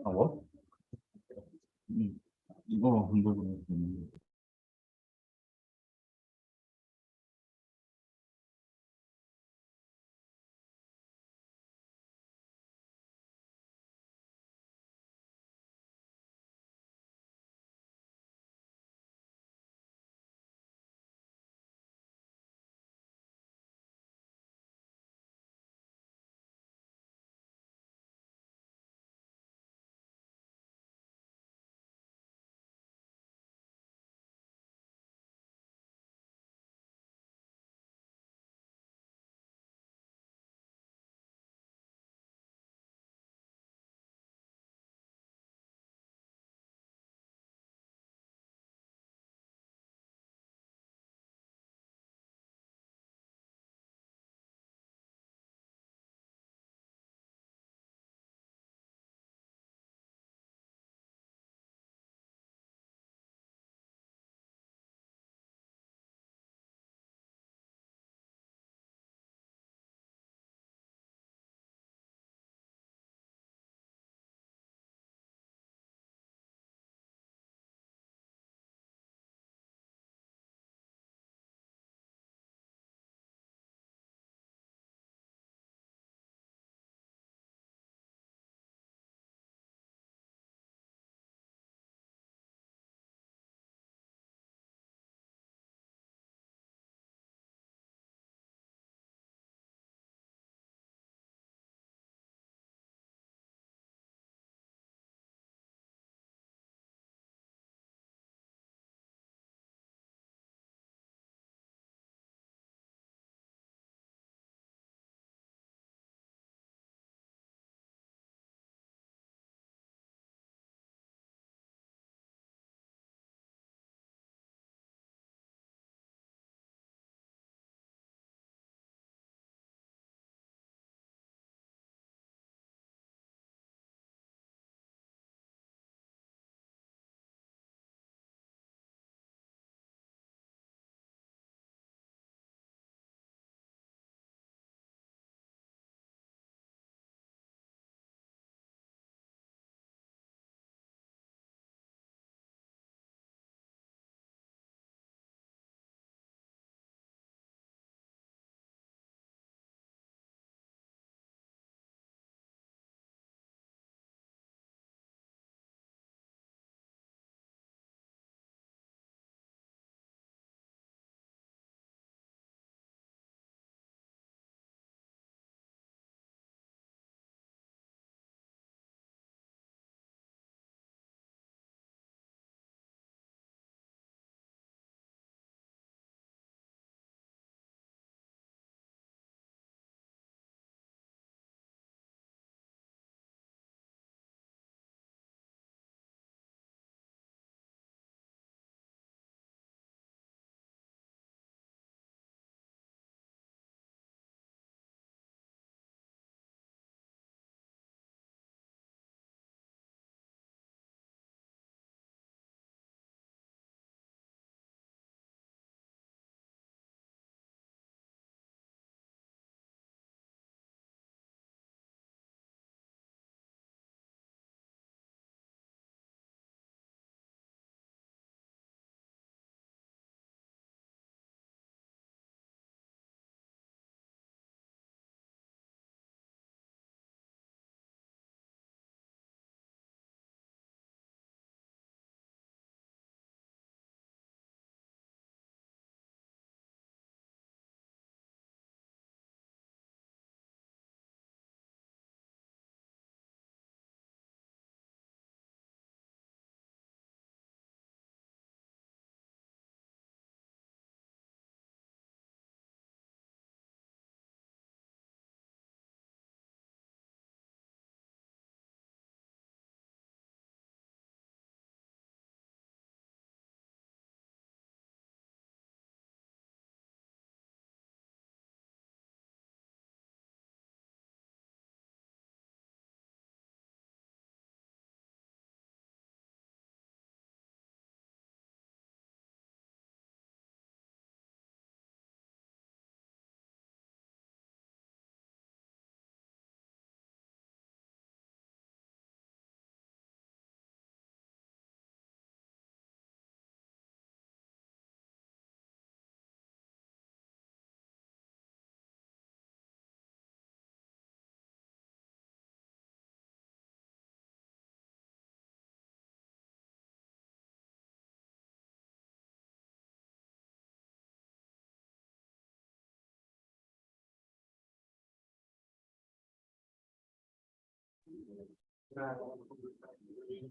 뭐? 이거 공부를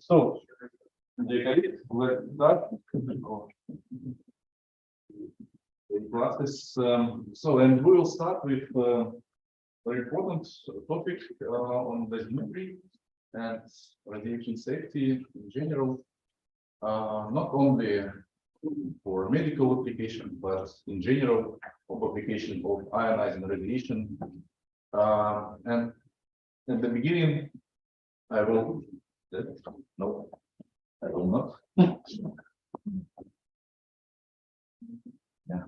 So, let's start classes. And we will start with a very important topic on the delivery and radiation safety in general, not only for medical application, but in general of application of ionizing radiation. And at the beginning, I will no, I will not. Yeah.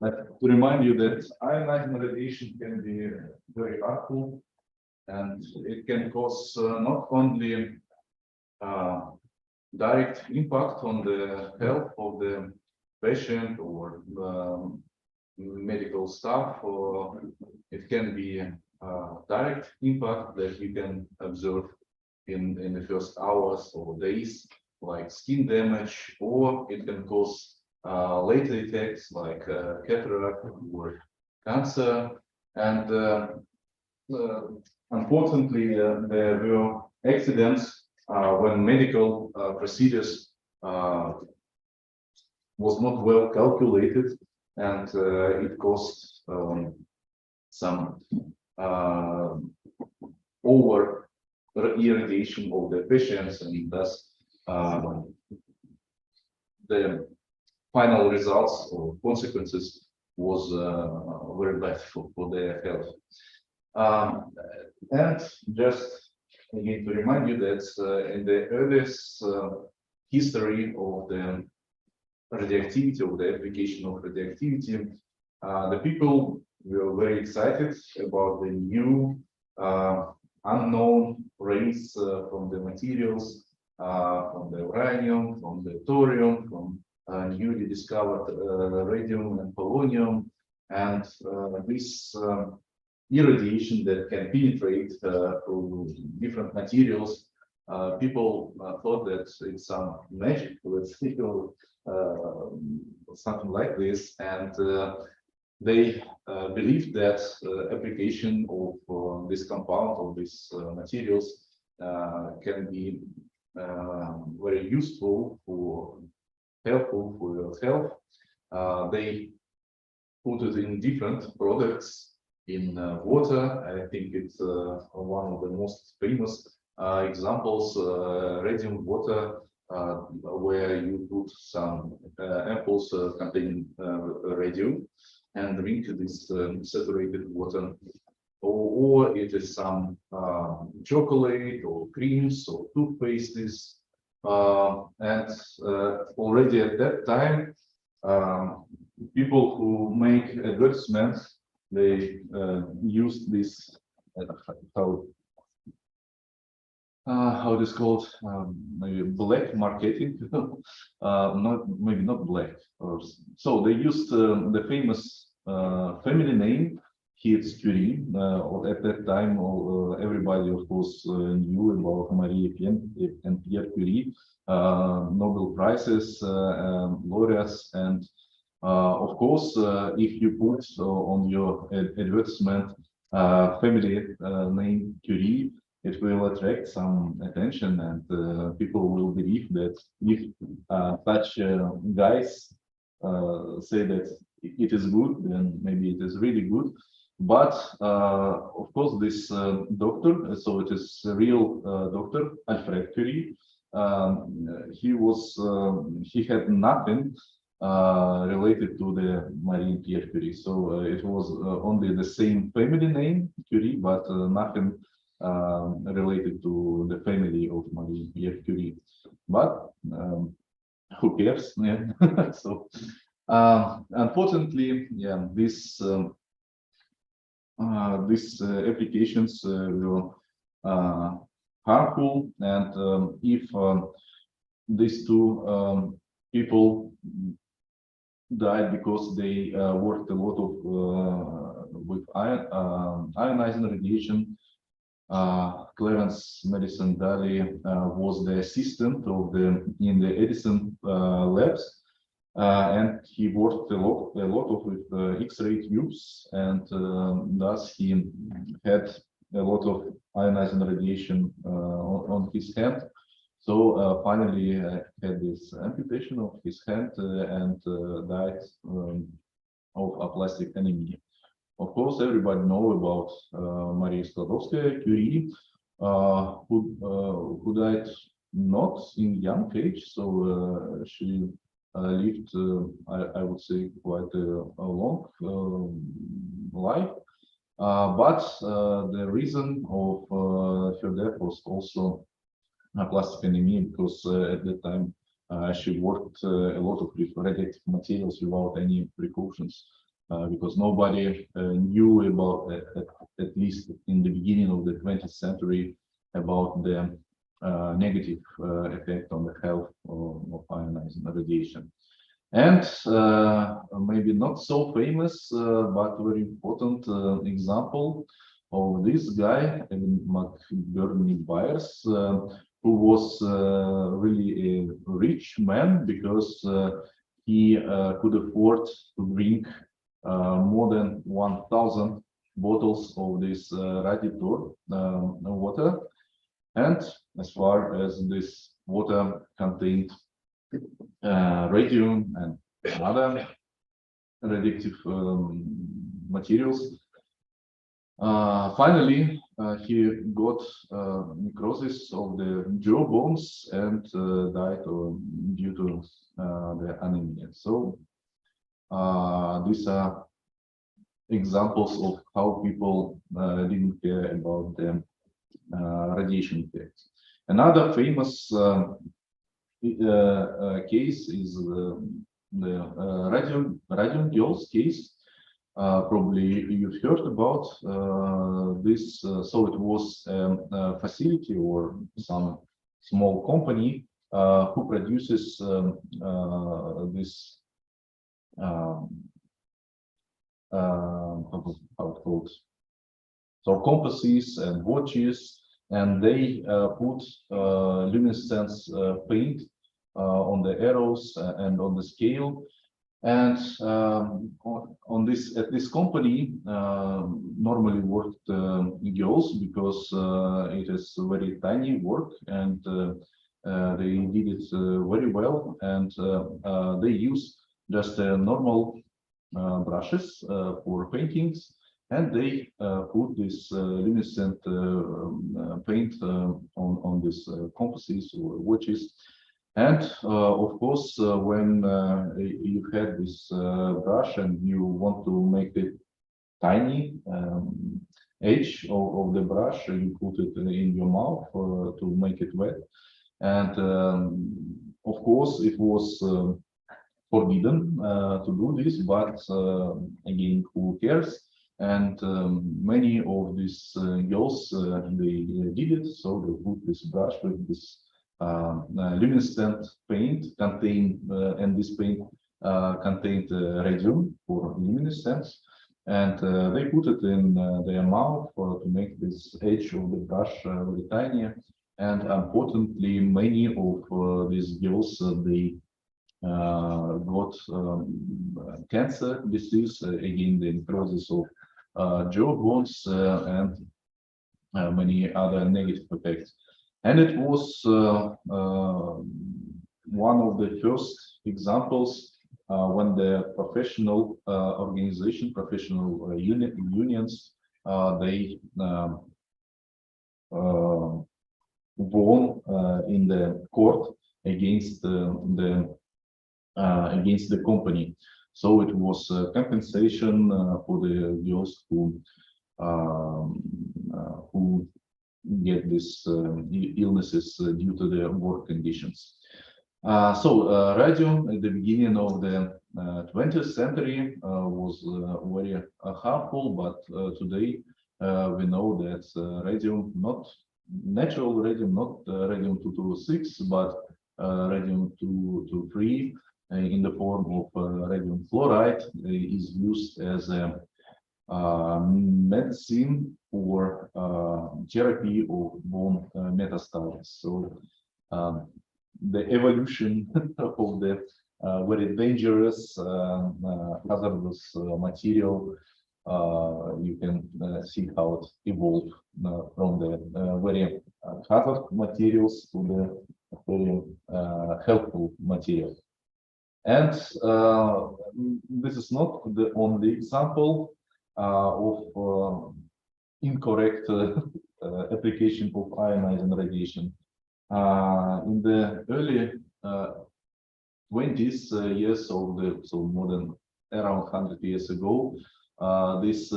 But to remind you that ionizing radiation can be very harmful, and it can cause not only direct impact on the health of the patient or medical staff, or it can be direct impact that you can observe in the first hours or days, like skin damage, or it can cause later effects like cataract or cancer. And unfortunately, there were accidents when medical procedures was not well calculated, and it caused some over irradiation of the patients, and thus the final results or consequences was very bad for their health. And just again to remind you that in the earliest history of the radioactivity, of the application of radioactivity, the people were very excited about the new unknown rays from the materials, from the uranium, from the thorium, from newly discovered radium and polonium, and this irradiation that can penetrate through different materials. People thought that it's some magic, something like this, and they believed that application of this compound, of these materials, can be very useful helpful for your health. They put it in different products, in water. I think it's one of the most famous examples, radium water, where you put some ampoules containing radium and drink this saturated water, or it is some chocolate or creams or toothpastes. And already at that time, people who make advertisements, they use this how it is called, maybe black marketing, maybe not black, or so they used the famous family name. It's Curie. At that time, everybody, of course, knew about Marie and Pierre Curie, Nobel Prizes, laureates, and of course, if you put on your advertisement family name Curie, it will attract some attention, and people will believe that if such guys say that it is good, then maybe it is really good. But of course, this doctor, so it is a real doctor, Alfred Curie. He had nothing related to the Marie and Pierre Curie. So it was only the same family name, Curie, but nothing related to the family of Marie and Pierre Curie. But who cares? Yeah. So unfortunately, yeah, these applications were harmful, and if these two people died because they worked a lot of with ionizing radiation, Clarence Madison Daly was the assistant in the Edison labs. And he worked a lot with X-ray tubes, and thus he had a lot of ionizing radiation on his hand. So finally had this amputation of his hand and died of aplastic anemia. Of course, everybody know about Maria Skłodowska-Curie, who died not in young age, so she lived, I would say, quite a long life. But the reason of her death was also plastic anemia, because at that time she worked a lot of with radioactive materials without any precautions, because nobody knew about, at least in the beginning of the 20th century, about the negative effect on the health of ionizing radiation. And maybe not so famous, but very important example of this guy, McBurney Byers, who was really a rich man, because he could afford to drink more than 1,000 bottles of this radiator water. And as far as this water contained radium and other radioactive materials, finally he got necrosis of the jaw bones and died due to the anemia. So these are examples of how people didn't care about the radiation effects. Another famous case is the radium girls case. Probably you've heard about this. So it was a facility or some small company who produces this how it called, so compasses and watches, and they put luminescence paint on the arrows and on the scale. And on this, at this company normally worked girls, because it is very tiny work, and they did it very well, and they use just normal brushes for paintings, and they put this luminescent paint on these compasses or watches. And of course, when you had this brush and you want to make it tiny edge of the brush, you put it in your mouth to make it wet. And of course, it was forbidden to do this, but again, who cares? And many of these girls, they did it, so they put this brush with this luminescent paint and this paint contained radium for luminescence, and they put it in their mouth to make this edge of the brush very tiny. And unfortunately, many of these girls they got cancer disease, again the necrosis of jaw bones and many other negative effects. And it was one of the first examples when the professional organization, professional unions, they won in the court against the company. So it was compensation for the girls who get these illnesses due to their work conditions. So radium at the beginning of the 20th century was very harmful, but today we know that radium, not natural radium, not radium-226, but radium-223 in the form of radium fluoride is used as a medicine for therapy of bone metastasis. So the evolution of the very dangerous hazardous material you can see how it evolved from the very hazard materials to the very helpful material. And this is not the only example of incorrect application of ionizing radiation. In the early 20th years of the, so more than around 100 years ago, this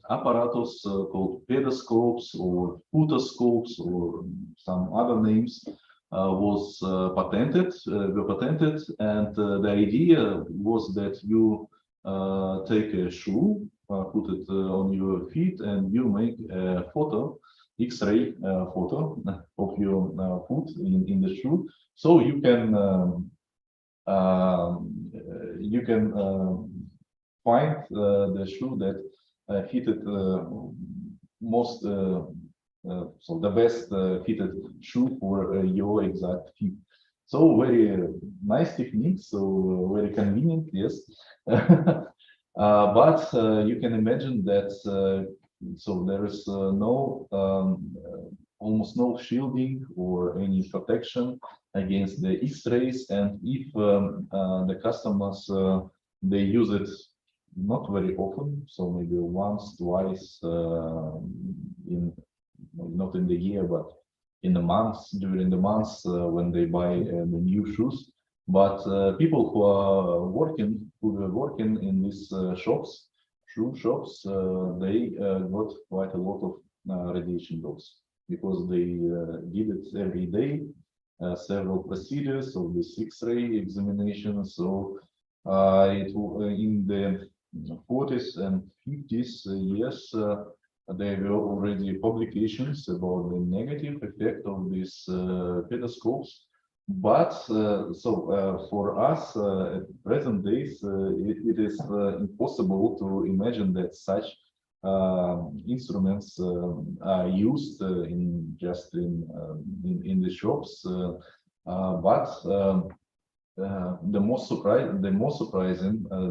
apparatus called pedoscopes or photoscopes or some other names was patented, and the idea was that you take a shoe, put it on your feet, and you make a photo, X-ray photo of your foot in the shoe, so you can find the shoe that fitted most, so the best fitted shoe for your exact fit. So very nice technique, so very convenient, yes. But you can imagine that so there is almost no shielding or any protection against the X-rays, and if the customers they use it not very often, so maybe once, twice not in the year, but in the months, during the months when they buy the new shoes. But people who were working in these shops, shoe shops, they got quite a lot of radiation dose, because they did it every day, several procedures of this X-ray examination. So in the 40s and 50s years, there were already publications about the negative effect of these pedoscopes. But for us, at present days, it is impossible to imagine that such instruments are used in the shops. The most surprising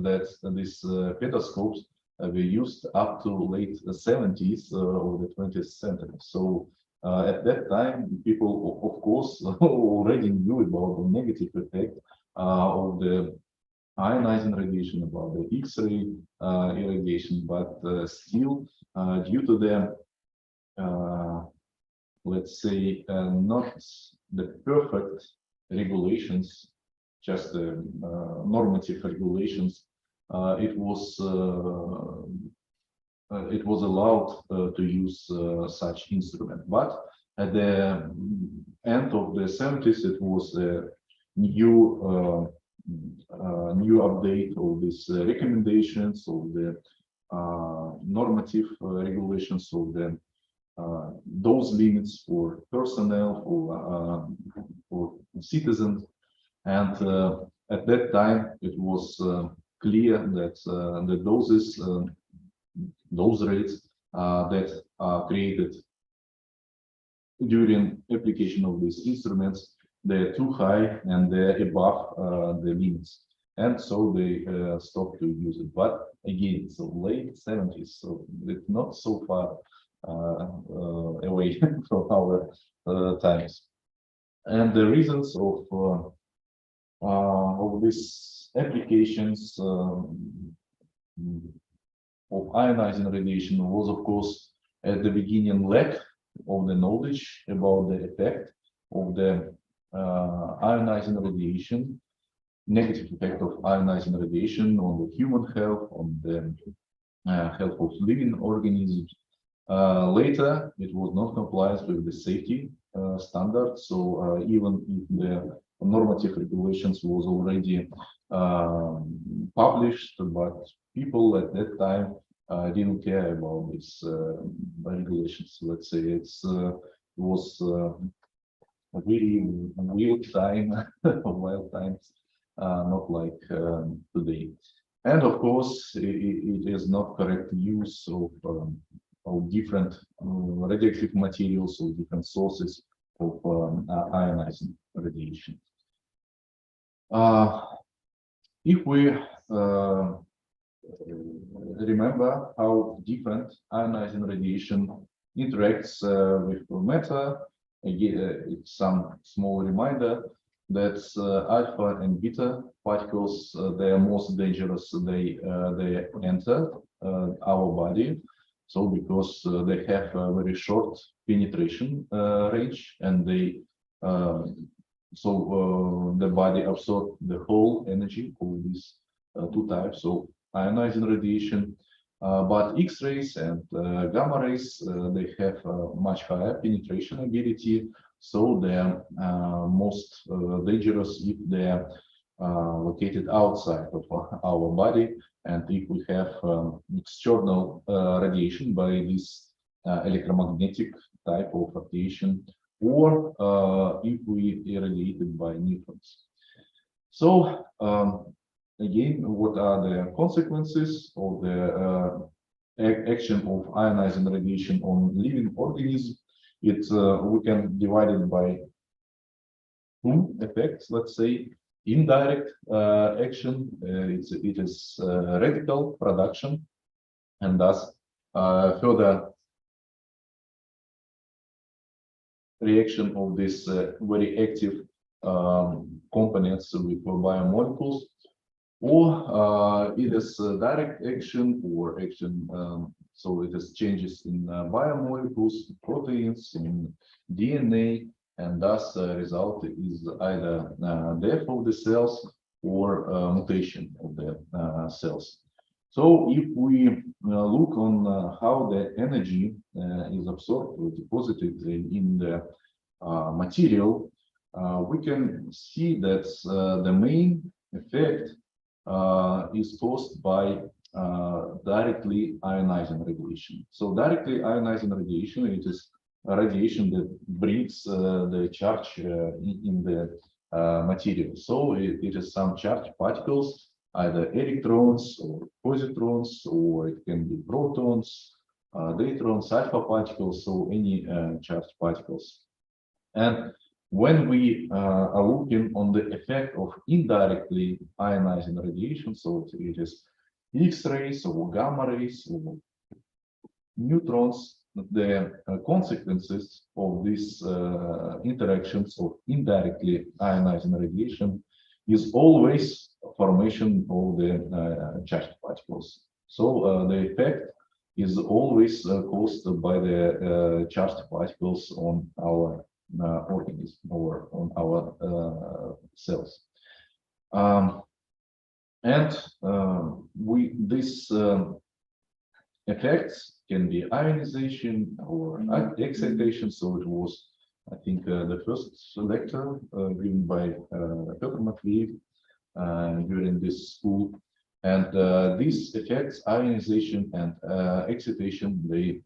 that these pedoscopes were used up to late 70s of the 20th century. So at that time, people, of course, already knew about the negative effect of the ionizing radiation, about the X-ray irradiation, but still, due to the, let's say, not the perfect regulations, just the normative regulations, it was allowed to use such instrument. But at the end of the 70s, it was a new update of these recommendations of the normative regulations of the those limits for personnel, for citizens, and at that time it was clear that the doses, those rates that are created during application of these instruments, they're too high and they're above the limits, and so they stopped to use it. But again, so late 70s, so it's not so far away from our times. And the reasons of these applications of ionizing radiation was, of course, at the beginning, lack of the knowledge about the effect of the ionizing radiation, negative effect of ionizing radiation on the human health, on the health of living organisms. Later, it was not compliant with the safety standards. So even if the normative regulations was already published, but people at that time didn't care about these regulations. Let's say it was a really wild time, wild times, not like today. And of course, it is not correct use of different radioactive materials or different sources of ionizing radiation. If we remember how different ionizing radiation interacts with matter. Again, it's some small reminder that alpha and beta particles, they are most dangerous. They enter our body. So because they have a very short penetration range, and they the body absorbs the whole energy of these two types of ionizing radiation. But X-rays and gamma rays, they have much higher penetration ability, so they are most dangerous if they are located outside of our body, and if we have external radiation by this electromagnetic type of radiation, or if we irradiated by neutrons. So again, what are the consequences of the action of ionizing radiation on living organisms? We can divide it by two effects. Let's say indirect action. It is radical production, and thus further reaction of this very active components with biomolecules, or it is direct action or action, so it is changes in biomolecules, proteins, in DNA, and thus result is either death of the cells or mutation of the cells. So if we look on how the energy is absorbed or deposited in the material, we can see that the main effect is caused by directly ionizing radiation. So directly ionizing radiation, it is a radiation that brings the charge in the material. So it is some charged particles, either electrons or positrons, or it can be protons, neutrons, alpha particles, so any charged particles. And when we are looking on the effect of indirectly ionizing radiation, so it is X-rays or gamma rays or neutrons, the consequences of these interactions of indirectly ionizing radiation is always formation of the charged particles. So the effect is always caused by the charged particles on our organism or on our cells. These effects can be ionization or excitation. So it was, I think, the first lecture given by Dr. Matveev during this school. And these effects, ionization and excitation, they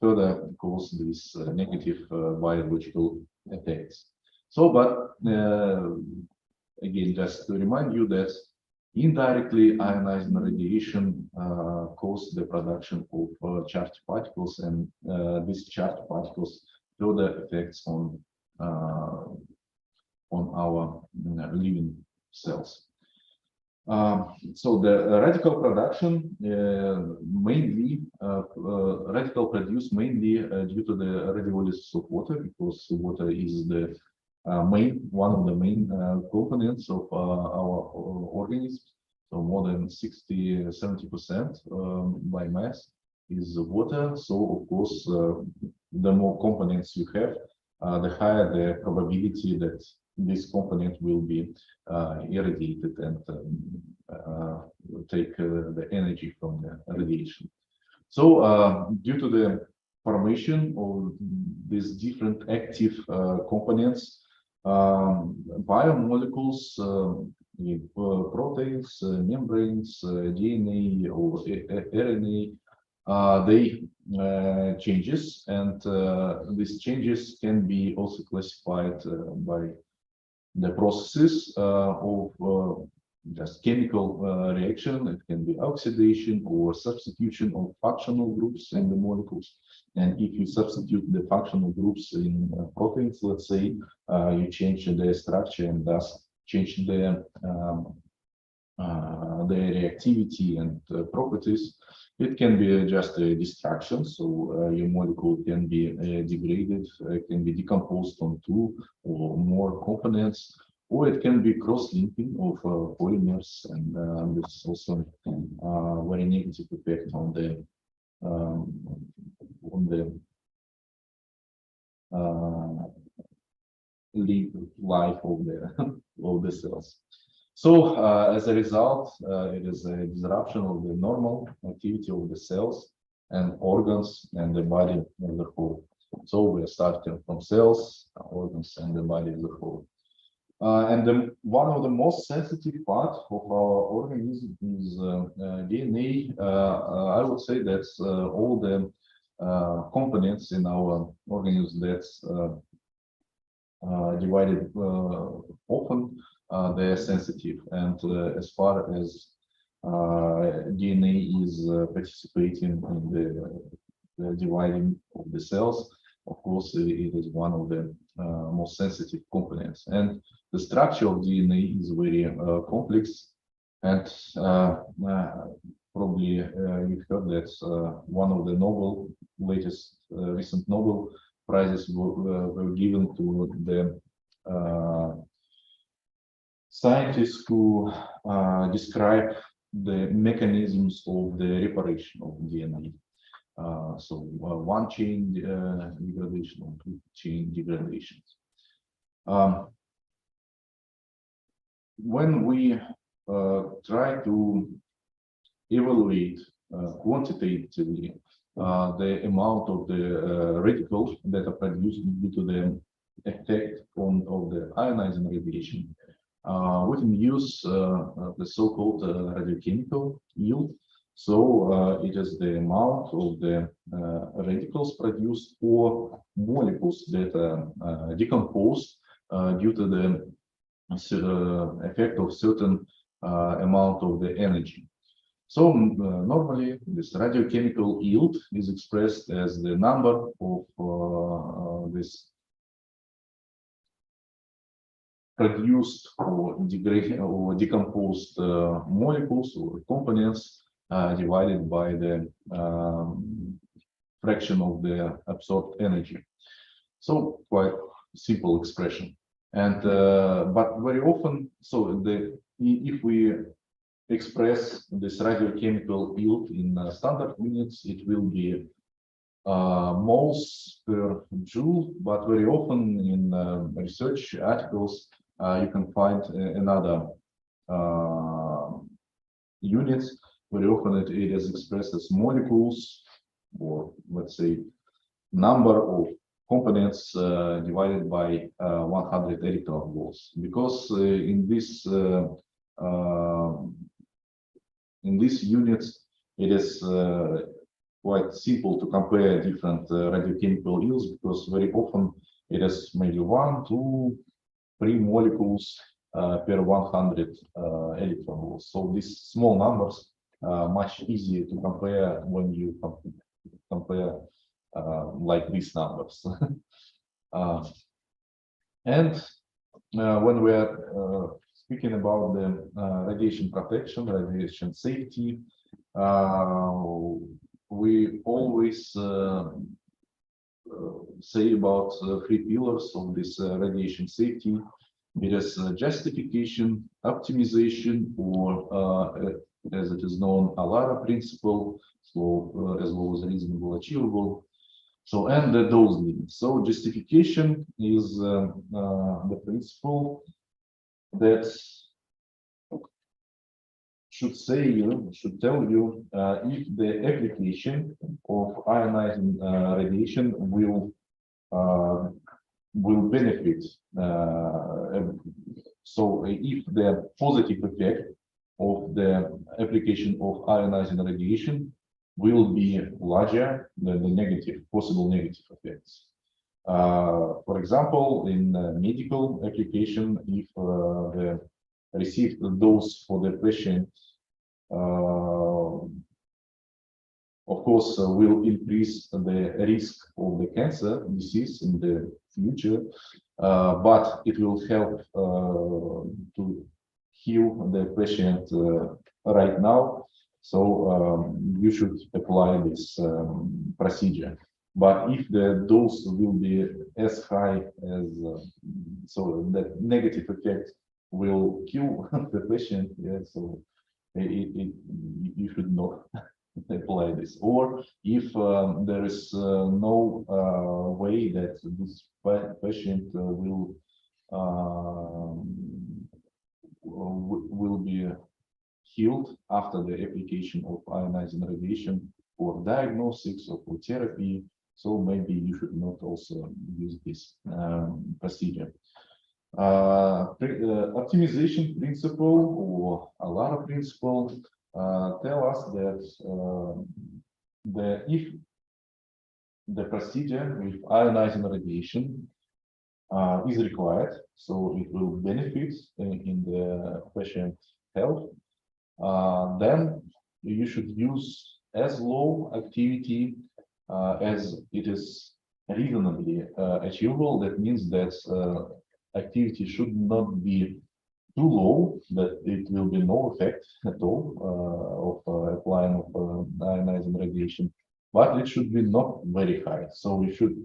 further cause these negative biological effects. So, but again, just to remind you that indirectly ionizing radiation causes the production of charged particles, and these charged particles further effects on our living cells. So the radical production mainly radical produced mainly due to the radiolysis of water, because water is the one of the main components of our organism. So more than 60–70% by mass is water. So of course, the more components you have, the higher the probability that this component will be irradiated and take the energy from the radiation. So due to the formation of these different active components, biomolecules, proteins, membranes, DNA or RNA, they changes, and these changes can be also classified by the processes of just chemical reaction. It can be oxidation or substitution of functional groups in the molecules. And if you substitute the functional groups in proteins, let's say, you change the structure and thus change the their reactivity and properties. It can be just a destruction, so your molecule can be degraded, can be decomposed on two or more components, or it can be cross-linking of polymers, and this is also very negative effect on the life of the of the cells. So as a result, it is a disruption of the normal activity of the cells and organs and the body as a whole. So we are starting from cells, organs, and the body as a whole. And one of the most sensitive parts of our organism is DNA. I would say that's all the components in our organism that's divided often. They are sensitive, and as far as DNA is participating in the dividing of the cells, of course, it is one of the most sensitive components. And the structure of DNA is very complex, and probably you've heard that one of the recent Nobel prizes were given to the scientists who describe the mechanisms of the reparation of DNA. So one chain degradation or two chain degradations. When we try to evaluate quantitatively the amount of the radicals that are produced due to the effect of the ionizing radiation, we can use the so-called radiochemical yield. So it is the amount of the radicals produced or molecules that are decomposed due to the effect of certain amount of the energy. So normally this radiochemical yield is expressed as the number of this produced or degraded or decomposed molecules or components divided by the fraction of the absorbed energy. So quite simple expression. And but very often, so if we express this radiochemical yield in standard units, it will be moles per joule. But very often in research articles, you can find another units. Very often it is expressed as molecules, or let's say number of components divided by 100 electron volts, because in these units it is quite simple to compare different radiochemical yields, because very often it is maybe 1, 2, 3 molecules per 100 electron volts. So these small numbers are much easier to compare when you compare like these numbers. And when we are speaking about the radiation protection, radiation safety, we always say about 3 pillars of this radiation safety. It is justification, optimization, or as it is known, ALARA principle, so as low as reasonable achievable. So, and the dose limit. So justification is the principle that should tell you if the application of ionizing radiation will benefit. So if the positive effect of the application of ionizing radiation will be larger than the possible negative effects. For example, in medical application, if the received dose for the patient, of course, will increase the risk of the cancer disease in the future, but it will help to heal the patient right now. So you should apply this procedure. But if the dose will be as high as, so that negative effect will kill the patient, yeah, so you should not apply this. Or if there is no way that this patient will be healed after the application of ionizing radiation for diagnostics or for therapy, so maybe you should not also use this procedure. Optimization principle or ALARA principle tell us that if the procedure with ionizing radiation is required, so it will benefit in the patient health, then you should use as low activity as it is reasonably achievable. That means that activity should not be too low, that it will be no effect at all of applying of ionizing radiation, but it should be not very high. So we should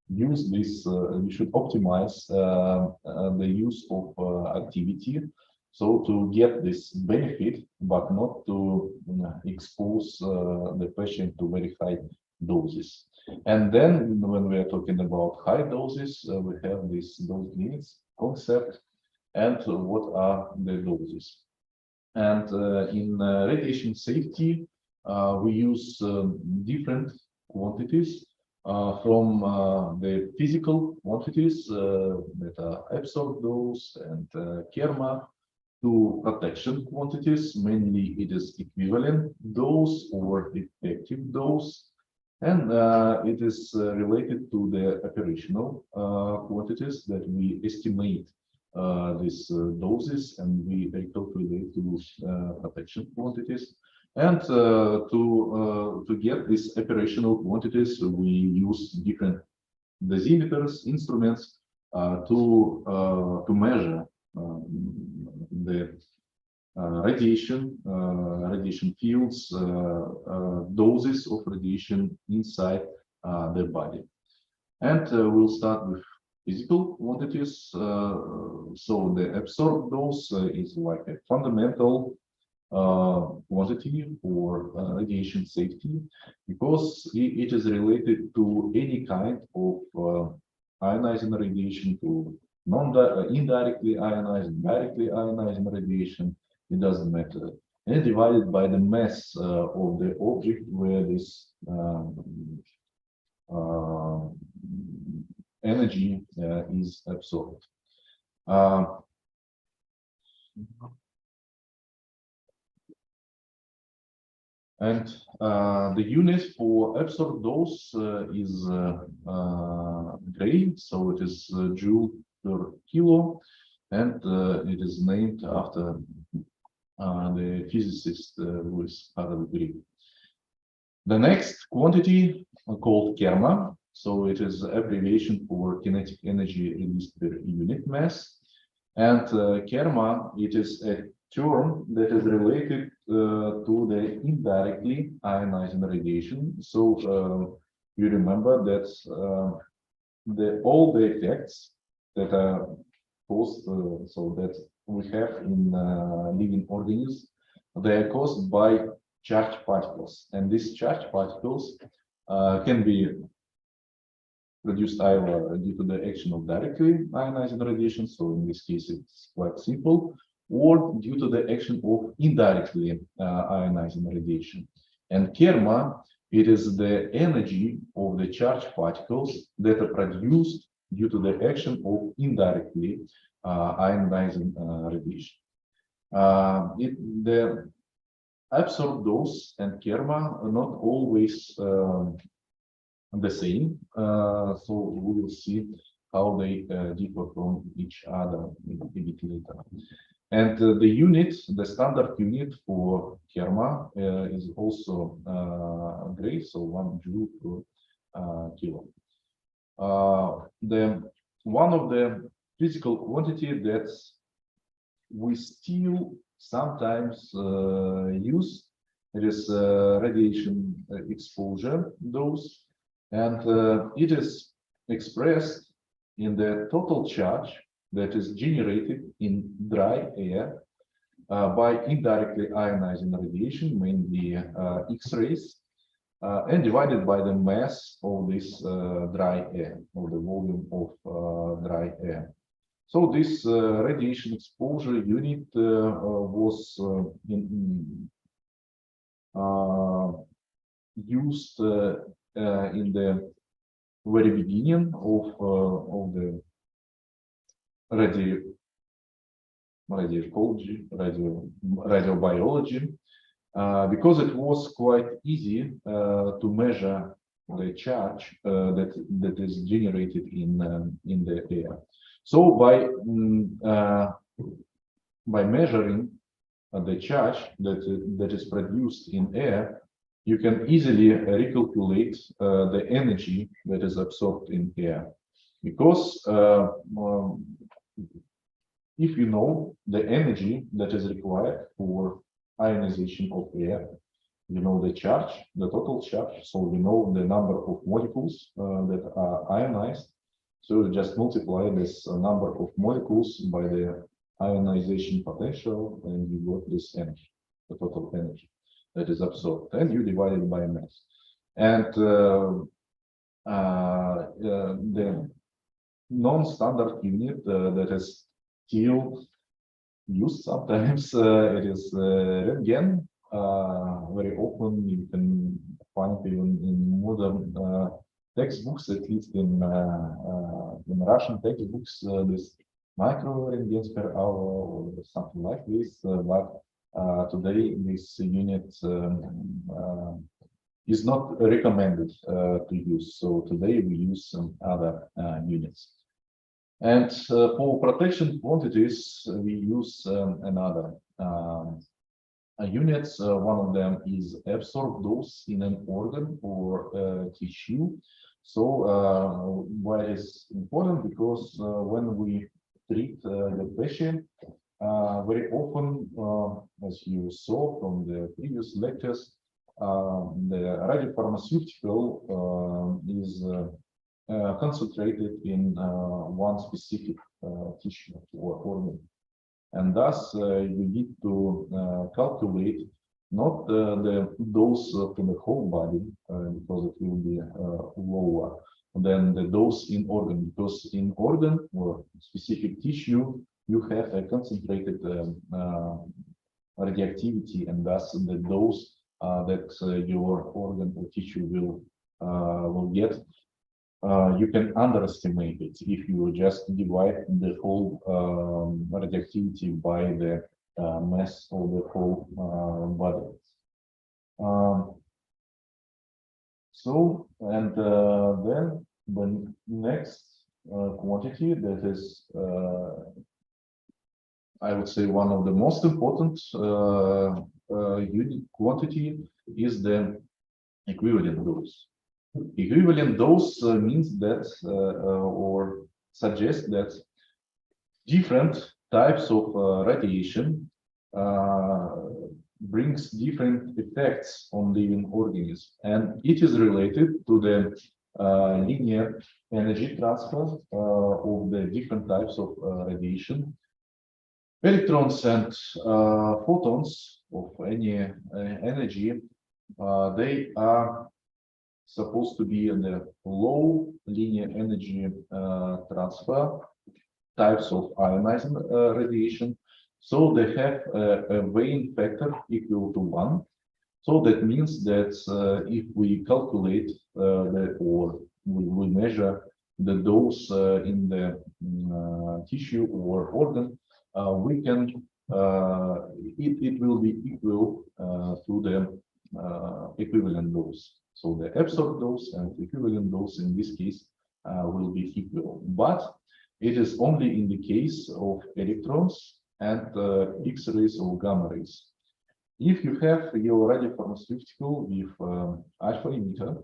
use this, we should optimize the use of activity, so to get this benefit, but not to expose the patient to very high doses. And then when we are talking about high doses, we have this dose limits concept and what are the doses. And in radiation safety, we use different quantities from the physical quantities that are absorbed dose and kerma, to protection quantities, mainly it is equivalent dose or effective dose, and it is related to the operational quantities that we estimate these doses, and we recalculate to protection quantities. And to get these operational quantities, we use different dosimeters, instruments to measure the radiation fields, doses of radiation inside the body. And we'll start with physical quantities. So the absorbed dose is like a fundamental quantity for radiation safety, because it is related to any kind of ionizing radiation, to indirectly ionizing, directly ionizing radiation, it doesn't matter. And divided by the mass of the object where this energy is absorbed. And the unit for absorbed dose is gray, so it is joule per kilo, and it is named after the physicist Louis Gray. The next quantity called kerma, so it is abbreviation for kinetic energy released per unit mass, and kerma, it is a term that is related to the indirectly ionizing radiation. So you remember that all the effects that are caused, so that we have in living organisms, they are caused by charged particles, and these charged particles can be produced either due to the action of directly ionizing radiation, so in this case it's quite simple, or due to the action of indirectly ionizing radiation. And kerma, it is the energy of the charged particles that are produced due to the action of indirectly ionizing radiation. The absorbed dose and kerma are not always the same, so we will see how they differ from each other a bit later. And the unit, the standard unit for kerma is also gray, so 1 joule per kilo. One of the physical quantity that's we still sometimes use. It is radiation exposure dose, and it is expressed in the total charge that is generated in dry air by indirectly ionizing radiation, mainly X-rays, and divided by the mass of this dry air, or the volume of dry air. So this radiation exposure unit was used in the very beginning of the radiobiology, because it was quite easy to measure the charge that is generated in the air. So by measuring the charge that is produced in air, you can easily recalculate the energy that is absorbed in air, because if you know the energy that is required for ionization of air, you know the charge, the total charge, so you know the number of molecules that are ionized. So you just multiply this number of molecules by the ionization potential, and you got this energy, the total energy that is absorbed, and you divide it by mass. And the non-standard unit that is still used sometimes, it is Röntgen. Very often you can find even in modern textbooks, at least in Russian textbooks, this micro Röntgens per hour or something like this. But today this unit is not recommended to use. So today we use some other units. And for protection quantities, we use another units. One of them is absorbed dose in an organ or tissue. So why is important? Because when we treat the patient, very often, as you saw from the previous lectures, the radiopharmaceutical is concentrated in one specific tissue or organ, and thus you need to calculate not the dose to the whole body, because it will be lower than the dose in organ, because in organ or specific tissue you have a concentrated radioactivity, and thus the dose that your organ or tissue will get, you can underestimate it if you just divide the whole radioactivity by the mass of the whole body. So, and then the next quantity that is, I would say, one of the most important unit quantity is the equivalent dose. Equivalent dose means that or suggests that different types of radiation brings different effects on living organisms, and it is related to the linear energy transfer of the different types of radiation. Electrons and photons of any energy, they are supposed to be in the low linear energy transfer types of ionizing radiation. So they have a weighing factor equal to 1. So that means that if we calculate or we measure the dose in the tissue or organ, we can it will be equal to the equivalent dose. So the absorbed dose and equivalent dose in this case will be equal, but it is only in the case of electrons and X-rays or gamma rays. If you have your radiopharmaceutical with alpha emitter,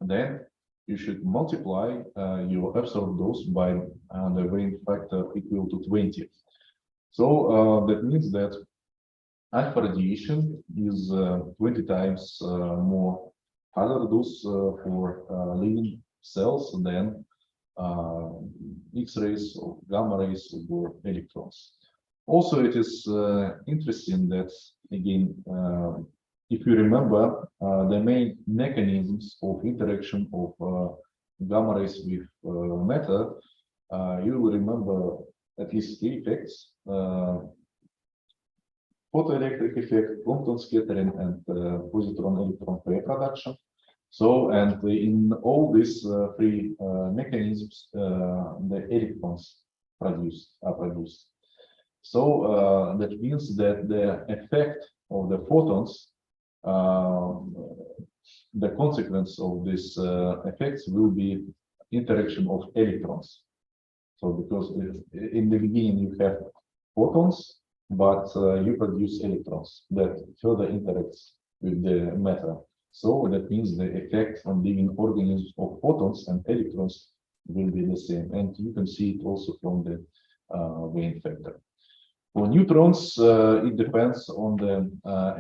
then you should multiply your absorbed dose by the weighing factor equal to 20. So that means that alpha radiation is 20 times more hazardous for living cells than X-rays or gamma rays or electrons. Also, it is interesting that, again, if you remember, the main mechanisms of interaction of gamma rays with matter, you will remember at least three effects: photoelectric effect, Compton scattering, and positron-electron pair production. So, and in all these three mechanisms, the electrons are produced. So that means that the effect of the photons, the consequence of these effects will be interaction of electrons. So because in the beginning you have photons, but you produce electrons that further interacts with the matter. So that means the effect on living organisms of photons and electrons will be the same. And you can see it also from the Weyl factor. For neutrons, it depends on the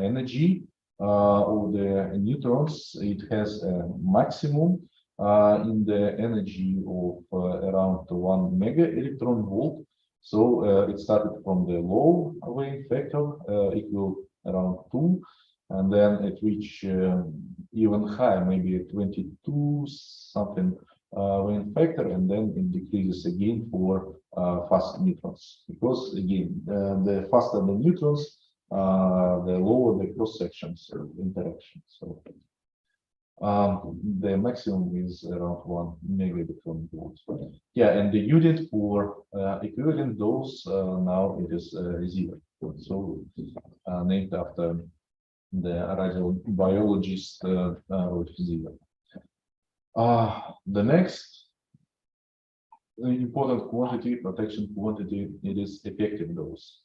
energy of the neutrons. It has a maximum in the energy of around 1 mega electron volt. So it started from the low Weyl factor, equal around 2, and then it reached even higher, maybe 22 something Weyl factor, and then it decreases again for fast neutrons. Because again, the faster the neutrons, the lower the cross sections of interaction. So the maximum is around 1 mega electron volt. Yeah, and the unit for equivalent dose now it is 0. So named after the radiobiologist Zero. The next important quantity, protection quantity, it is effective dose.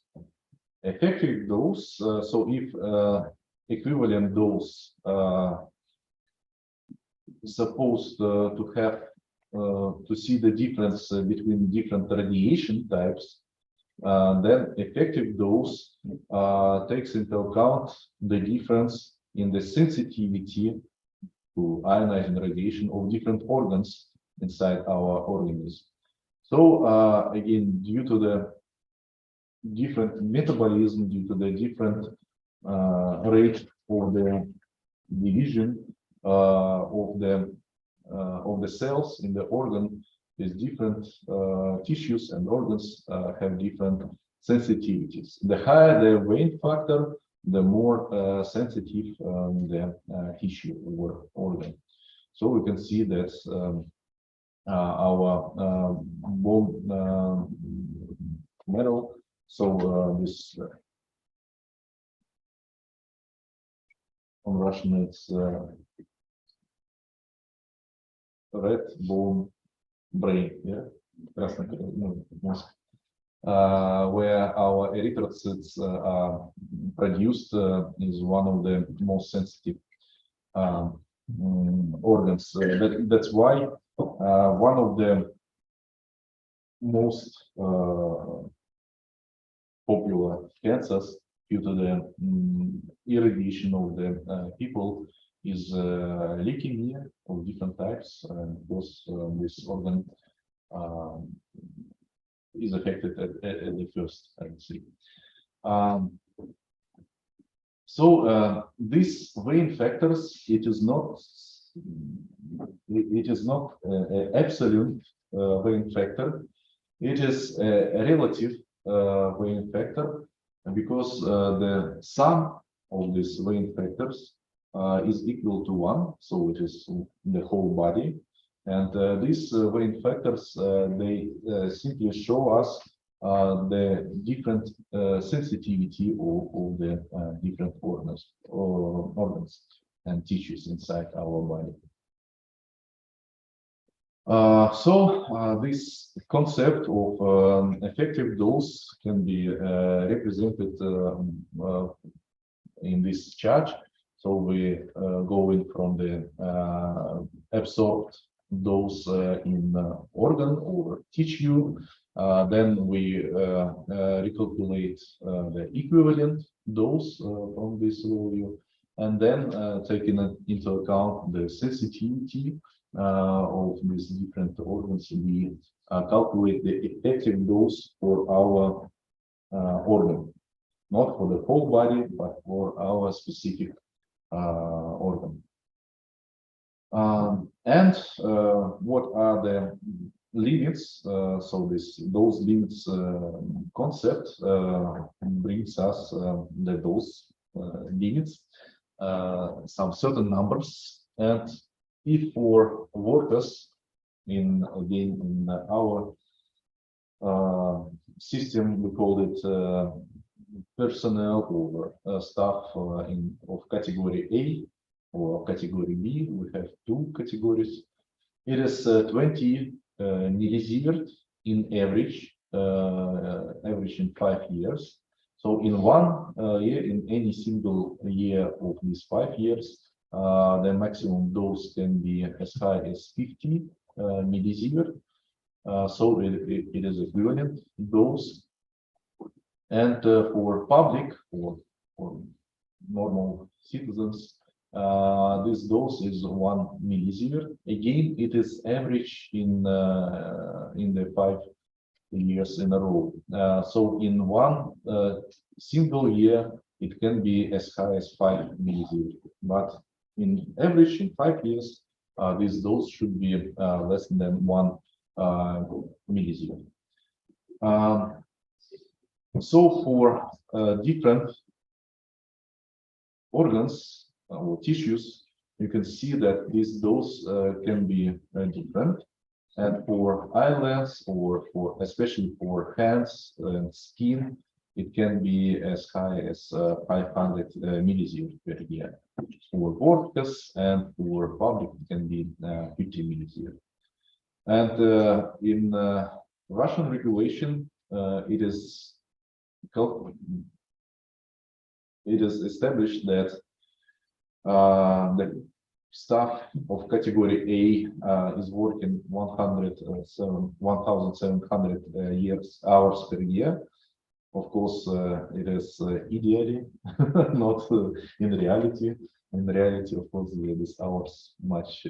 Effective dose. So if equivalent dose supposed to have to see the difference between different radiation types, then effective dose takes into account the difference in the sensitivity to ionizing radiation of different organs inside our organism. So again, due to the different metabolism, due to the different rate of the division of the cells in the organ, is different tissues and organs have different sensitivities. The higher the Weyl factor, the more sensitive the tissue or organ. So we can see that our bone marrow. So this on Russian it's red bone brain, yeah, where our erythrocytes are produced, is one of the most sensitive organs. That's why one of the most popular cancers due to the irradiation of the people is leukemia of different types, because this organ is affected at the first, I would say. So these Weyl factors, it is not absolute Weyl factor. It is a relative Weyl factor, because the sum of these Weyl factors is equal to 1, so it is the whole body. And these Weyl factors, they simply show us the different sensitivity of the different organs and tissues inside our body. So this concept of effective dose can be represented in this chart. So we going from the absorbed those in organ or tissue. Then we recalculate the equivalent dose from this value, and then taking into account the sensitivity of these different organs, we calculate the effective dose for our organ, not for the whole body, but for our specific organ. And what are the limits? So those limits concept brings us those limits, some certain numbers, and if for workers in our system, we call it personnel or staff of category A or category B. We have two categories. It is 20 millisievert in average, average in 5 years. So in one year, in any single year of these 5 years, the maximum dose can be as high as 50 millisievert. So it is equivalent dose. And for public or normal citizens, this dose is 1 millisievert. Again, it is average in the 5 years in a row. So in one single year, it can be as high as 5 millisievert. But in average in 5 years, this dose should be less than 1 millisievert. So for different organs or tissues, you can see that this dose can be different. And for eyelids or especially for hands and skin, it can be as high as 500 millisievert per year. For workers and for public, it can be 50 millisievert. And in Russian regulation, it is established that the staff of category A is working 1,700 hours per year. Of course, it is ideally, not in reality. In reality, of course, this hours much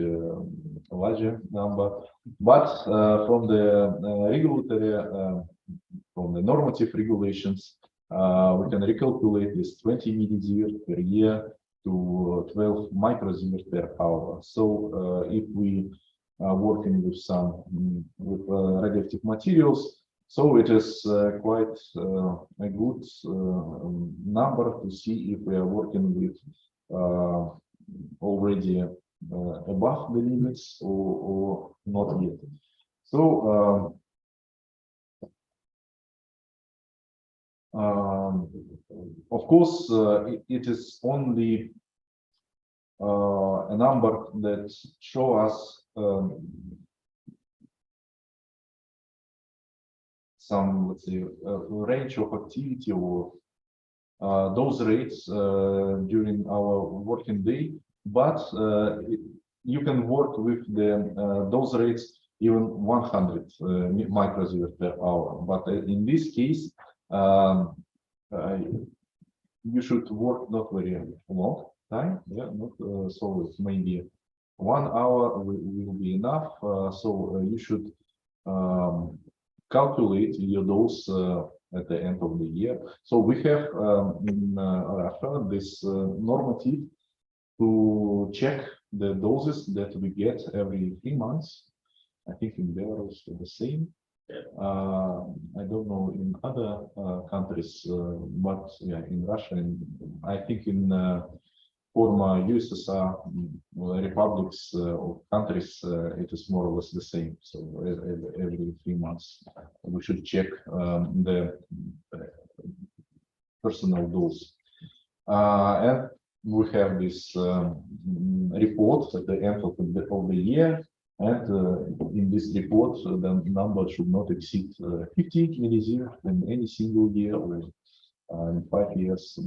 larger number. But from the regulatory, from the normative regulations, we can recalculate this 20 millisievert per year to 12 microsievert per hour. So if we are working with some radioactive materials, so it is quite a good number to see if we are working with already above the limits or not yet. So of course, it is only a number that show us some, let's say, range of activity or those rates during our working day, but you can work with those rates even 100 microsievert per hour. But in this case, you should work not very long time, yeah, not so maybe 1 hour will be enough. So you should calculate your dose at the end of the year. So we have in Russia this normative to check the doses that we get every 3 months. I think in Belarus the same. I don't know in other countries, but yeah, in Russia, and I think in former USSR republics or countries, it is more or less the same. So every 3 months, we should check the personal dose. And we have this report at the end of the year. And in this report, the number should not exceed 50 millisievert in any single year, or in 5 years,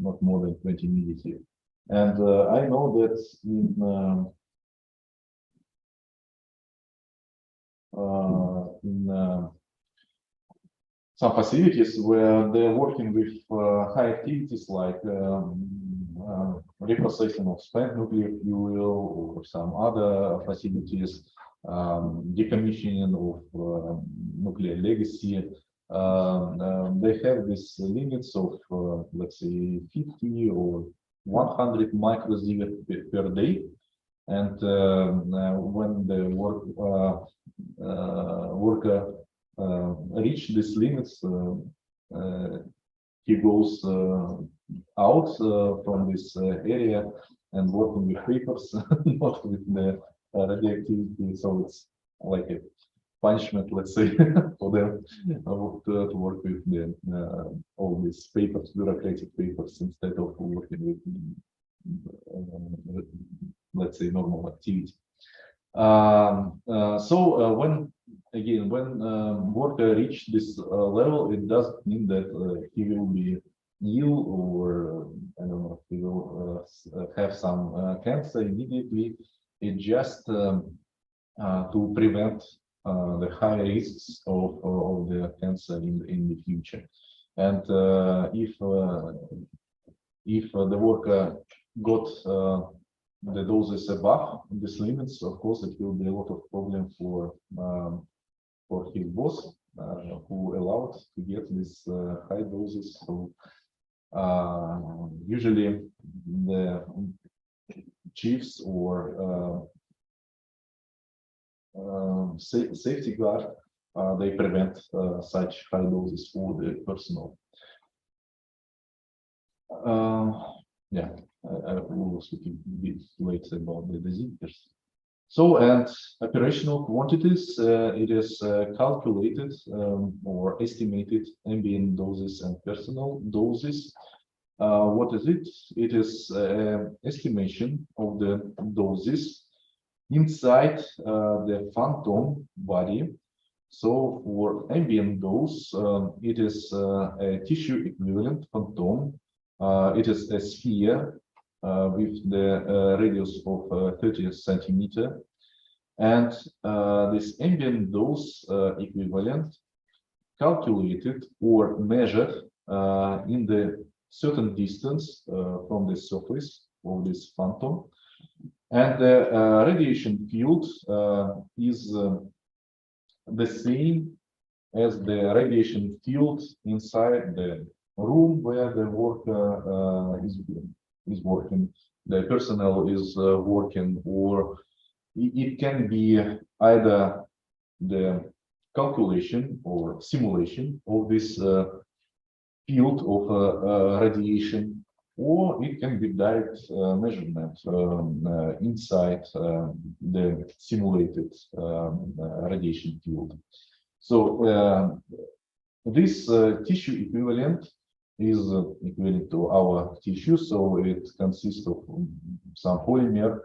not more than 20 millisievert. And I know that in some facilities where they're working with high activities like reprocessing of spent nuclear fuel or some other facilities, decommissioning of nuclear legacy. They have these limits of, let's say, 50 or 100 microsievert per day. And when the worker reach these limits, he goes out from this area and working with papers, not with the radioactivity. So it's like a punishment, let's say, for them to work with the all these papers, bureaucratic papers, instead of working with, let's say, normal activity. When worker reach this level, it doesn't mean that he will be ill or I don't know, he will have some cancer immediately. It just to prevent the high risks of the cancer in the future. And if the worker got the doses above these limits, of course, it will be a lot of problem for his boss, who allowed to get these high doses. So usually the chiefs or safety guard, they prevent such high doses for the personnel. Yeah, I will speak a bit later about the dosimeters. So, and operational quantities, it is calculated or estimated ambient doses and personal doses. What is it? It is estimation of the doses inside the phantom body. So for ambient dose, it is a tissue equivalent phantom. It is a sphere with the radius of 30 centimeter, and this ambient dose equivalent calculated or measured in the certain distance from the surface of this phantom, and the radiation field is the same as the radiation field inside the room where the worker is working, the personnel is working, or it can be either the calculation or simulation of this field of radiation, or it can be direct measurement inside the simulated radiation field. So this tissue equivalent is equivalent to our tissue, so it consists of some polymer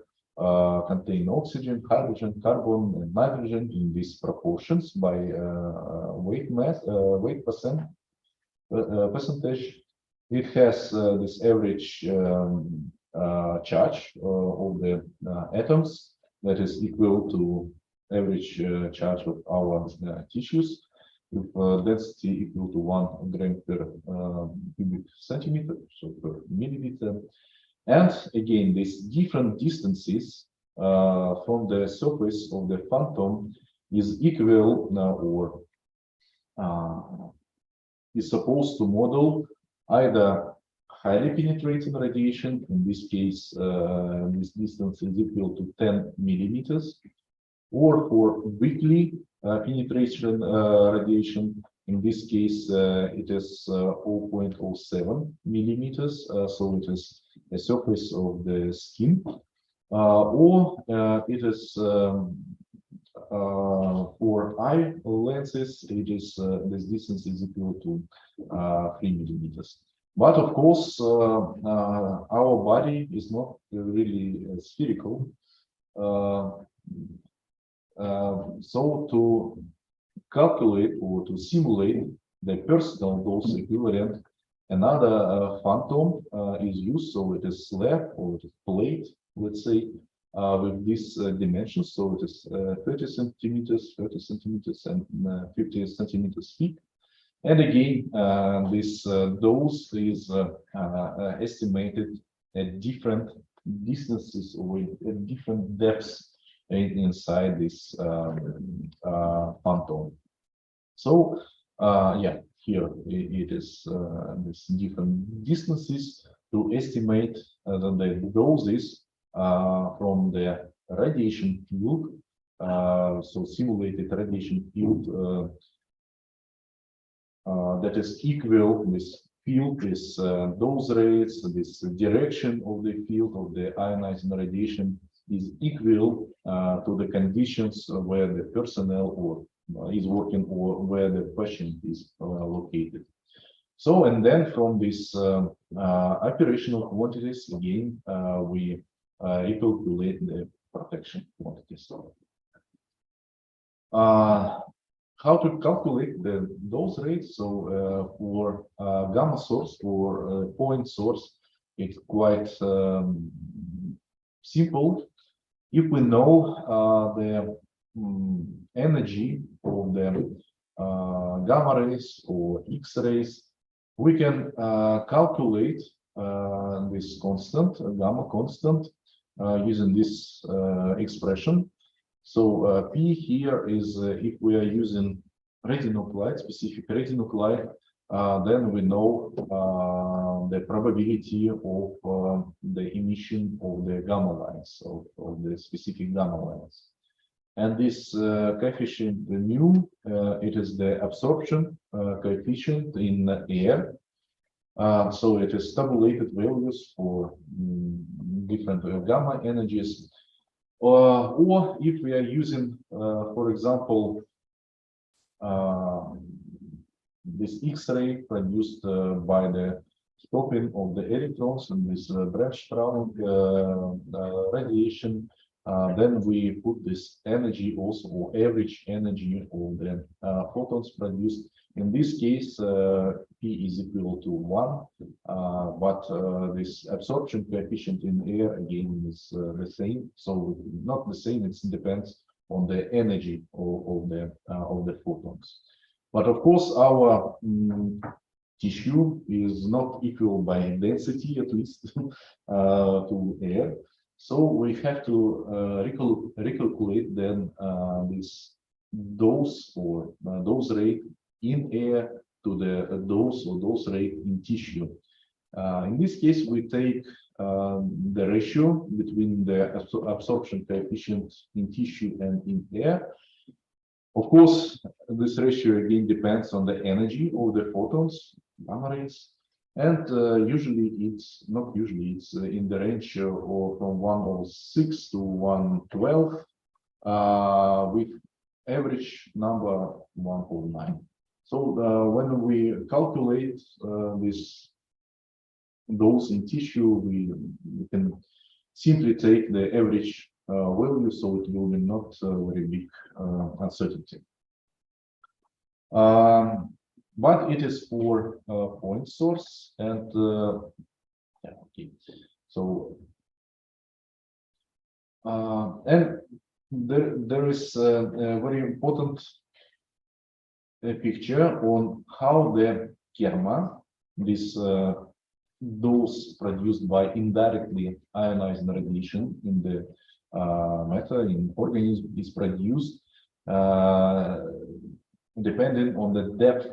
contain oxygen, hydrogen, carbon, and nitrogen in these proportions by weight percentage. It has this average charge of the atoms that is equal to average charge of our tissues, with density equal to 1 gram per cubic centimeter, so per milliliter. And again, these different distances from the surface of the phantom is equal or is supposed to model either highly penetrating radiation, in this case, this distance is equal to 10 millimeters, or for weakly penetration radiation, in this case, it is 0.07 millimeters, so it is a surface of the skin, or it is for eye lenses, it is this distance is equal to 3 millimeters. But of course, our body is not really spherical. So to calculate or to simulate the personal dose equivalent, another phantom is used. So it is slab or it is plate, let's say, with these dimensions. So it is 30 centimeters, 30 centimeters, and 50 centimeters thick. And again, this dose is estimated at different distances or at different depths inside this phantom. So, yeah, here it is this different distances to estimate the doses from the radiation field. So simulated radiation field that is equal, this field, this dose rates, this direction of the field of the ionizing radiation is equal to the conditions where the personnel or is working or where the patient is located. So, and then from these operational quantities, again, we recalculate the protection quantities. How to calculate the dose rates? So for gamma source or point source, it's quite simple. If we know the energy of the gamma rays or X-rays, we can calculate this constant, gamma constant, using this expression. So P here is if we are using radionuclide, specific radionuclide, then we know the probability of the emission of the gamma lines, of the specific gamma lines. And this coefficient mu, it is the absorption coefficient in air. So it is tabulated values for different gamma energies. Or if we are using, for example, this X-ray produced by the stopping of the electrons and this branch traveling radiation, then we put this energy also, or average energy of the photons produced. In this case, P is equal to 1, but this absorption coefficient in air again is the same. So not the same; it depends on the energy of the photons. But of course, our tissue is not equal by density, at least, to air. So we have to recalculate then this dose or dose rate in air to the dose or dose rate in tissue. In this case, we take the ratio between the absorption coefficient in tissue and in air. Of course, this ratio again depends on the energy of the photons, gamma rays, and usually it's not usually it's in the range of from 106 to 112 with average number 109. So when we calculate this dose in tissue, we can simply take the average value, so it will be not very big uncertainty. But it is for point source, and yeah, okay. So and there is a very important picture on how the kerma, this dose produced by indirectly ionizing radiation in the matter in organism, is produced depending on the depth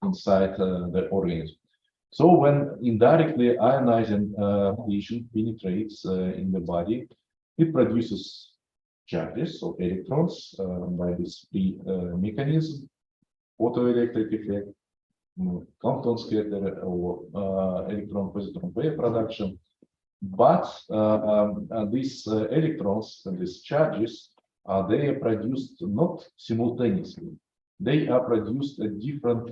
inside the organism. So when indirectly ionizing radiation penetrates in the body, it produces charges or electrons by this mechanism, photoelectric effect, Compton scatter, or electron-positron wave production. But these electrons and these charges, they are produced not simultaneously. They are produced at different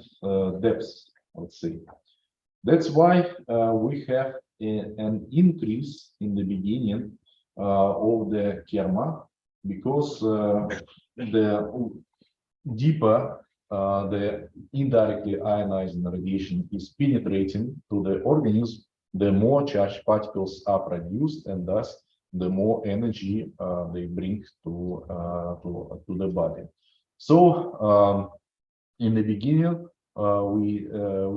depths, let's say. That's why we have an increase in the beginning of the kerma, because the deeper the indirectly ionizing radiation is penetrating to the organism, the more charged particles are produced, and thus the more energy they bring to the body. So in the beginning, we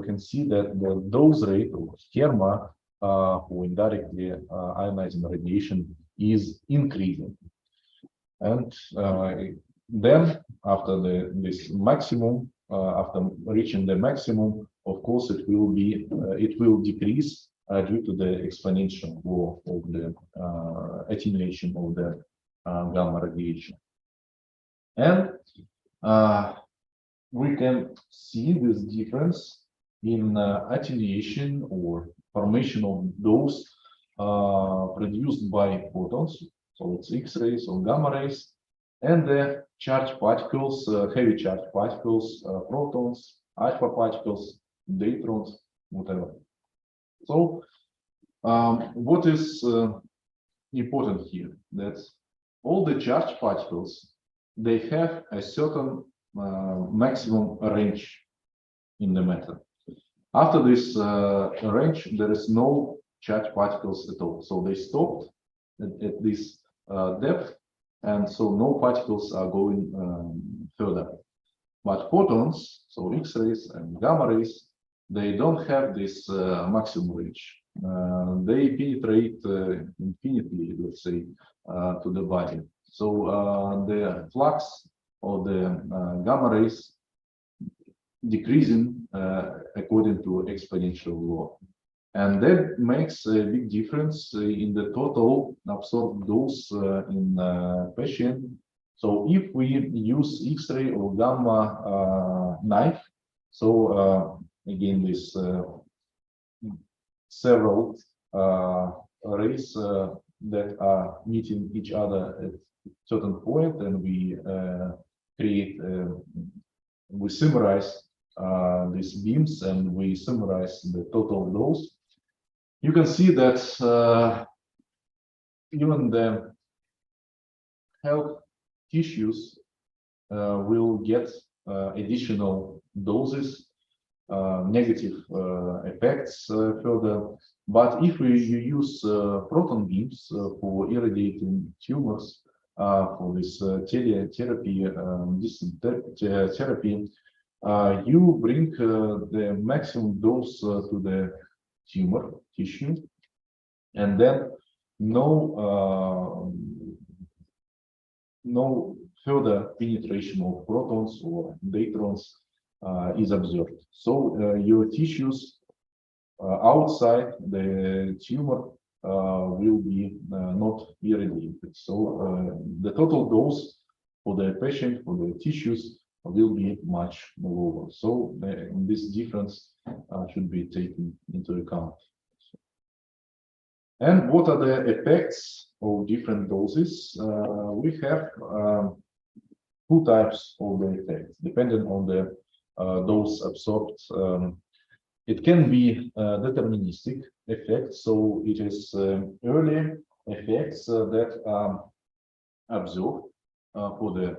can see that the dose rate of HERMA for indirectly ionizing radiation is increasing, and then after this maximum, after reaching the maximum, of course it will decrease due to the exponential law of the attenuation of the gamma radiation. And we can see this difference in attenuation or formation of those produced by photons, so it's X-rays or gamma rays, and the charged particles, heavy charged particles, protons, alpha particles, neutrons, whatever. So what is important here, that all the charged particles, they have a certain maximum range in the matter. After this range, there is no charged particles at all. So they stopped at this depth, and so no particles are going further. But photons, so X-rays and gamma rays, they don't have this maximum range. They penetrate infinitely, let's say, to the body. So the flux of the gamma rays decreasing according to exponential law. And that makes a big difference in the total absorbed dose in patient. So if we use X-ray or gamma knife, so again, this several rays that are meeting each other at certain point, and we we summarize these beams, and we summarize the total dose. You can see that even the health tissues will get additional doses, negative effects further. But if you use proton beams for irradiating tumors, for this therapy, distant therapy, you bring the maximum dose to the tumor tissue, and then no further penetration of protons or neutrons is observed. So your tissues outside the tumor will be not irradiated. So the total dose for the patient, for the tissues, will be much lower. So this difference should be taken into account. And what are the effects of different doses? We have two types of the effects, depending on the dose absorbed. It can be deterministic effects, so it is early effects that are observed for the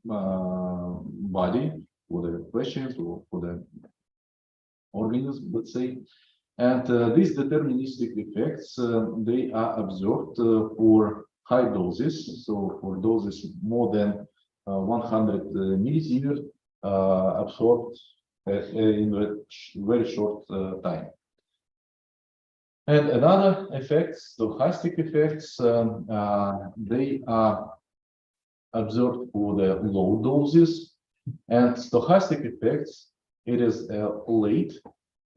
body, for the patient, or for the organism, let's say. And these deterministic effects, they are observed for high doses, so for doses more than 100 millisievert absorbed in a very short time. And another effects, stochastic effects, they are observed for the low doses, and stochastic effects, it is late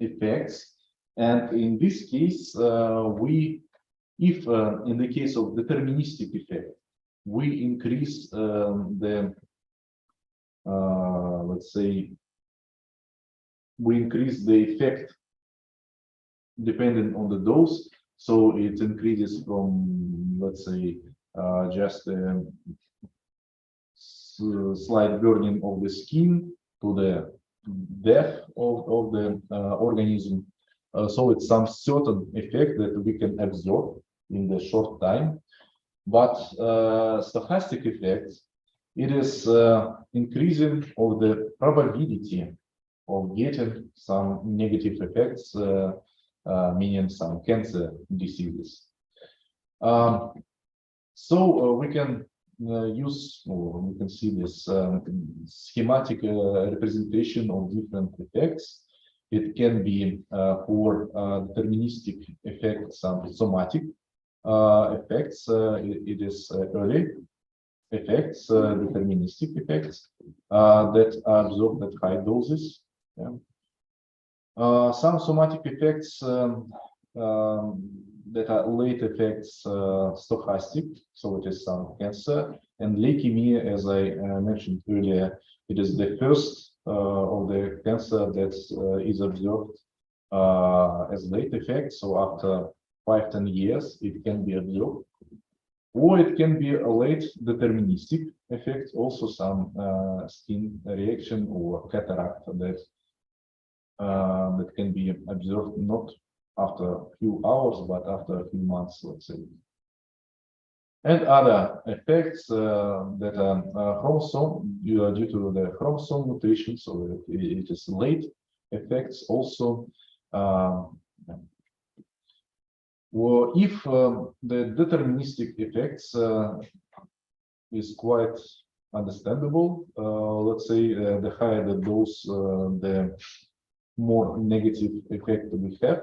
effects. And in this case, if in the case of deterministic effect, we increase the, let's say, we increase the effect depending on the dose. So it increases from, let's say, just slight burning of the skin to the death of the organism. So it's some certain effect that we can absorb in the short time. But stochastic effects, it is increasing of the probability of getting some negative effects, meaning some cancer diseases. So we can use, or we can see this schematic representation of different effects. It can be for deterministic effects, some somatic effects. It is early effects, deterministic effects that are observed at high doses. Yeah. Some somatic effects that are late effects, stochastic, so it is some cancer, and leukemia, as I mentioned earlier, it is the first of the cancer that is observed as late effect. So after 5-10 years, it can be observed, or it can be a late deterministic effect, also some skin reaction or cataract that can be observed not after a few hours, but after a few months, let's say. And other effects that are chromosome due to the chromosome mutation, so it is late effects also. Well, if the deterministic effects is quite understandable, let's say the higher the dose, the more negative effect we have.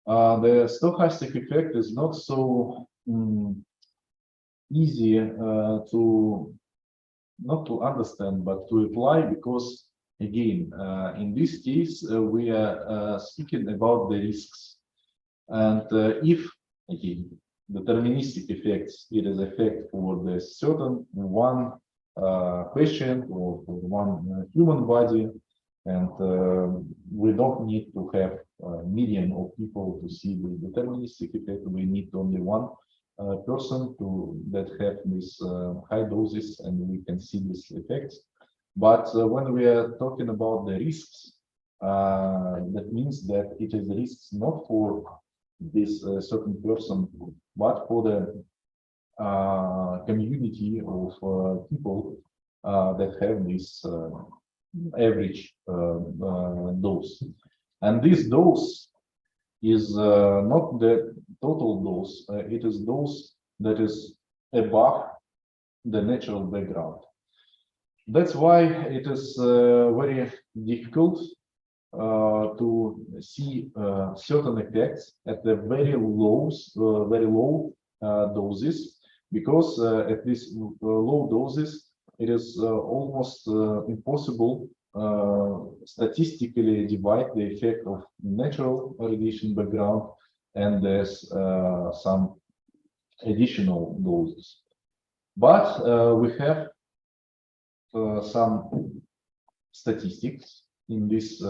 The stochastic effect is not so easy to not to understand, but to apply, because again, in this case, we are speaking about the risks. And if, again, deterministic effects, it is effect for the certain one patient or for one human body, and we don't need to have a million of people to see the deterministic effect. We need only one person that have these high doses, and we can see these effects. But when we are talking about the risks, that means that it is risks not for this certain person, but for the community of people that have this average dose. And this dose is not the total dose, it is dose that is above the natural background. That's why it is very difficult to see certain effects at the very low doses, because at these low doses, it is almost impossible statistically divide the effect of natural radiation background and there's some additional doses. But we have some statistics in this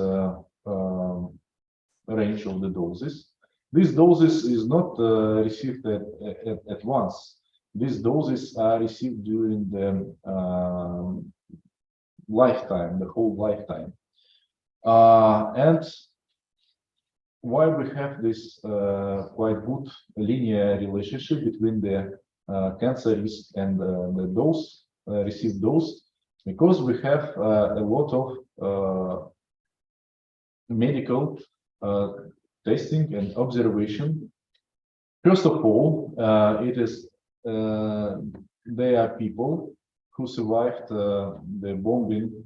range of the doses. This doses is not received at once. These doses are received during the lifetime, the whole lifetime. And why we have this quite good linear relationship between the cancer risk and the dose, received dose, because we have a lot of medical testing and observation. First of all, it is they are people who survived the bombing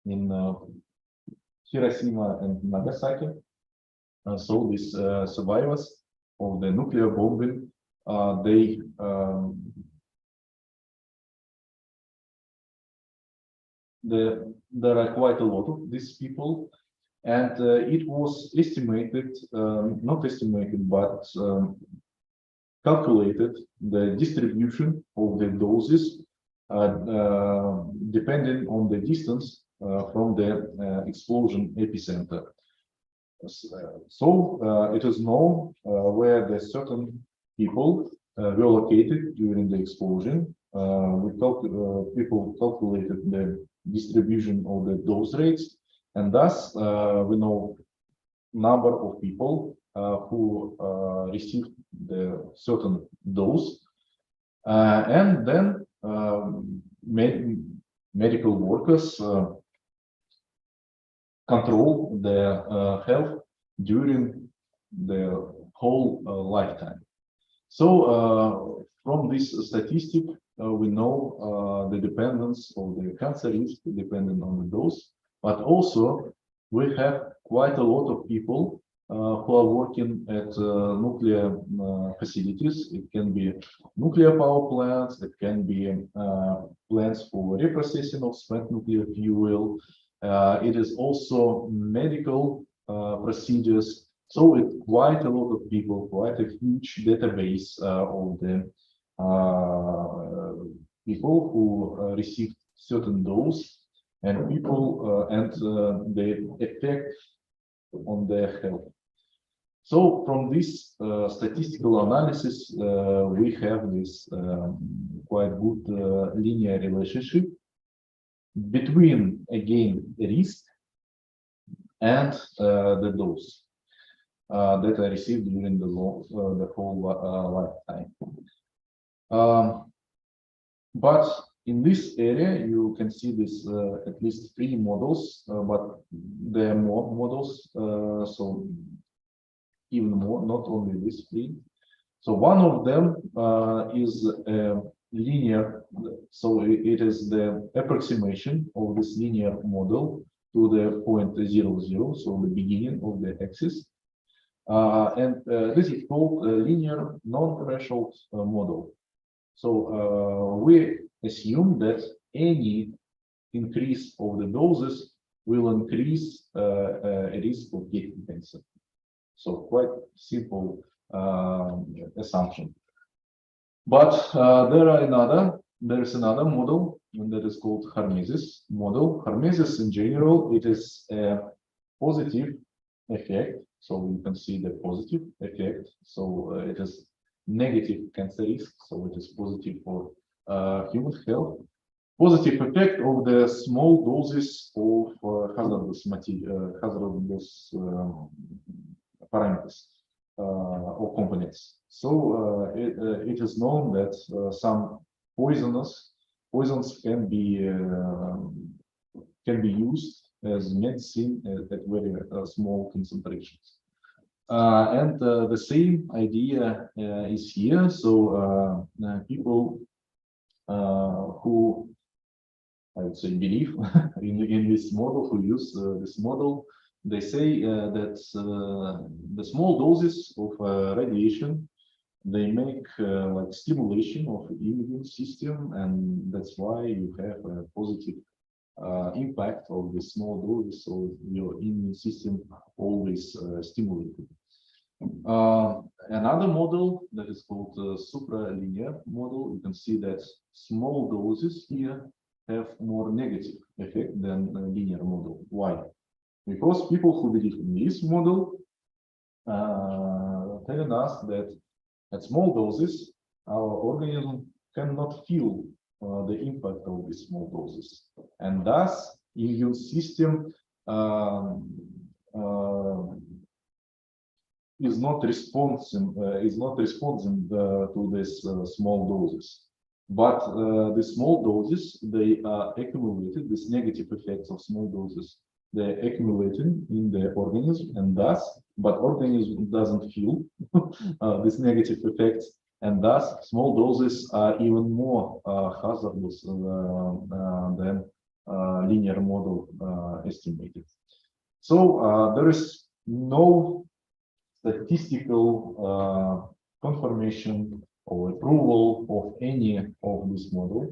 in Hiroshima and Nagasaki. So these survivors of the nuclear bombing, there are quite a lot of these people, and it was estimated, not estimated, but calculated the distribution of the doses depending on the distance from the explosion epicenter. So it is known where the certain people were located during the explosion. People calculated the distribution of the dose rates, and thus we know number of people who received the certain dose, and then medical workers control their health during the whole lifetime. So from this statistic, we know the dependence of the cancer risk depending on the dose, but also we have quite a lot of people who are working at nuclear facilities. It can be nuclear power plants, it can be plants for reprocessing of spent nuclear fuel. It is also medical procedures. So it's quite a lot of people, quite a huge database of the people who received certain dose and people and the effect on their health. So from this statistical analysis, we have this quite good linear relationship between, again, risk and the dose that I received during the whole lifetime. But in this area, you can see this at least 3 models, but there are more models, so even more, not only these 3. So one of them is linear, so it is the approximation of this linear model to the point 0, so the beginning of the axis. And this is called a linear non-threshold model. So we assume that any increase of the doses will increase a risk of getting cancer. So quite simple assumption. But there is another model, and that is called Hormesis model. Hormesis in general, it is a positive effect. So you can see the positive effect. So it is negative cancer risk. So it is positive for human health. Positive effect of the small doses of hazardous parameters or components. So it is known that some poisons can be used as medicine at very small concentrations. And the same idea is here. So people who, I would say, believe in this model, who use this model, they say that the small doses of radiation, they make like stimulation of the immune system, and that's why you have a positive impact of the small doses, so your immune system always stimulated. Another model that is called supralinear model, you can see that small doses here have more negative effect than a linear model. Why? Because people who believe in this model telling us that at small doses, our organism cannot feel the impact of these small doses, and thus immune system is not responding to these small doses. But the small doses, they are accumulated, these negative effects of small doses, they're accumulating in the organism, and thus, but organism doesn't feel these negative effects, and thus small doses are even more hazardous than linear model estimated. So there is no statistical confirmation or approval of any of this model.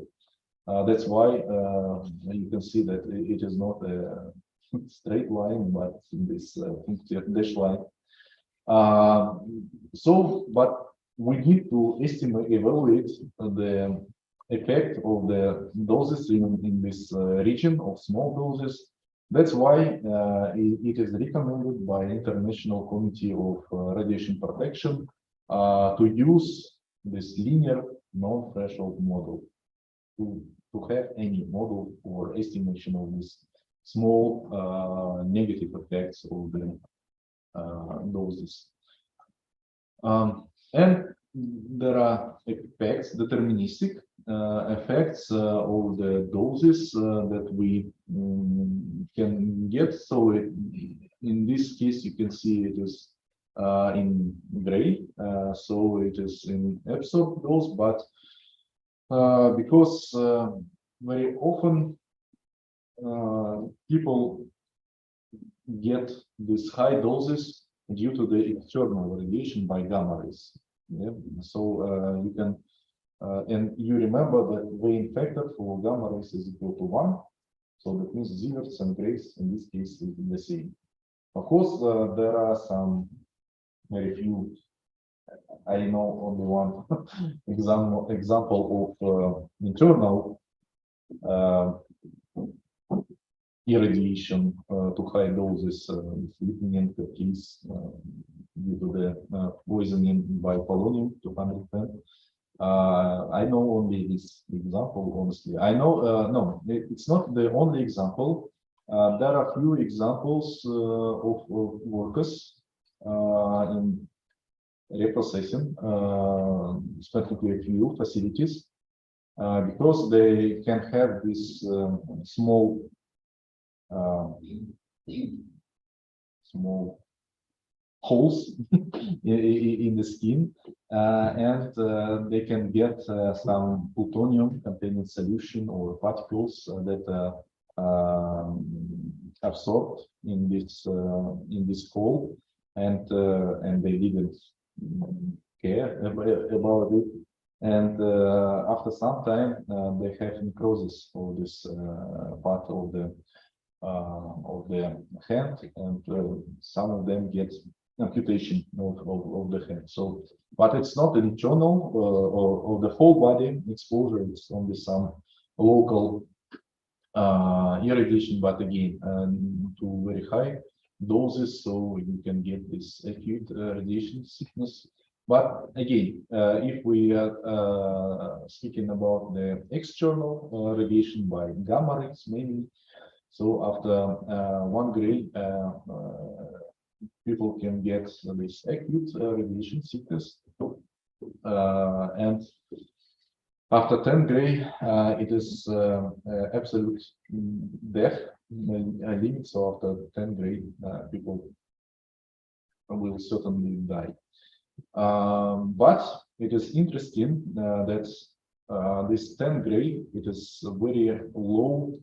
That's why you can see that it is not a straight line, but this dash line. But we need to evaluate the effect of the doses in this region of small doses. That's why it is recommended by International Committee of Radiation Protection to use this linear non-threshold model to have any model for estimation of this small negative effects of the doses. And there are effects, deterministic effects of the doses that we can get. So in this case, you can see it is in gray, so it is in absorbed dose, but because very often people get these high doses due to the external radiation by gamma rays. Yeah? So you can, and you remember that Weyl factor for gamma rays is equal to 1. So that means sieverts and grays in this case is the same. Of course, there are some very few. I know only one example of internal irradiation to high doses, sleeping case due to the poisoning by polonium 210. I know only this example, honestly. I know, no, it's not the only example. There are few examples of workers in reprocessing, specifically fuel facilities, because they can have this small holes in the skin, and they can get some plutonium containing solution or particles that absorbed in this hole, and they didn't care about it. And after some time, they have necrosis of this part of the hand, and some of them get amputation of the hand. So, but it's not an internal of the whole body exposure. It's only some local irradiation, but again, to very high doses, so you can get this acute radiation sickness. But again, if we are speaking about the external radiation by gamma rays mainly, so after 1 gray, people can get this acute radiation sickness, and after 10 gray, it is absolute death limit. So after 10 gray, people will certainly die. But it is interesting that this 10 gray, it is a very low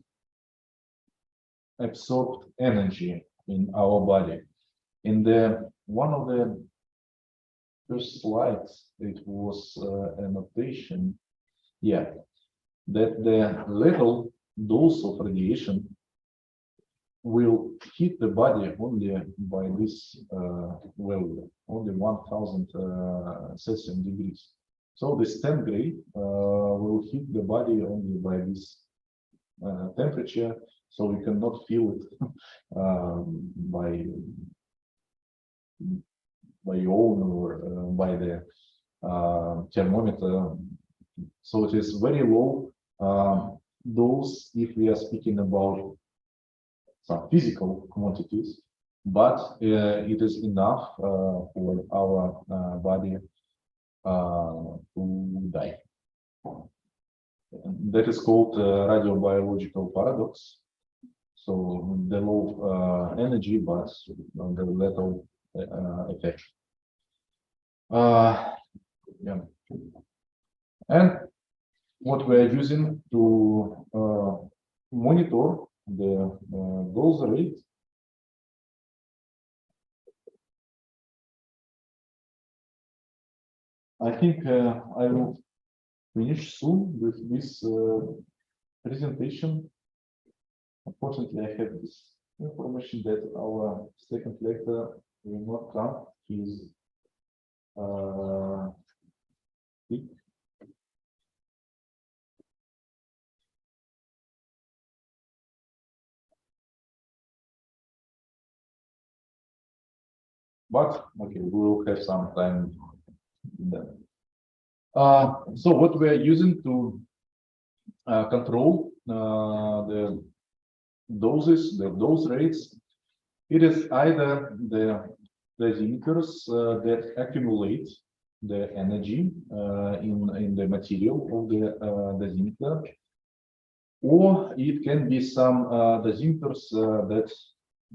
absorbed energy in our body. In the one of the first slides, it was a notation, yeah, that the little dose of radiation will hit the body only by this value, only 1000 Celsius degrees. So this 10 gray will hit the body only by this temperature, so we cannot feel it by your own or by the thermometer. So it is very low dose if we are speaking about some physical quantities, but it is enough for our body to die. That is called radiobiological paradox. So the low energy, but the little effect. Yeah. And what we are using to monitor the dose rate. I think I will finish soon with this presentation. Unfortunately, I have this information that our second lecturer will not come. He's sick. But okay, we will have some time then. So what we are using to control the doses, the dose rates, it is either the dosimeters that accumulate the energy in the material of the dosimeter, or it can be some dosimeters that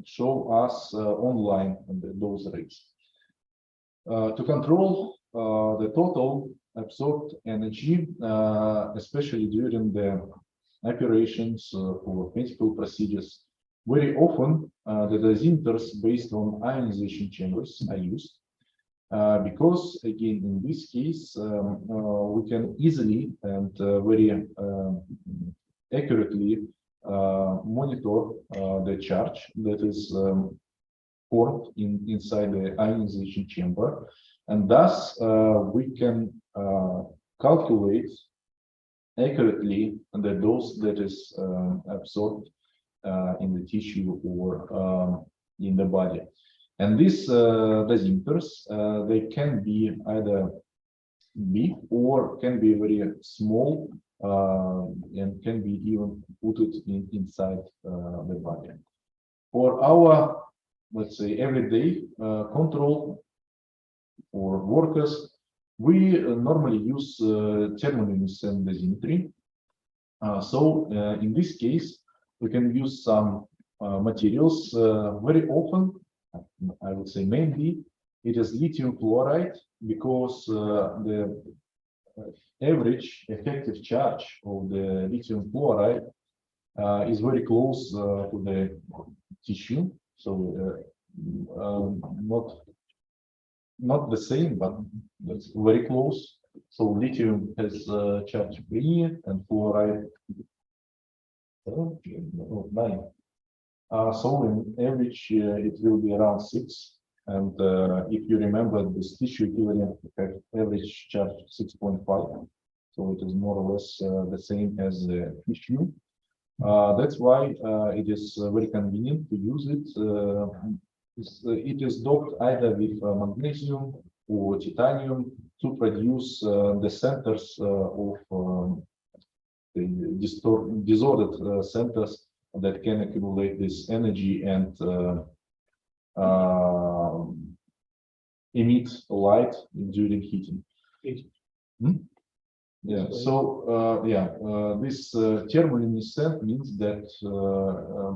show us online the dose rates. To control the total absorbed energy, especially during the operations for medical procedures, very often the dosimeters based on ionization chambers are used. Because again, in this case, we can easily and very accurately monitor the charge that is formed inside the ionization chamber, and thus we can calculate accurately the dose that is absorbed in the tissue or in the body. And these dosimeters, they can be either big or can be very small and can be even put it inside the body. For our, let's say, everyday control for workers, we normally use thermoluminescent dosimetry. So in this case, we can use some materials very often. I would say mainly it is lithium fluoride, because the average effective charge of the lithium fluoride is very close to the tissue, so not the same, but that's very close. So lithium has charge 3 and fluoride 9. So in average, it will be around 6. And if you remember, this tissue equivalent have average charge 6.5. So it is more or less the same as the tissue. That's why it is very convenient to use it. It is doped either with magnesium or titanium to produce the centers of the disordered centers that can accumulate this energy and emit light during heating. Yeah. So this thermoluminescent means that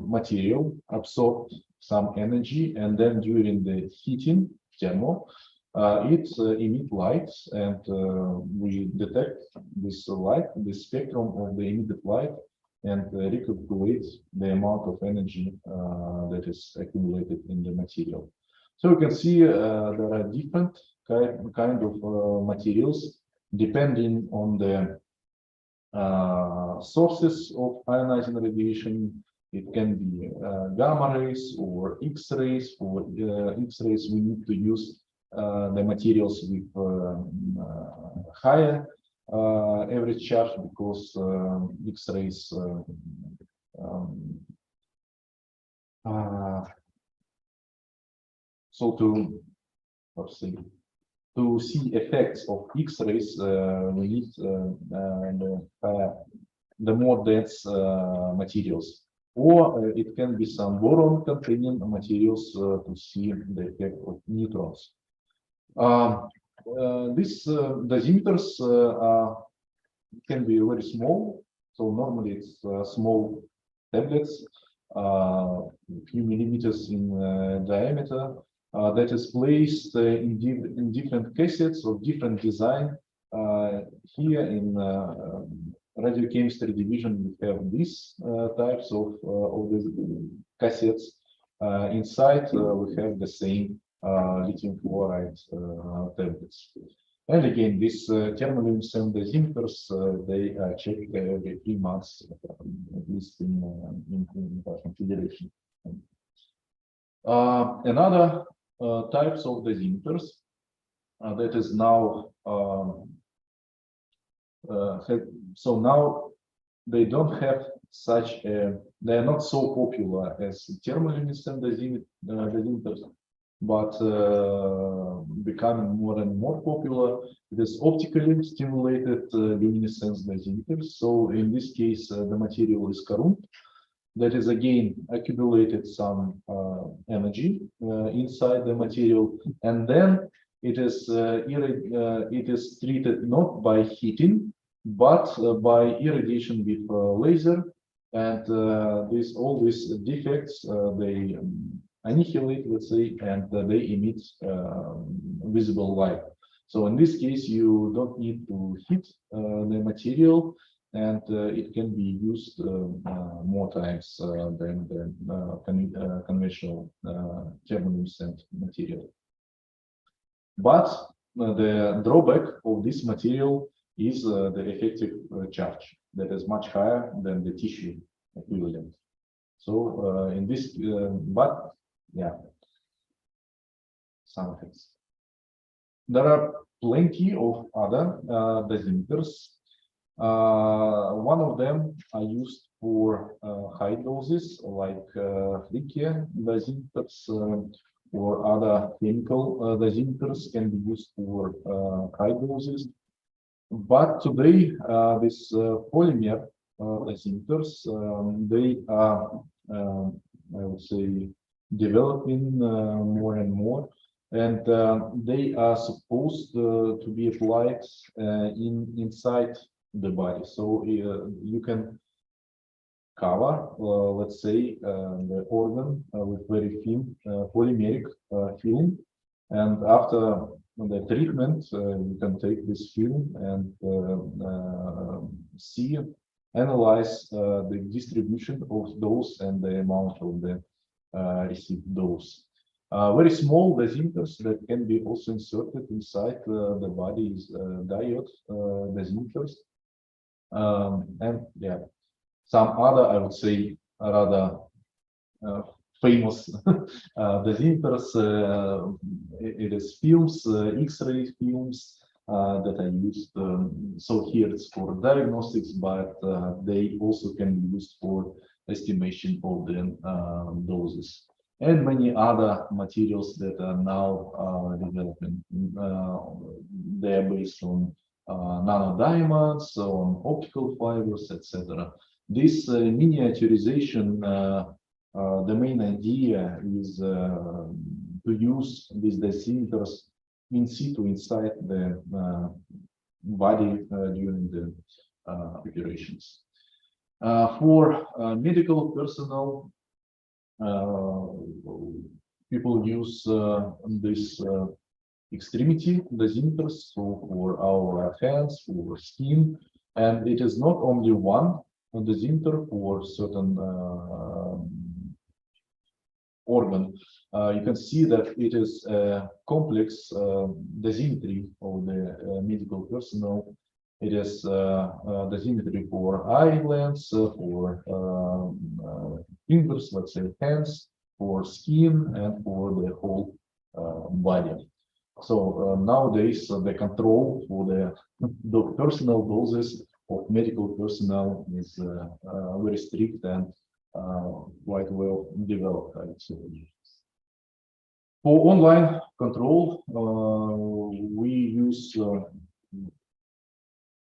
material absorbed some energy, and then during the heating thermal, it emits light, and we detect this light, the spectrum of the emitted light, and recalculate the amount of energy that is accumulated in the material. So you can see there are different kind of materials depending on the sources of ionizing radiation. It can be gamma rays or X-rays. For X-rays, we need to use the materials with higher average charge, because X-rays so to see effects of X-rays, we need the more dense materials, or it can be some boron containing materials to see the effect of neutrons. These dosimeters can be very small, so normally it's small tablets, a few millimeters in diameter, that is placed in different cassettes of different design. Here in radiochemistry division, we have these types of the cassettes. Inside, we have the same lithium fluoride tablets. And again, these thermoluminescent dosimeters, they are checked every 3 months, at least in configuration. Another types of dosimeters that is now so now they don't have such a, they are not so popular as thermoluminescent dosimeters, but becoming more and more popular. It is optically stimulated luminescence dosimeters. So in this case, the material is current. That is again accumulated some energy inside the material, and then it is treated not by heating, but by irradiation with laser, and all these defects they annihilate, let's say, and they emit visible light. So in this case, you don't need to heat the material, and it can be used more times than the conventional thermoluminescent material. But the drawback of this material is the effective charge that is much higher than the tissue equivalent. So in this, but yeah, some effects. There are plenty of other dosimeters. One of them are used for high doses, like Flicker dosimeters, or other chemical dosimeters can be used for high doses. But today, this polymer dosimeters, they are, I would say, developing more and more, and they are supposed to be applied inside the body. So you can cover, let's say, the organ with very thin polymeric film, and after the treatment, you can take this film and analyze the distribution of dose and the amount of the received dose. Very small dosimeters that can be also inserted inside the body is diode dosimeters, and yeah, some other, I would say, rather famous dosimeters. It is films, X-ray films that are used. So here it's for diagnostics, but they also can be used for estimation of the doses. And many other materials that are now developing. They are based on nanodiamonds, on optical fibers, etc. This miniaturization, the main idea is to use these dosimeters in situ inside the body during the operations. For medical personnel, people use this extremity dosimeters for our hands, for skin, and it is not only one dosimeter for certain organ. You can see that it is a complex dosimetry of the medical personnel. It is dosimetry for eyelids, for fingers, let's say hands, for skin, and for the whole body. So nowadays, the control for the personal doses of medical personnel is very strict and quite well developed, I would say. For online control, we use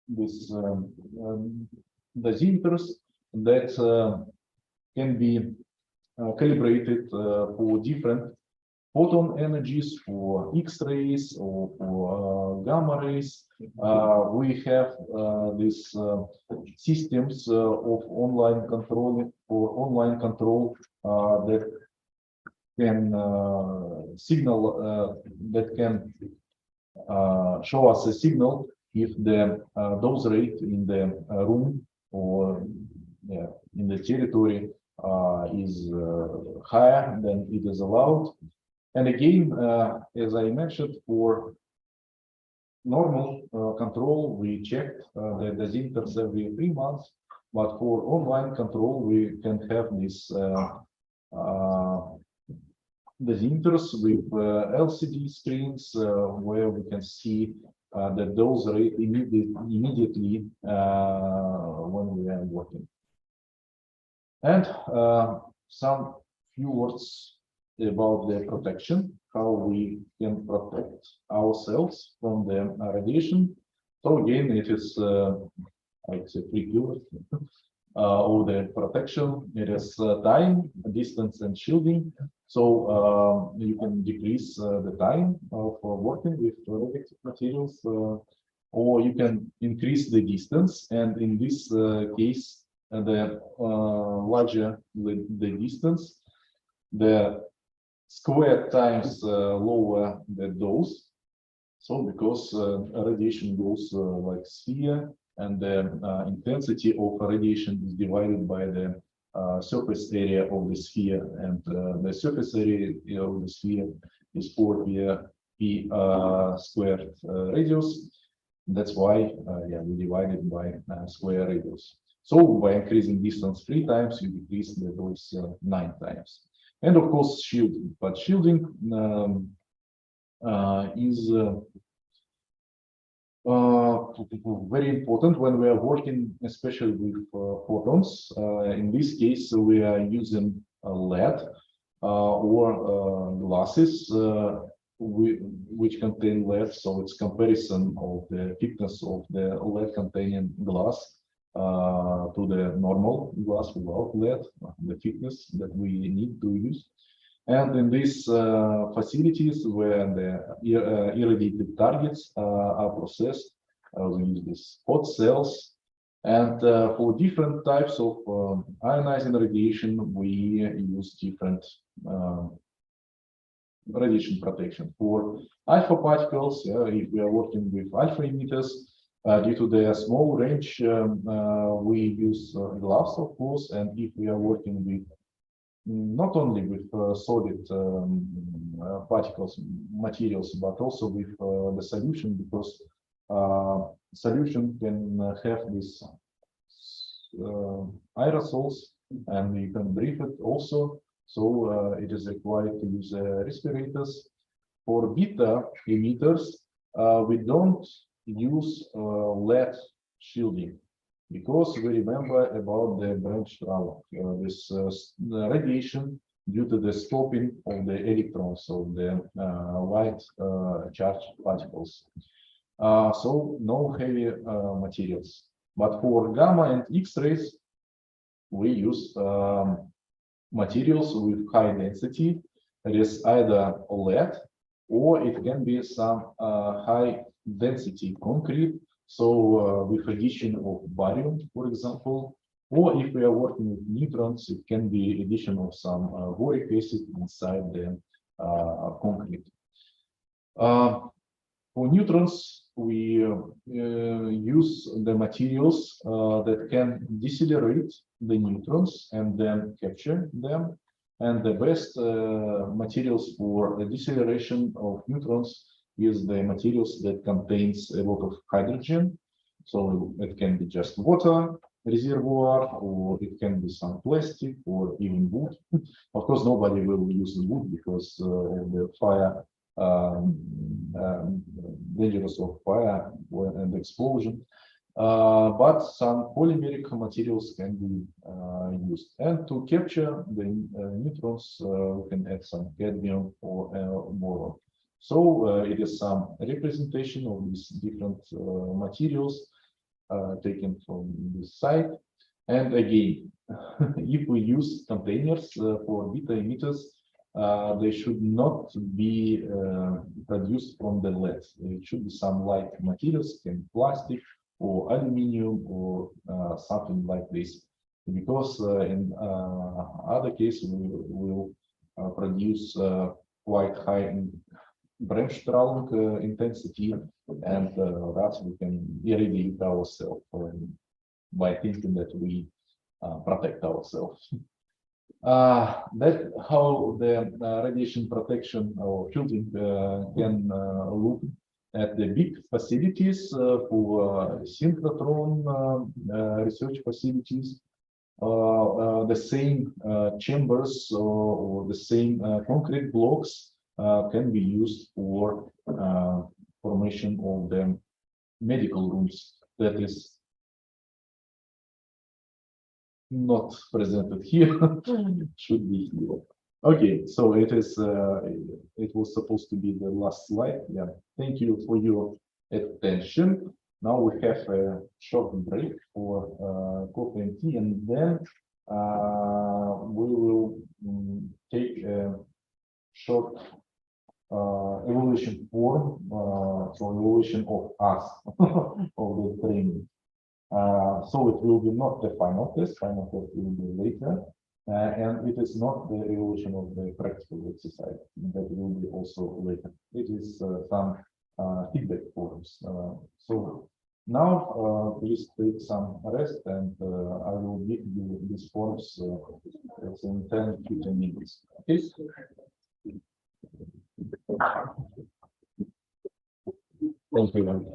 these dosimeters that can be calibrated for different photon energies, for X-rays or for gamma rays. We have these systems of online control that can signal that can show us a signal if the dose rate in the room or in the territory is higher than it is allowed. And again, as I mentioned, for normal control, we checked the dosimeters every 3 months, but for online control, we can have these dosimeters with LCD screens where we can see the dose rate immediately when we are working. And some few words about the protection, how we can protect ourselves from the radiation. So again, it is, I would say, three pillars of the protection. It is time, distance, and shielding. So you can decrease the time of working with radioactive materials, or you can increase the distance. And in this case, the larger the distance, the square times lower the dose. So because radiation goes like sphere, and the intensity of radiation is divided by the surface area of the sphere, and the surface area of the sphere is 4 pi squared radius. That's why we divide it by square radius. So by increasing distance 3 times, you decrease the dose 9 times. And of course, shielding. But shielding is very important when we are working, especially with photons. In this case, we are using lead or glasses which contain lead. So it's comparison of the thickness of the lead-containing glass to the normal glass without lead, the thickness that we need to use. And in these facilities where the irradiated targets are processed, we use these hot cells. And for different types of ionizing radiation, we use different radiation protection. For alpha particles, if we are working with alpha emitters, due to their small range, we use gloves, of course. And if we are working with not only with solid particles, materials, but also with the solution, because solution can have these aerosols, and you can breathe it also. So it is required to use respirators. For beta emitters, we don't use lead shielding, because we remember about the branch travel, this radiation due to the stopping of the electrons of the light charged particles. So no heavy materials. But for gamma and X-rays, we use materials with high density. It is either lead, or it can be some high density concrete. So with addition of barium, for example, or if we are working with neutrons, it can be addition of some boric acid inside the concrete. For neutrons, we use the materials that can decelerate the neutrons and then capture them. And the best materials for the deceleration of neutrons is the materials that contains a lot of hydrogen. So it can be just water reservoir, or it can be some plastic, or even wood. Of course, nobody will use wood because of the fire, dangerous of fire and explosion. But some polymeric materials can be used. And to capture the neutrons, we can add some cadmium or boron. So it is some representation of these different materials taken from this site. And again, if we use containers for beta emitters, they should not be produced from the lead. It should be some light materials, can be plastic or aluminum or something like this. Because in other cases, we will produce quite high branch traveling intensity, and that we can irradiate ourselves by thinking that we protect ourselves. That's how the radiation protection or shielding can look at the big facilities for synchrotron research facilities. The same chambers or the same concrete blocks can be used for formation of the medical rooms. That is not presented here. Should be here. Okay, so it is. It was supposed to be the last slide. Yeah. Thank you for your attention. Now we have a short break for coffee and tea, and then we will take a short evaluation form, so evaluation of us of the training. So it will be not the final test will be later. And it is not the evolution of the practical exercise that will be also later. It is some feedback forms. So now please take some rest, and I will give you these forms in 10-15 minutes. Okay. Thank you.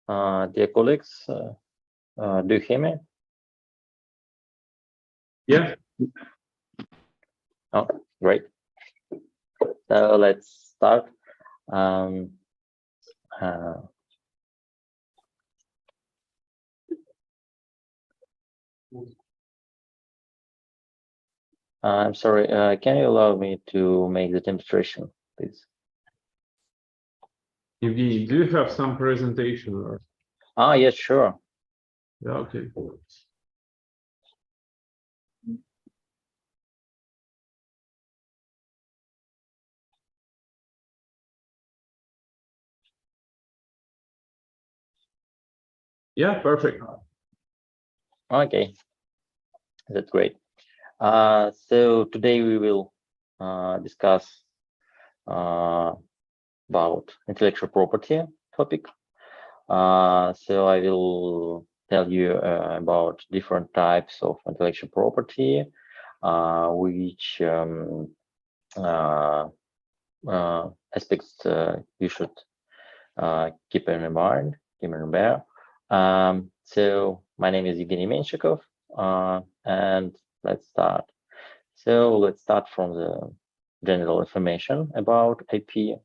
Dear colleagues, do you hear me? Yeah. Oh, great. So let's start. I'm sorry, can you allow me to make the demonstration, please? Evgeny, do you have some presentation or? Yes, sure. Yeah, okay. Yeah, perfect. Okay, that's great. So today we will discuss about intellectual property topic. So I will tell you about different types of intellectual property, which aspects you should keep in mind, remember. So my name is Evgeny Menshikov, and let's start. So let's start from the general information about IP.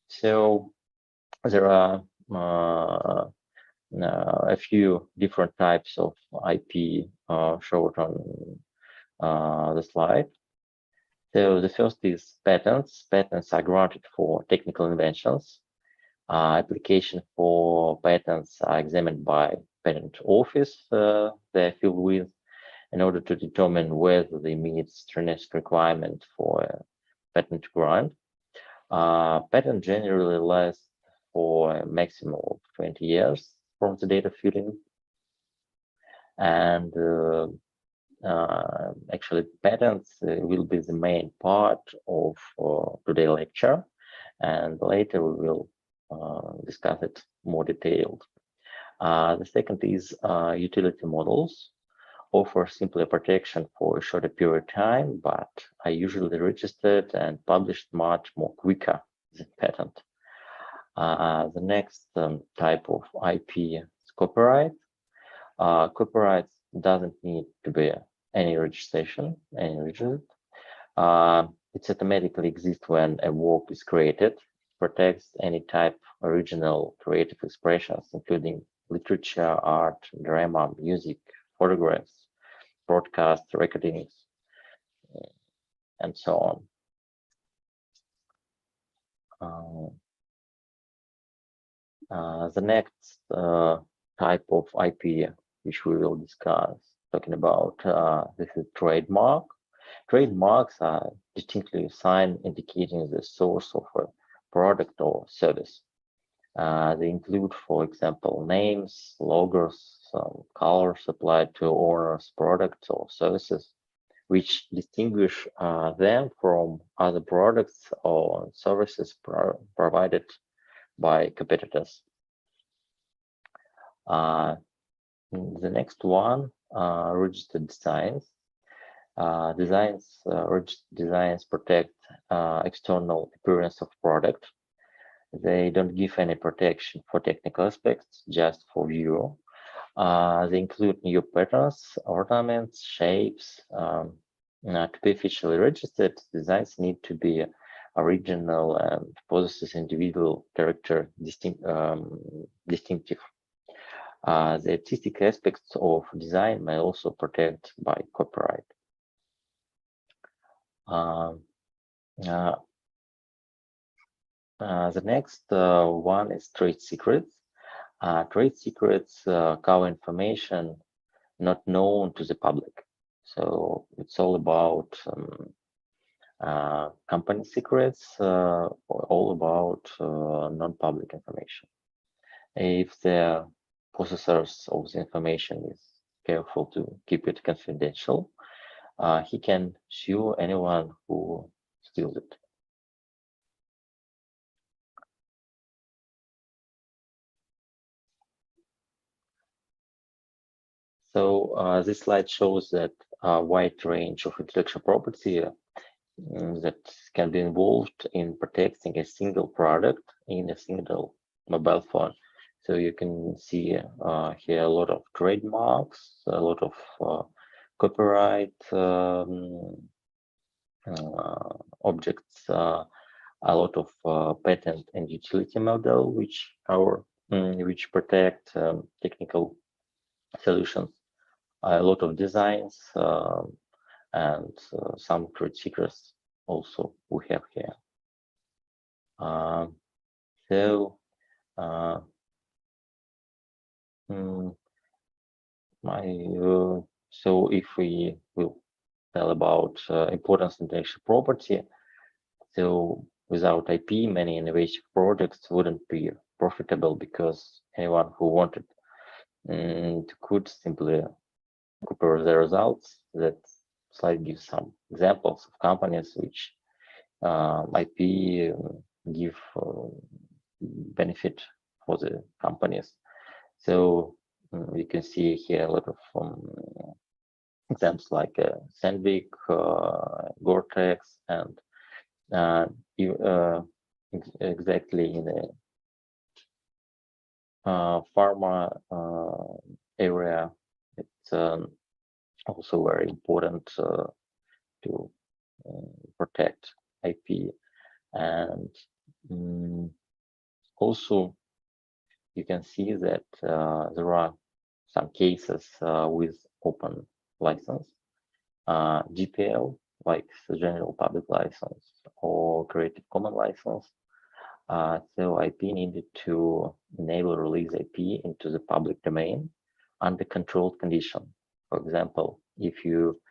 So there are a few different types of IP showed on the slide. So the first is patents. Patents are granted for technical inventions. Application for patents are examined by patent office they're filled with in order to determine whether they meet stringent requirement for a patent grant. Patent generally lasts for a maximum of 20 years from the date of filing. And actually, patents will be the main part of today's lecture. And later we will discuss it more detailed. The second is utility models. Offer simpler protection for a shorter period of time, but are usually registered and published much more quicker than patent. The next type of IP is copyright. Copyright doesn't need to be any registration, any registered. It automatically exists when a work is created, protects any type of original creative expressions, including literature, art, drama, music, photographs, broadcast recordings, and so on. The next type of IP which we will discuss, talking about this is trademark. Trademarks are distinctly sign indicating the source of a product or service. They include, for example, names, logos, colors applied to owners' products or services, which distinguish them from other products or services provided by competitors. The next one, registered designs. Registered designs protect external appearance of product. They don't give any protection for technical aspects, just for view. They include new patterns, ornaments, shapes. To be officially registered, designs need to be original and possesses individual character distinctive. The artistic aspects of design may also protect by copyright. The next one is trade secrets. Trade secrets cover information not known to the public. So it's all about company secrets, all about non-public information. If the possessors of the information is careful to keep it confidential, he can sue anyone who steals it. So this slide shows that a wide range of intellectual property that can be involved in protecting a single product in a single mobile phone. So you can see here a lot of trademarks, a lot of copyright objects, a lot of patent and utility model, which protect technical solutions, a lot of designs, and some trade secrets also we have here. So if we will tell about importance of intellectual property, so without IP, many innovative projects wouldn't be profitable because anyone who wanted could simply compare the results. That slide gives some examples of companies which IP give benefit for the companies. So you can see here a lot of examples like Sandvik, Gore-Tex, and exactly in the pharma area, it's also very important to protect IP. And also you can see that there are some cases with open license, GPL, like the general public license, or Creative Commons license. So IP needed to enable release IP into the public domain under controlled condition. For example, if you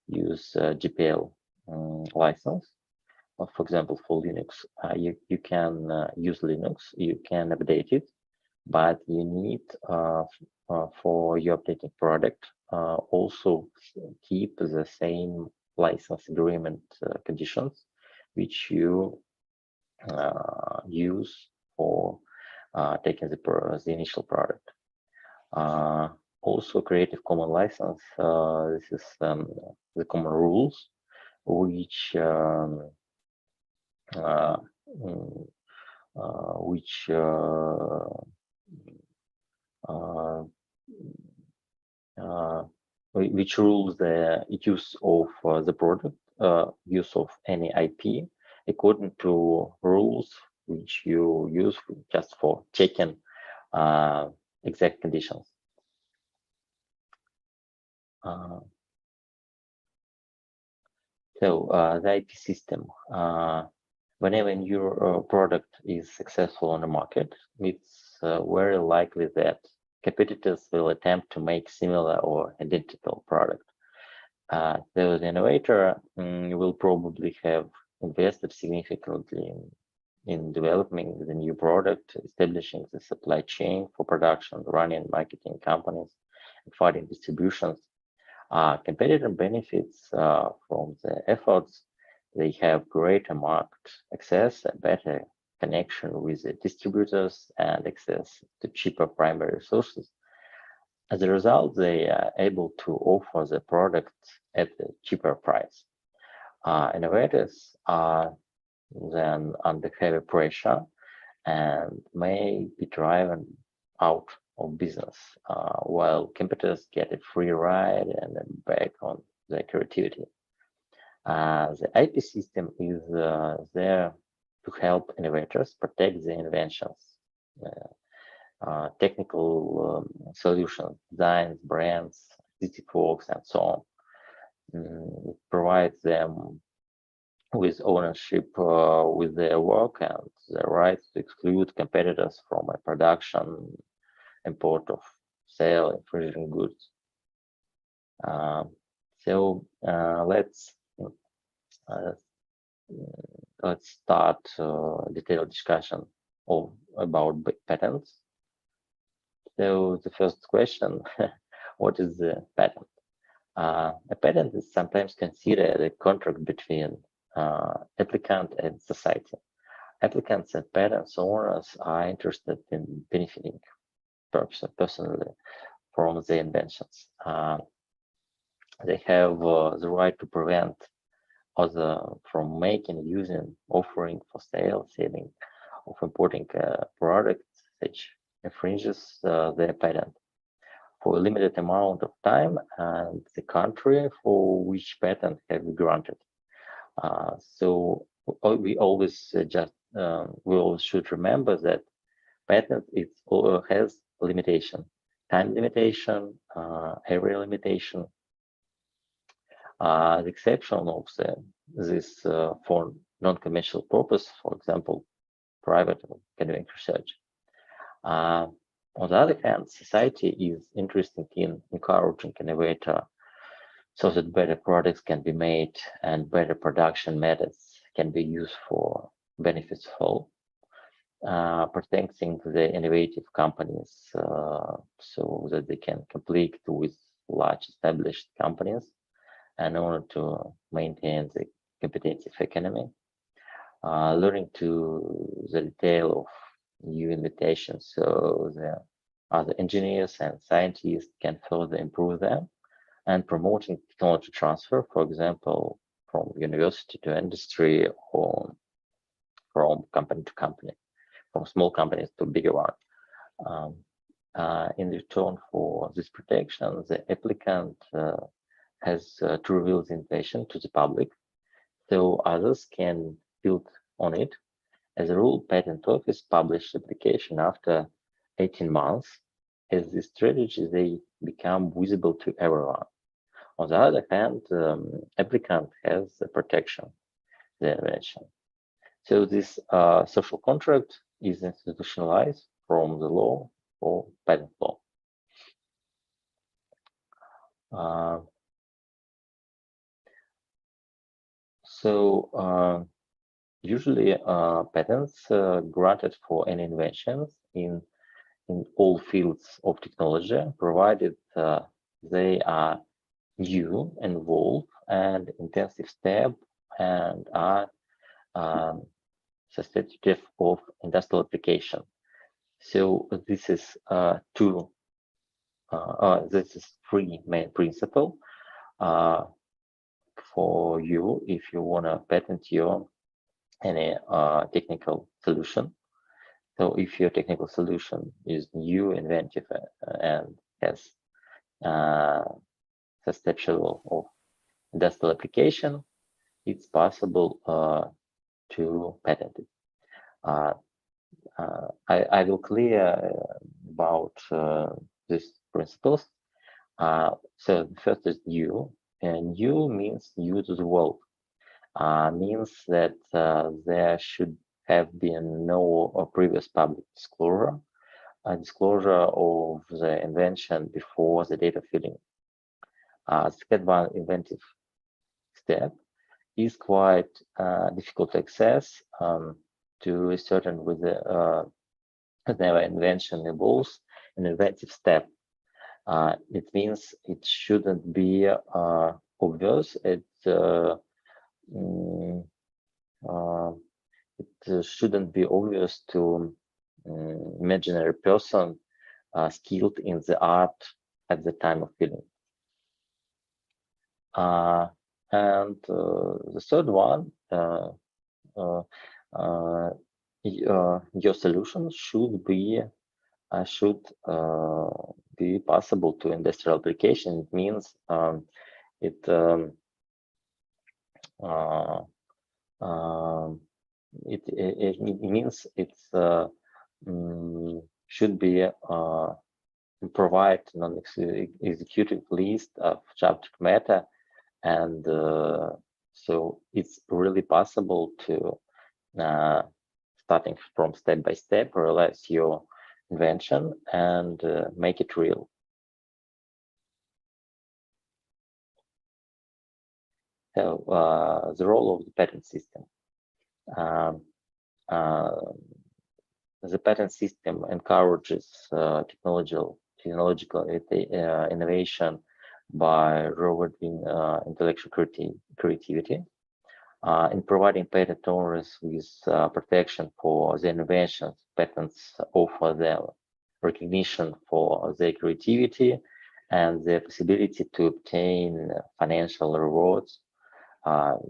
use GPL license, for example, for Linux, you can use Linux, you can update it, but you need for your updating product also keep the same license agreement conditions which you use for taking the initial product. Also, Creative Commons license. This is the common rules which rules the use of the product, use of any IP according to rules which you use just for checking exact conditions. So the IP system. Whenever your product is successful on the market, it's very likely that competitors will attempt to make similar or identical product. So the innovator will probably have invested significantly in developing the new product, establishing the supply chain for production, running marketing companies, and finding distributions. Competitor benefits from the efforts. They have greater market access, a better connection with the distributors, and access to cheaper primary sources. As a result, they are able to offer the product at a cheaper price. Innovators are then under heavy pressure and may be driven out of business, while competitors get a free ride and back on their creativity. The IP system is there to help innovators protect their inventions, technical solutions, designs, brands, artistic works, and so on. It provides them with ownership with their work and the right to exclude competitors from a production, import of sale, infringing goods. So let's start detailed discussion about patents. So the first question, what is the patent? A patent is sometimes considered a contract between applicant and society. Applicants and patent owners are interested in benefiting personally from the inventions. They have the right to prevent other from making, using, offering for sale, selling, of importing products, usage infringes their patent for a limited amount of time and the country for which patent have been granted. So we always we always should remember that patent has limitation, time limitation, area limitation. The exception of this for non-commercial purpose, for example, private academic research. On the other hand, society is interested in encouraging innovator so that better products can be made and better production methods can be used for benefits of all, protecting the innovative companies so that they can compete with large established companies in order to maintain the competitive economy. Learning to the detail of new invitations so the other engineers and scientists can further improve them, and promoting technology transfer, for example, from university to industry or from company to company, from small companies to bigger one. In return for this protection, the applicant has to reveal the invention to the public so others can build on it. As a rule, patent office publish application after 18 months. As this strategy, they become visible to everyone. On the other hand, applicant has the protection, the invention. So this social contract is institutionalized from the law or patent law. Usually patents granted for any inventions in all fields of technology, provided they are new, involved, and intensive step and are susceptible of industrial application. So this is three main principles for you if you want to patent your any technical solution. So if your technical solution is new, inventive, and has susceptible of industrial application, it's possible to patent it. I will clear about these principles. So the first is new, and new means new to the world. Means that there should have been no previous public disclosure, of the invention before the data filling. Second one, inventive step, is quite difficult to access to ascertain whether the invention involves an inventive step. It means it shouldn't be obvious. It shouldn't be obvious to imaginary person skilled in the art at the time of filling. And the third one, your solution should be possible to industrial application. It means it means it's should be provide non-executive list of subject matter, and so it's really possible to starting from step by step realize your invention and make it real. So the role of the patent system. The patent system encourages technological innovation by rewarding intellectual creativity, in providing patent owners with protection for their inventions. Patents offer them recognition for their creativity and the possibility to obtain financial rewards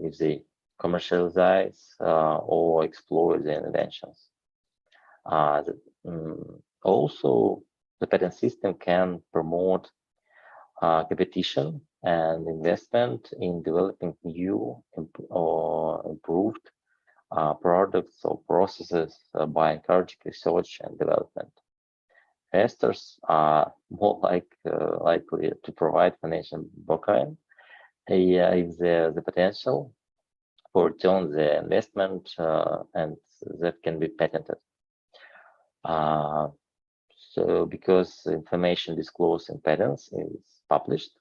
if they commercialize or explore their inventions. Also, the patent system can promote competition and investment in developing new or improved products or processes by encouraging research and development. Investors are more likely to provide financial backing if the potential for return on the investment and that can be patented. So because information disclosed in patents is published,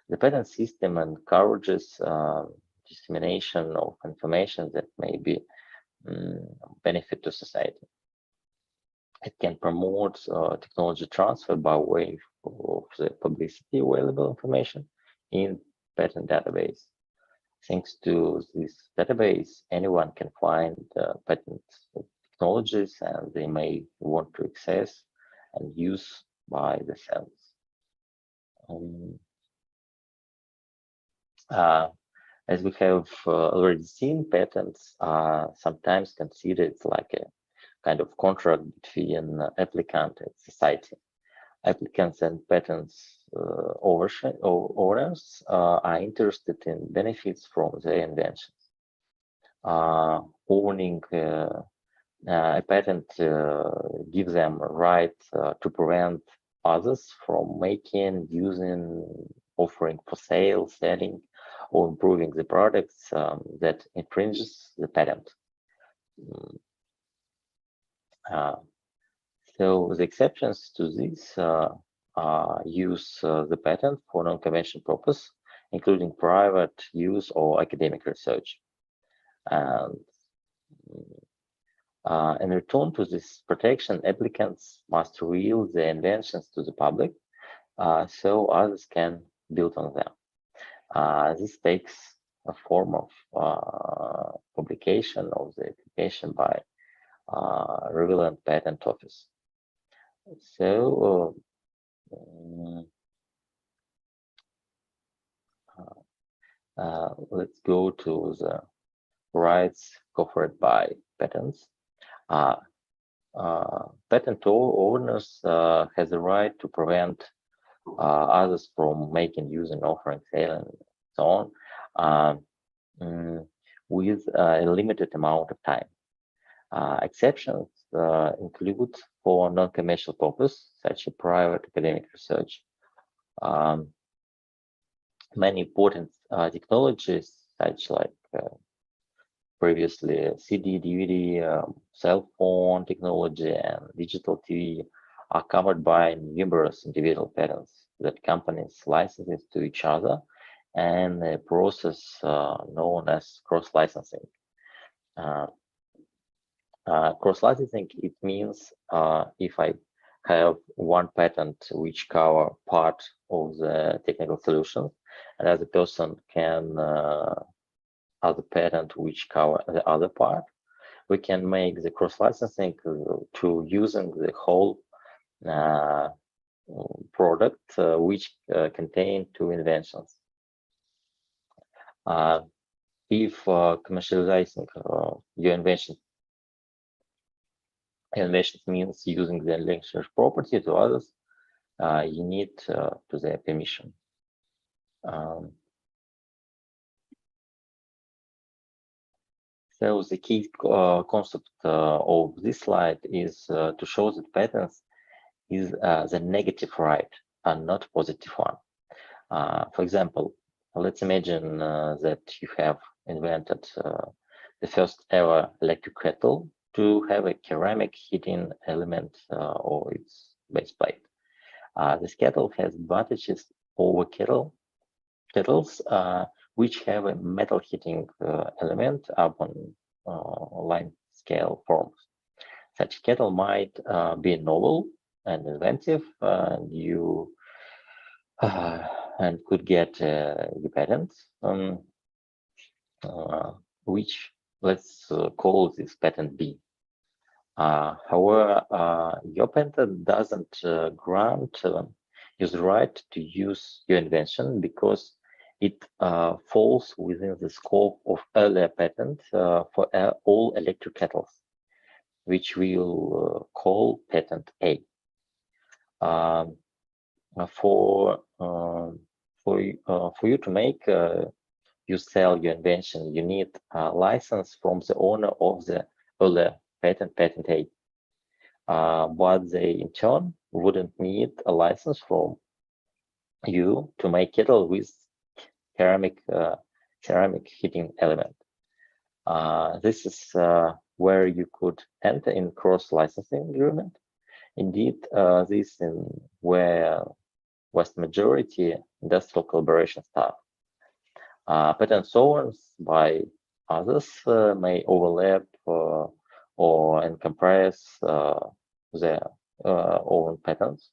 the patent system encourages dissemination of information that may be benefit to society. It can promote technology transfer by way of the publicity available information in patent database. Thanks to this database, anyone can find patent technologies and they may want to access and use by themselves. As we have already seen, patents are sometimes considered like a kind of contract between applicant and society. Applicants and patents owners are interested in benefits from their inventions. Owning a patent gives them a right to prevent others from making, using, offering for sale, selling, or improving the products that infringes the patent. So the exceptions to this use the patent for non-conventional purpose, including private use or academic research. And in return to this protection, applicants must reveal their inventions to the public so others can build on them. This takes a form of publication of the application by relevant patent office. So let's go to the rights covered by patents. Patent owners has a right to prevent others from making, using, offering, selling, and so on, with a limited amount of time. Exceptions include for non-commercial purpose, such as private academic research. Many important technologies, such like previously CD, DVD, cell phone technology, and digital TV, are covered by numerous individual patents that companies license to each other, and a process known as cross-licensing. Cross-licensing, it means if I have one patent which cover part of the technical solution, and as a person can other patent which cover the other part, we can make the cross-licensing to using the whole product which contain two inventions. If commercializing your invention means using the intellectual property to others, you need to their permission. So the key concept of this slide is to show that patents is the negative right and not positive one. For example, let's imagine that you have invented the first ever electric kettle to have a ceramic heating element or its base plate. This kettle has advantages over kettles which have a metal heating element upon line scale forms. Such kettle might be novel and inventive, and you and could get the patent, which let's call this patent B. However, your patent doesn't grant you the right to use your invention because it falls within the scope of earlier patent for all electric kettles, which we'll call patent A. For you to make you sell your invention, you need a license from the owner of the earlier patentee. But they in turn wouldn't need a license from you to make kettle with ceramic heating element. This is where you could enter in cross-licensing agreement. Indeed, this is where vast majority industrial collaboration start. Patent owners by others may overlap or encompass their own patents.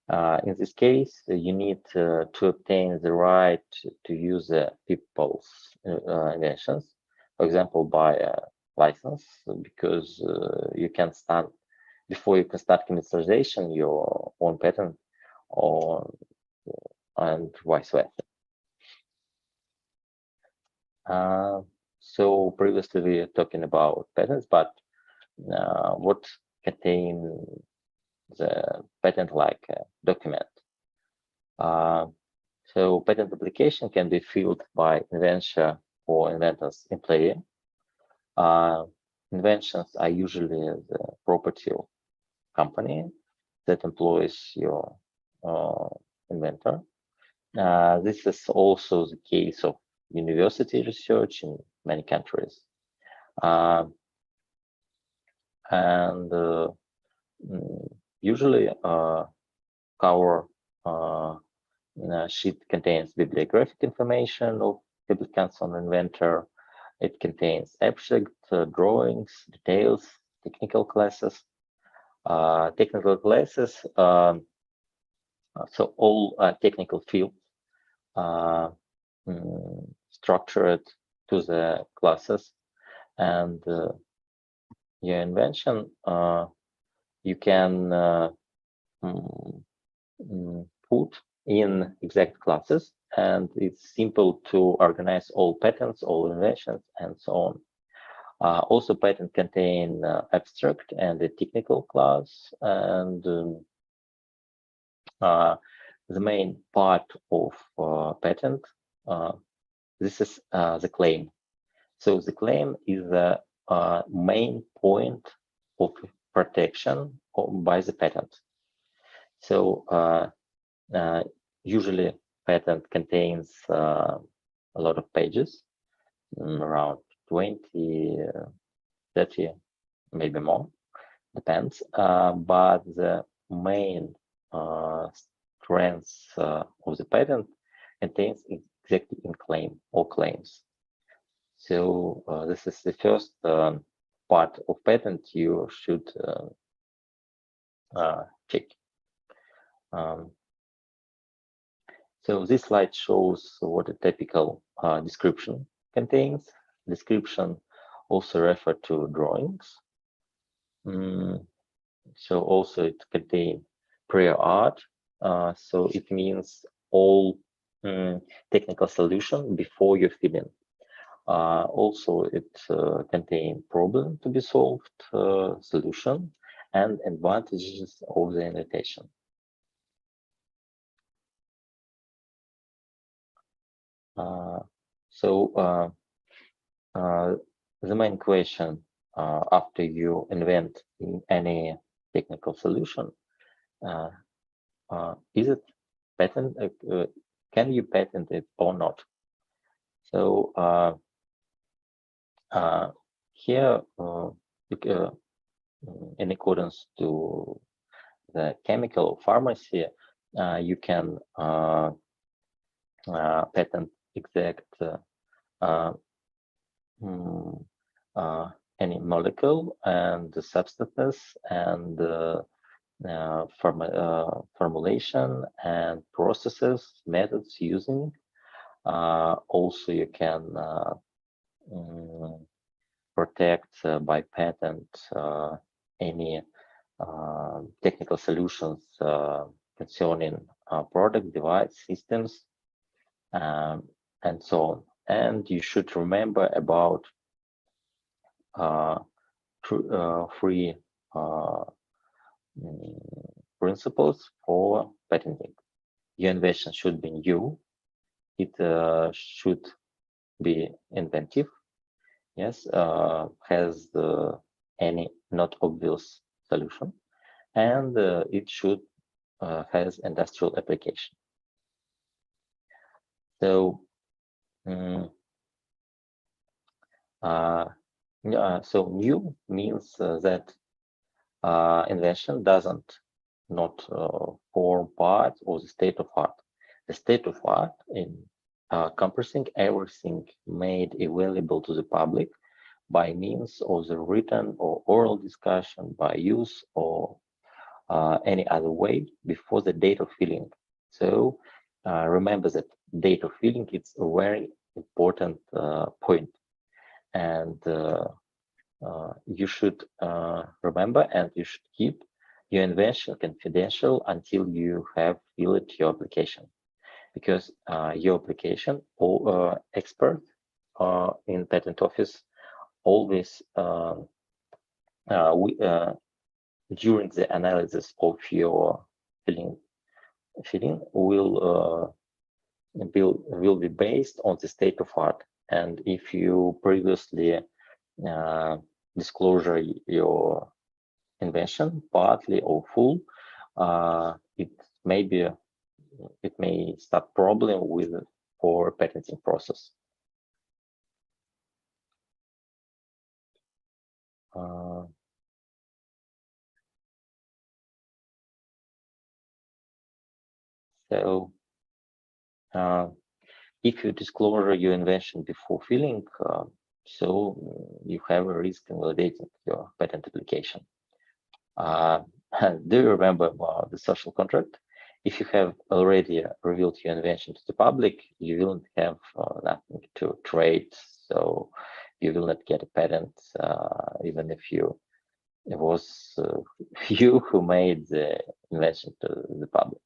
In this case, you need to obtain the right to use people's inventions, for example, by a license, because you can start before you can start commercialization your own patent, and vice versa. So previously we were talking about patents, but what contain the patent-like document? So patent application can be filled by inventor or inventor's employee. Inventions are usually the property of company that employs your inventor. This is also the case of university research in many countries. Usually cover sheet contains bibliographic information of applicants on inventor. It contains abstract, drawings, details, technical classes. Technical classes, so all technical fields structured to the classes, and your invention you can put in exact classes, and it's simple to organize all patents, all inventions, and so on. Also, patents contain abstract and a technical class, and the main part of patent, this is the claim. So the claim is the main point of protection by the patent. So usually patent contains a lot of pages, around 20, 30, maybe more, depends. But the main strengths of the patent contains exactly in claim or claims. So this is the first part of patent you should check. So this slide shows what a typical description contains. Description also refer to drawings. So also it contains prior art. So it means all technical solution before you fill in. Also it contains problem to be solved, solution, and advantages of the invitation. So the main question after you invent any technical solution, is it patent? Can you patent it or not? So here, in accordance to the chemical pharmacy, you can patent exact any molecule and the substance and formulation and processes, methods using. Also, you can protect by patent any technical solutions concerning product, device, systems, and so on. And you should remember about three principles for patenting. Your invention should be new. It should be inventive. Yes, has any not obvious solution, and it should has industrial application. So, so new means that invention doesn't not form part of the state of art. The state of art in compressing everything made available to the public by means of the written or oral discussion, by use or any other way before the date of filing. So remember that date of filing is a very important point, and you should remember, and you should keep your invention confidential until you have filled your application, because your application or expert in patent office always during the analysis of your filling will be based on the state of art. And if you previously disclosure your invention partly or full, it may start problem with for patenting process. So if you disclose your invention before filing, so you have a risk in validating your patent application. Do you remember the social contract? If you have already revealed your invention to the public, you will have nothing to trade, so you will not get a patent, even if it was you who made the invention to the public.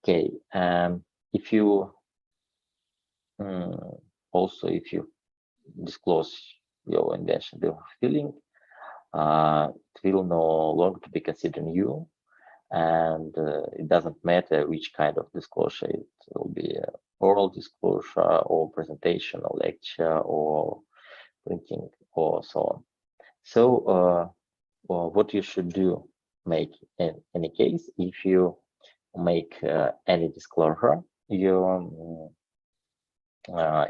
Okay, if you also if you disclose your invention before filing, it will no longer be considered new, and it doesn't matter which kind of disclosure. It will be oral disclosure or presentation or lecture or printing or so on. So what you should do, make in any case, if you make any disclosure your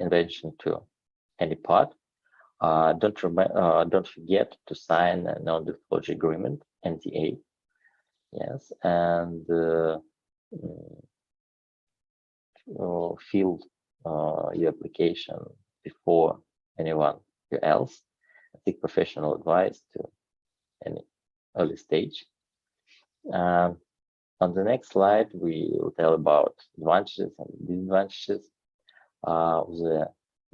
invention to any part, don't forget to sign a non-disclosure agreement, NDA. Yes, and fill your application before anyone else. Seek professional advice to any early stage. On the next slide, we will tell about advantages and disadvantages of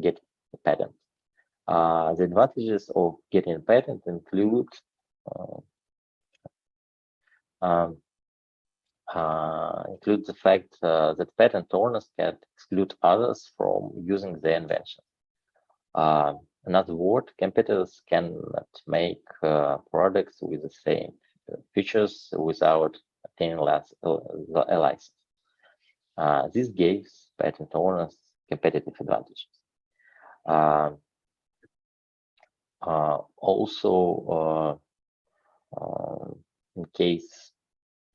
getting a patent. The advantages of getting a patent include the fact that patent owners can exclude others from using their invention. In other words, competitors cannot make products with the same features without obtaining a license. This gives patent owners competitive advantages. Also, in case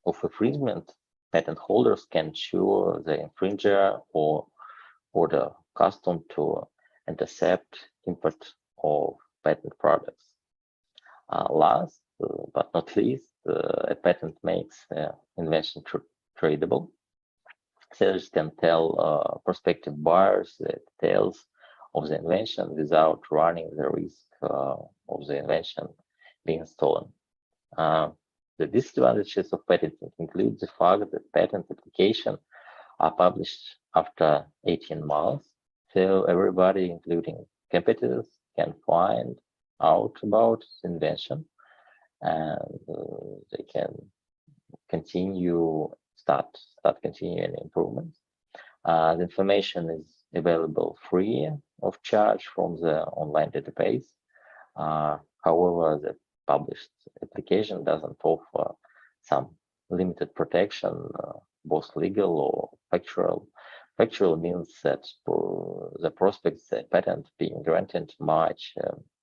of infringement, patent holders can sue the infringer or order custom to intercept import of patent products. Last but not least, a patent makes invention tradable. Sellers can tell prospective buyers the details of the invention without running the risk of the invention being stolen. The disadvantages of patenting include the fact that patent applications are published after 18 months, so everybody, including competitors, can find out about the invention, and they can start continuing improvements. The information is available free of charge from the online database. However, the published application doesn't offer some limited protection, both legal or factual. Factual means that the prospects the patent being granted might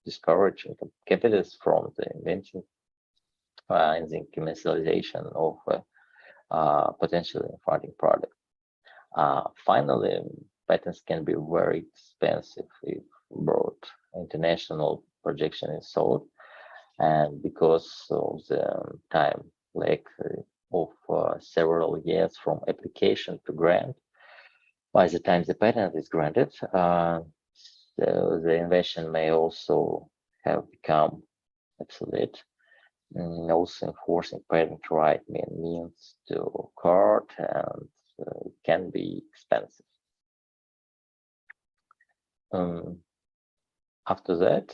discourage competitors from the inventing and the commercialization of potentially infringing product. Finally, patents can be very expensive if broad international projection is sold, and because of the time lag of several years from application to grant, by the time the patent is granted, so the invention may also have become obsolete. Also enforcing patent right means to court and can be expensive. After that,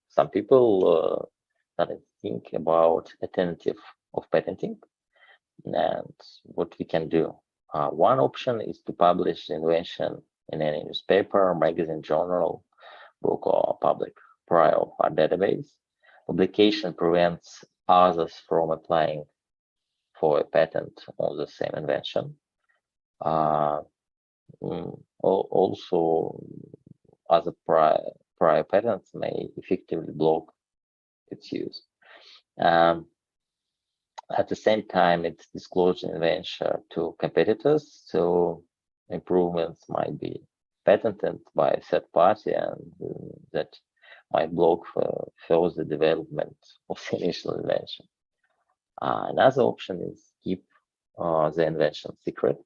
some people started to think about alternative of patenting and what we can do. One option is to publish the invention in any newspaper, magazine, journal, book, or public prior database. Publication prevents others from applying for a patent on the same invention. Also, other prior patents may effectively block its use. At the same time, it's disclosed invention to competitors, so improvements might be patented by a third party, and that might block further development of the initial invention. Another option is keep the invention secret.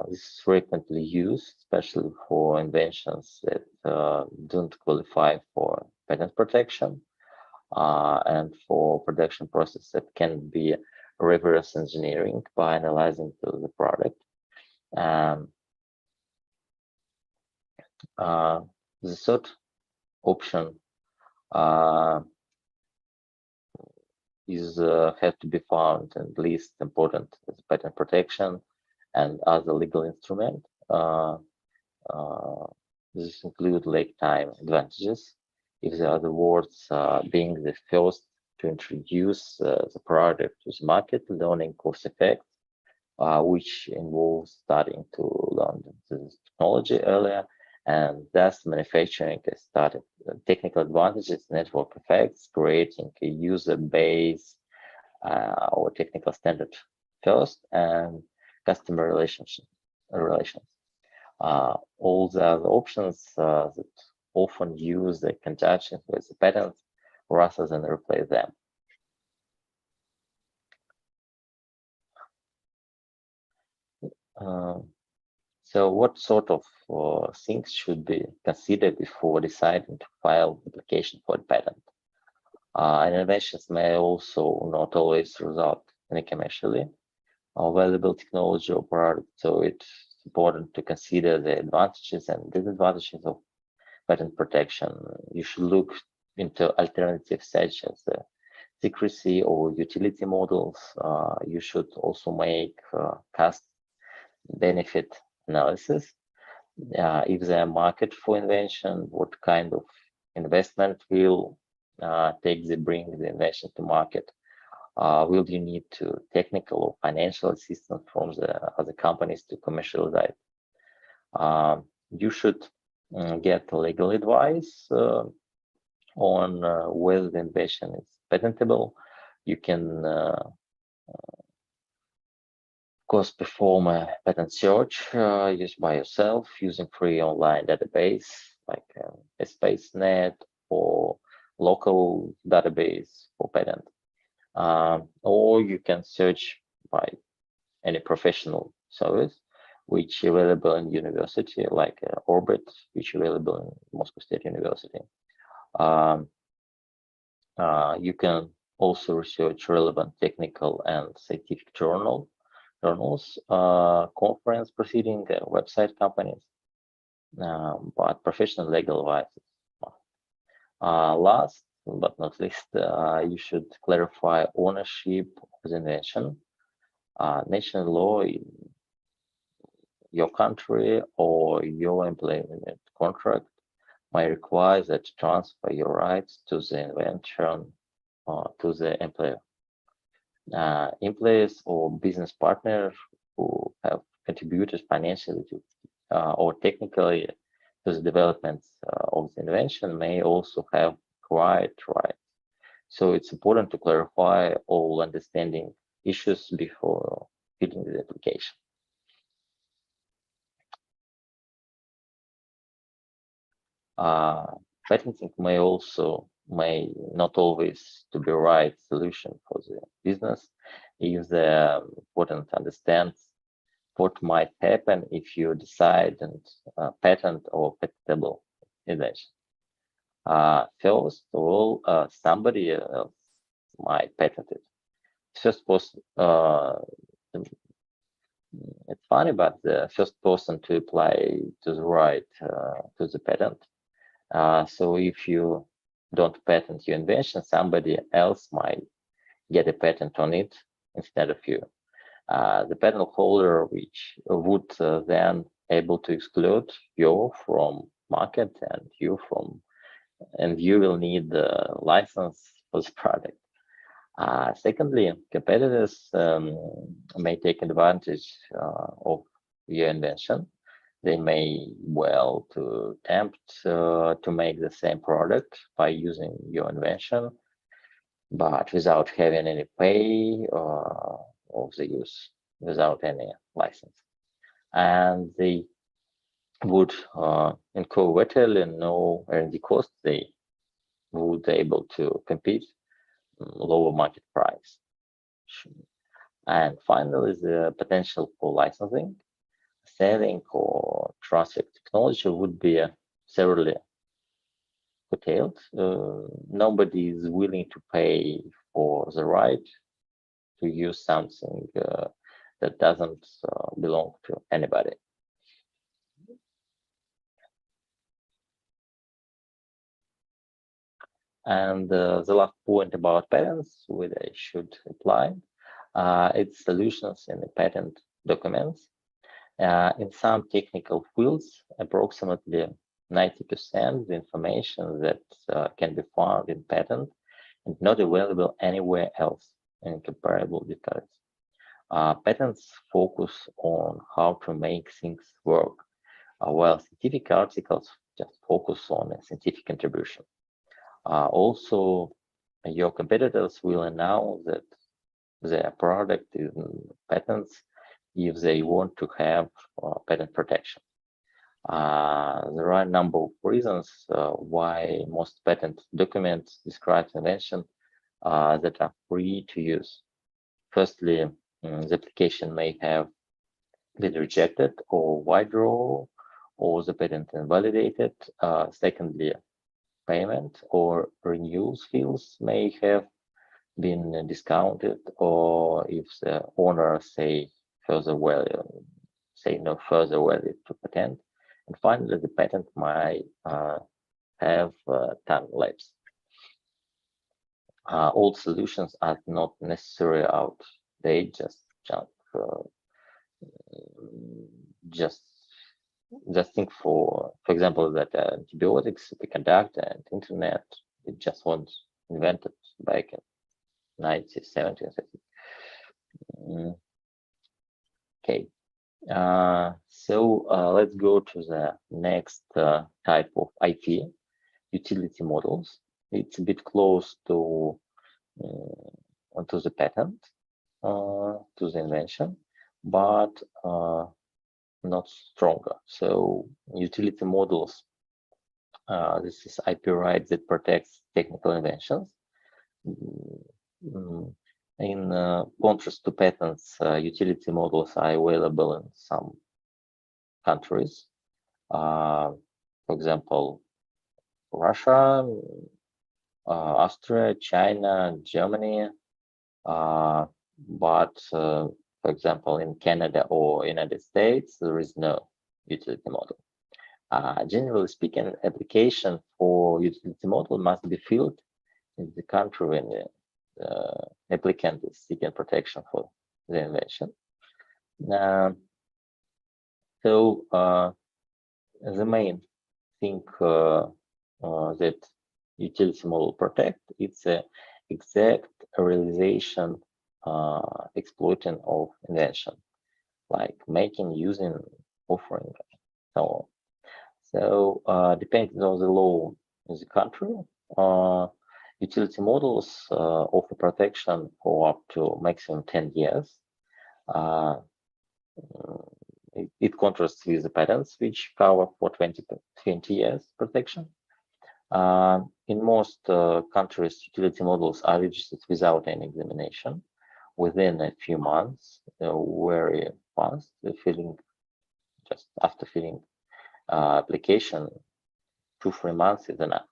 This is frequently used, especially for inventions that don't qualify for patent protection, and for production process that can be reverse engineering by analyzing the product. The third option is have to be found and least important as patent protection and other legal instrument. This include lifetime advantages. If the other words, being the first to introduce the product to the market, learning course effects, which involves starting to learn the technology earlier, and thus manufacturing started technical advantages, network effects, creating a user base or technical standard first, and customer relations. All the other options that often use the conjunction with the patents rather than replace them. So what sort of things should be considered before deciding to file application for a patent? Innovations may also not always result in a commercially valuable technology or product, so it's important to consider the advantages and disadvantages of patent protection. You should look into alternatives such as secrecy or utility models. You should also make cost benefit analysis. If there are market for invention, what kind of investment will bring the invention to market? Will you need to technical or financial assistance from the other companies to commercialize? You should get legal advice on whether the invention is patentable. You can of course perform a patent search used by yourself using free online database like SpaceNet or local database for patent. Or you can search by any professional service which is available in university like Orbit, which is available in Moscow State University. You can also research relevant technical and scientific journals, conference proceeding, website companies, but professional legal advice. Last but not least, you should clarify ownership of the invention. National law in your country or your employment contract may require that you transfer your rights to the invention to the employer. Employees or business partners who have contributed financially to, or technically to the development of the invention may also have quiet rights. So it's important to clarify all understanding issues before filling the application. Patenting may not always to be right solution for the business if the important understands what might happen if you decide and patent or patentable invention. First of all, somebody else might patent it. First person, it's funny, but the first person to apply to the right to the patent. So if you don't patent your invention, somebody else might get a patent on it instead of you. The patent holder, which would then able to exclude you from market and you will need the license for the product. Secondly, competitors may take advantage of your invention. They may well to attempt to make the same product by using your invention, but without having any pay of the use, without any license. And they would incur virtually no R&D costs. They would be able to compete lower market price. And finally, the potential for licensing, selling or transfer technology would be severely curtailed. Nobody is willing to pay for the right to use something that doesn't belong to anybody. And the last point about patents, which I should apply, it's solutions in the patent documents. In some technical fields, approximately 90% of the information that can be found in patent and not available anywhere else in comparable details. Patents focus on how to make things work, while scientific articles just focus on a scientific contribution. Also, your competitors will announce that their product is patents if they want to have patent protection. There are a number of reasons why most patent documents describe invention that are free to use. Firstly, the application may have been rejected or withdrawn, or the patent invalidated. Secondly, payment or renewals fees may have been discounted, or if the owner say no further value to patent. And finally, the patent might have time lapse. All solutions are not necessarily out. They just think for example, that antibiotics we conduct and internet, it just was invented back in 1970s. Okay, so let's go to the next type of IP, utility models. It's a bit close to the patent, to the invention, but not stronger. So utility models, this is IP right that protects technical inventions. In contrast to patents, utility models are available in some countries. For example, Russia, Austria, China, Germany, but for example, in Canada or United States, there is no utility model. Generally speaking, application for utility model must be filled in the country when the applicant is seeking protection for the invention. So the main think that utility model protect, it's a exact realization exploiting of invention, like making, using, offering, so on. So depending on the law in the country, utility models offer protection for up to maximum 10 years. It contrasts with the patents, which cover for 20 years protection. In most countries, utility models are registered without any examination within a few months, very fast, just after filling application, 2-3 months is enough.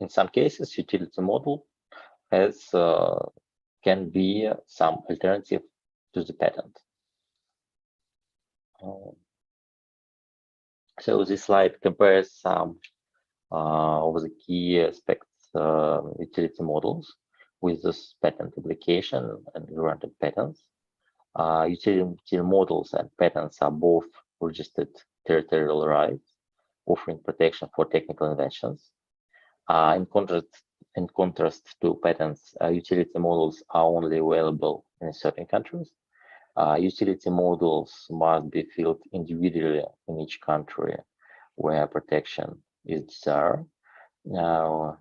In some cases, utility model has can be some alternative to the patent. So this slide compares some of the key aspects utility models with this patent application and granted patents. Utility models and patents are both registered territorial rights, offering protection for technical inventions. In contrast to patents, utility models are only available in certain countries. Utility models must be filled individually in each country where protection is desired. Now,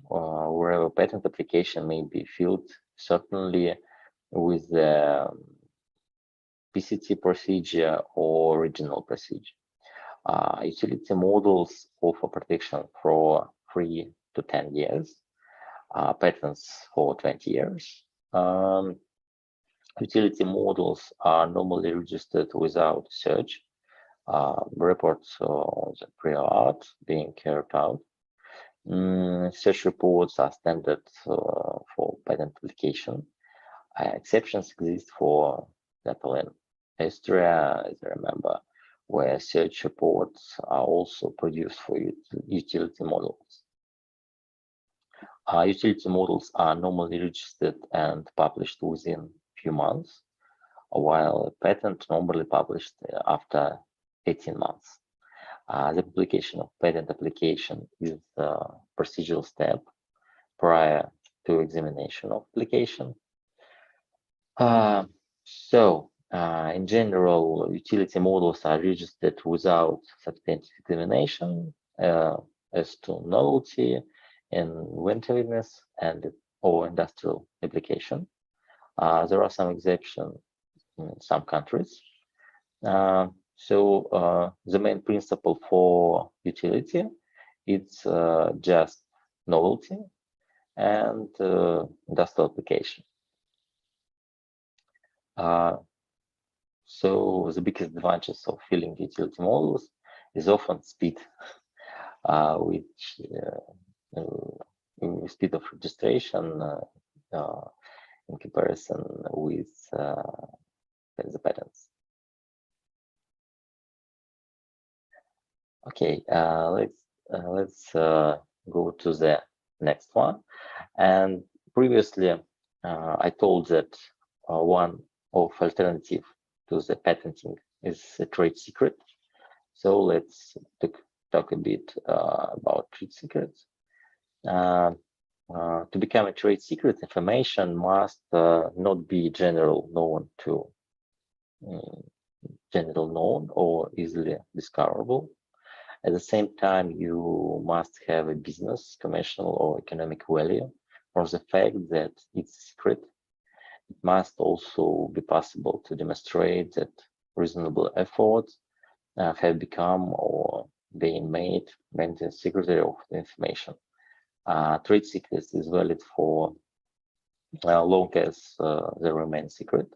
wherever patent application may be filled, certainly with the PCT procedure or original procedure. Utility models offer protection for 3 to 10 years, patents for 20 years. Utility models are normally registered without search, reports on the prior art being carried out. Search reports are standard for patent application. Exceptions exist, for example, in Austria, as I remember, where search reports are also produced for utility models. Utility models are normally registered and published within few months, while a patent normally published after 18 months. The publication of patent application is a procedural step prior to examination of application. In general, utility models are registered without substantive examination as to novelty, inventiveness, or industrial application. There are some exceptions in some countries. The main principle for utility, it's just novelty and industrial application. So the biggest advantages of filling utility models is often speed, which speed of registration in comparison with the patents. Okay, let's go to the next one. And previously, I told that one of alternative to the patenting is a trade secret. So let's talk a bit about trade secrets. To become a trade secret, information must not be general known or easily discoverable. At the same time, you must have a business, commercial, or economic value from the fact that it's secret. It must also be possible to demonstrate that reasonable efforts have become or being made when the secretary of the information. Trade secrets is valid for long as they remain secret.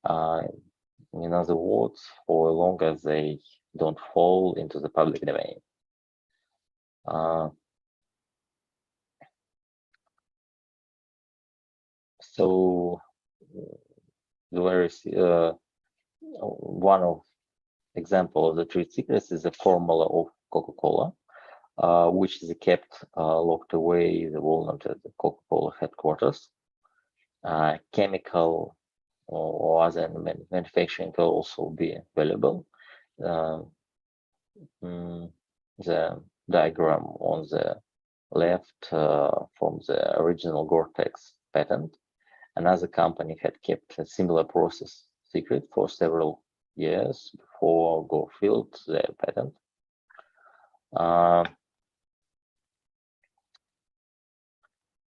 In other words, for long as they don't fall into the public domain. So there is one of example of the trade secrets is the formula of Coca-Cola, which is kept locked away in the vault at the Coca-Cola headquarters. Chemical or other manufacturing can also be valuable. The diagram on the left from the original Gore-Tex patent. Another company had kept a similar process secret for several years before Gore filed their patent.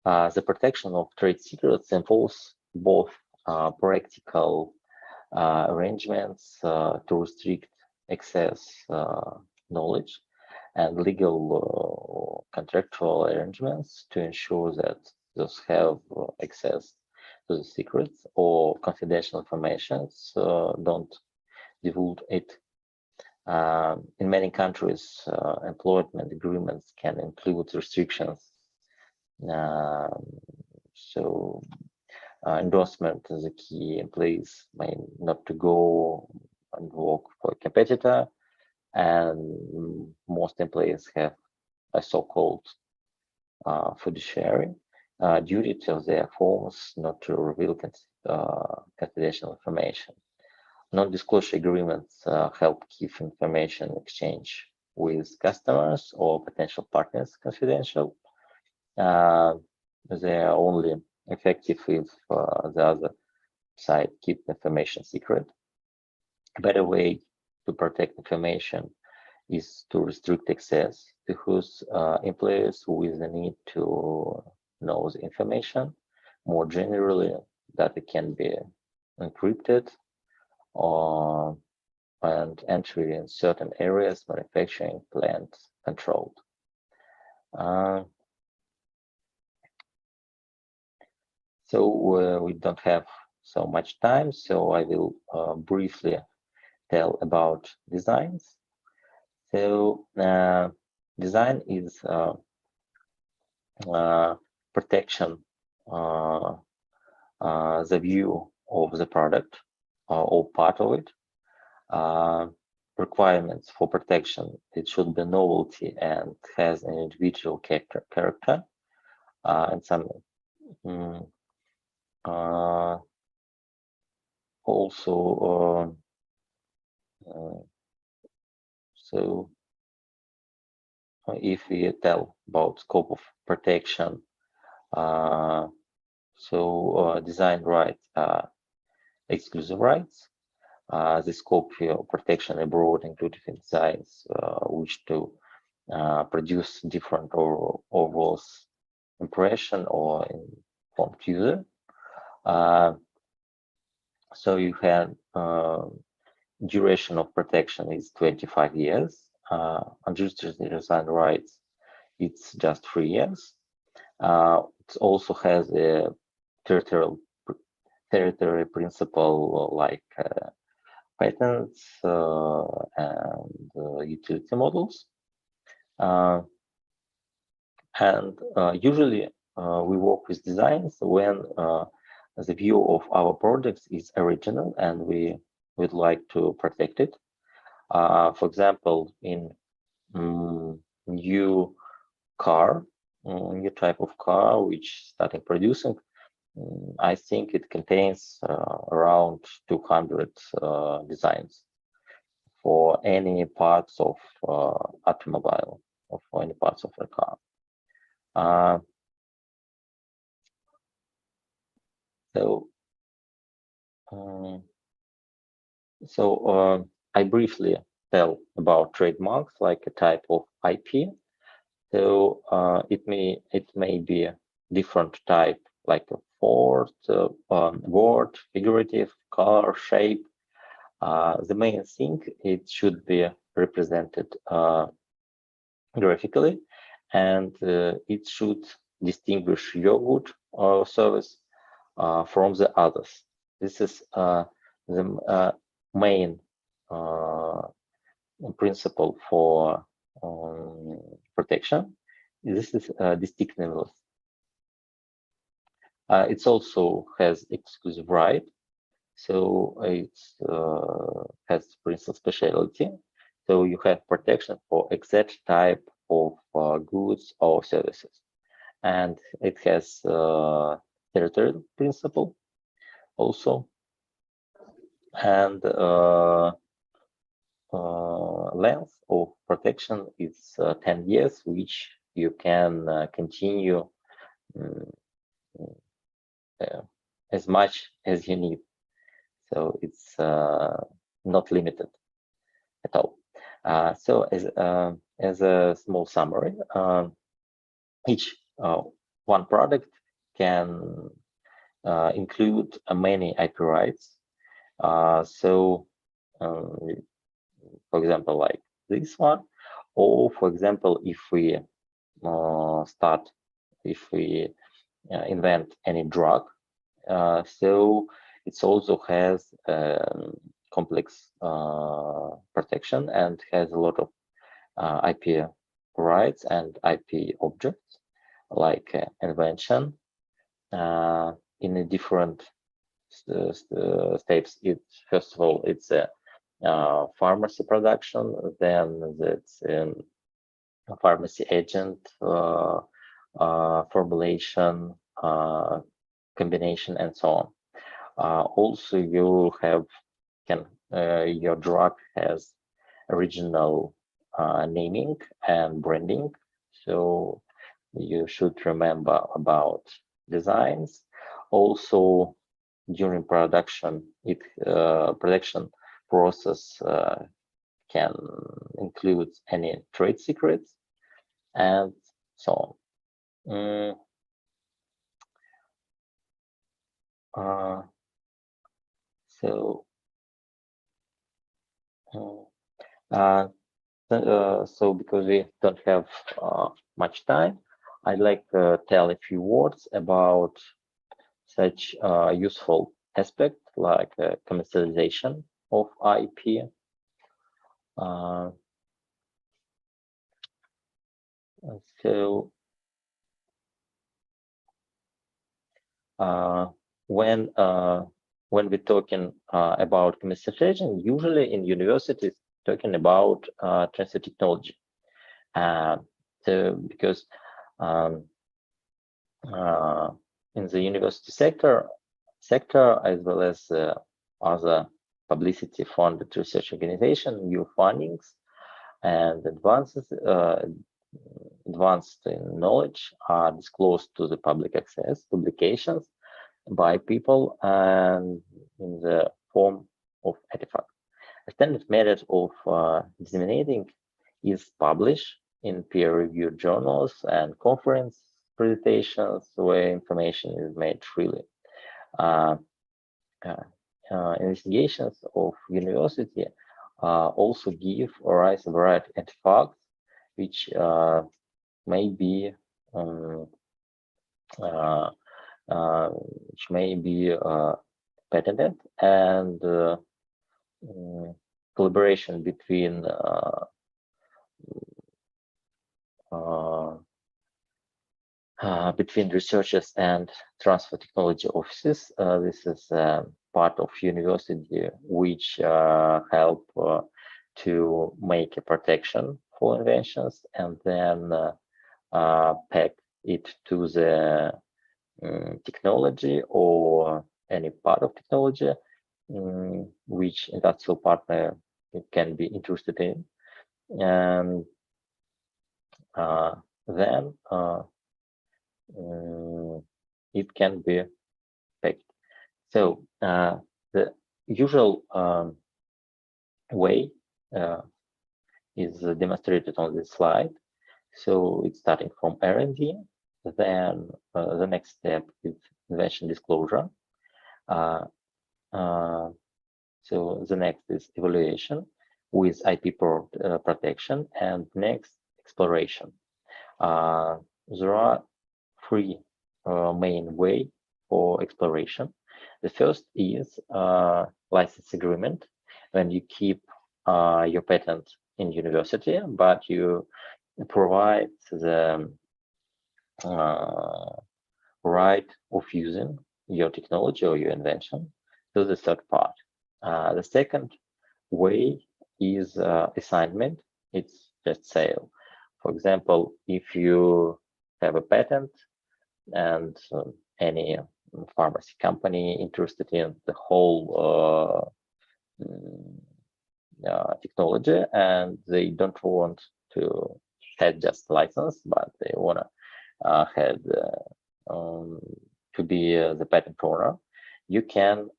The protection of trade secrets involves both practical arrangements to restrict access knowledge and legal contractual arrangements to ensure that those have access to the secrets or confidential information don't divulge it. In many countries, employment agreements can include restrictions. Endorsement is a key employees may not to go and work for a competitor, and most employees have a so-called fiduciary duty to their firms not to reveal confidential information. Non-disclosure agreements help keep information exchange with customers or potential partners confidential. They are only effective if the other side keep information secret. A better way to protect information is to restrict access to whose employees with the need to know the information. More generally, data can be encrypted and entry in certain areas, manufacturing plant controlled. So we don't have so much time, so I will briefly tell about designs. So design is protection, the view of the product or part of it. Requirements for protection: it should be novelty and has an individual character, and some also so if we tell about scope of protection, design rights are exclusive rights. The scope of protection abroad including designs which to produce different overall impression or informed user. So you have duration of protection is 25 years. Unrestricted design rights, it's just 3 years. It also has a territory principle like patents and utility models. Usually we work with designs when the view of our products is original and we would like to protect it. For example, in new type of car which starting producing, I think it contains around 200 designs for any parts of automobile or for any parts of the car. I briefly tell about trademarks like a type of IP. So it may be a different type, like a word, figurative, color, shape. The main thing, it should be represented graphically, and it should distinguish your good or service from the others. This is the main principle for protection. This is distinctiveness. It also has exclusive right, so it has principal specialty. So you have protection for exact type of goods or services, and it has territorial principle also. and length of protection is 10 years, which you can continue as much as you need. So it's not limited at all. So as a small summary, each one product can include many IP rights. So, for example, like this one, or for example, if we invent any drug, so it also has complex protection and has a lot of IP rights and IP objects, like invention in a different steps. First of all, it's a pharmacy production, then that's a pharmacy agent, formulation, combination, and so on. Also, you your drug has original naming and branding, so you should remember about designs. Also, during production, production process can include any trade secrets and so on. So because we don't have much time, I'd like to tell a few words about such useful aspect like commercialization of IP. So when we're talking about commercialization, usually in universities talking about transfer technology. So because in the university sector as well as other publicity funded research organization, new findings and advances advanced in knowledge are disclosed to the public access publications by people and in the form of artifacts. A standard method of disseminating is published in peer-reviewed journals and conference presentations where information is made freely. Investigations of university also give rise to a variety of artifacts which may be patented, and collaboration between researchers and transfer technology offices. This is part of university which help to make a protection for inventions and then pack it to the technology or any part of technology which industrial partner can be interested in, and then it can be packed. So the usual way is demonstrated on this slide. So it's starting from R&D, then the next step is invention disclosure. So the next is evaluation with IP protection, and next exploration. There are three main ways for exploration. The first is license agreement, when you keep your patent in university, but you provide the right of using your technology or your invention to the third part. The second way is assignment. It's just sale. For example, if you have a patent and any pharmacy company interested in the whole technology, and they don't want to have just license, but they want to have to be the patent owner. You can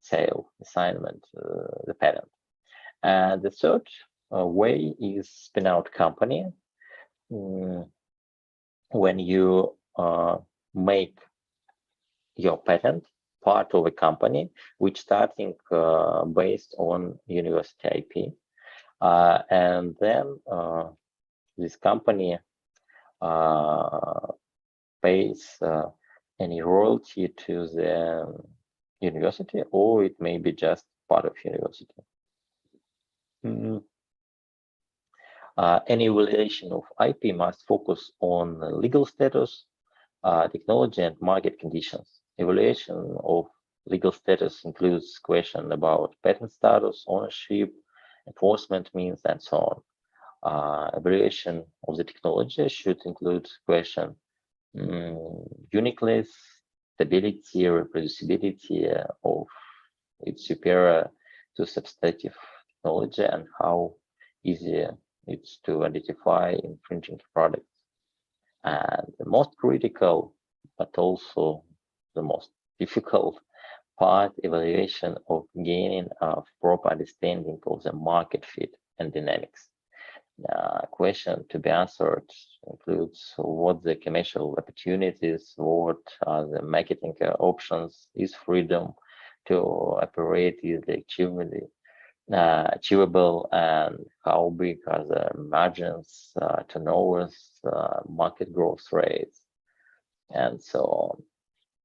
sell assignment the patent. And the third way is spin out company. When you make your patent part of a company which starting based on university IP, and then this company pays any royalty to the university, or it may be just part of university. Any evaluation of IP must focus on legal status, technology, and market conditions. Evaluation of legal status includes question about patent status, ownership, enforcement means, and so on. Evaluation of the technology should include question uniqueness, stability, reproducibility of its superior to substantive technology, and how easy it's to identify infringing products. And the most critical, but also the most difficult part, evaluation of gaining a proper understanding of the market fit and dynamics. Question to be answered includes what the commercial opportunities, what are the marketing options, is freedom to operate easily achievable, and how big are the margins, turnovers, market growth rates, and so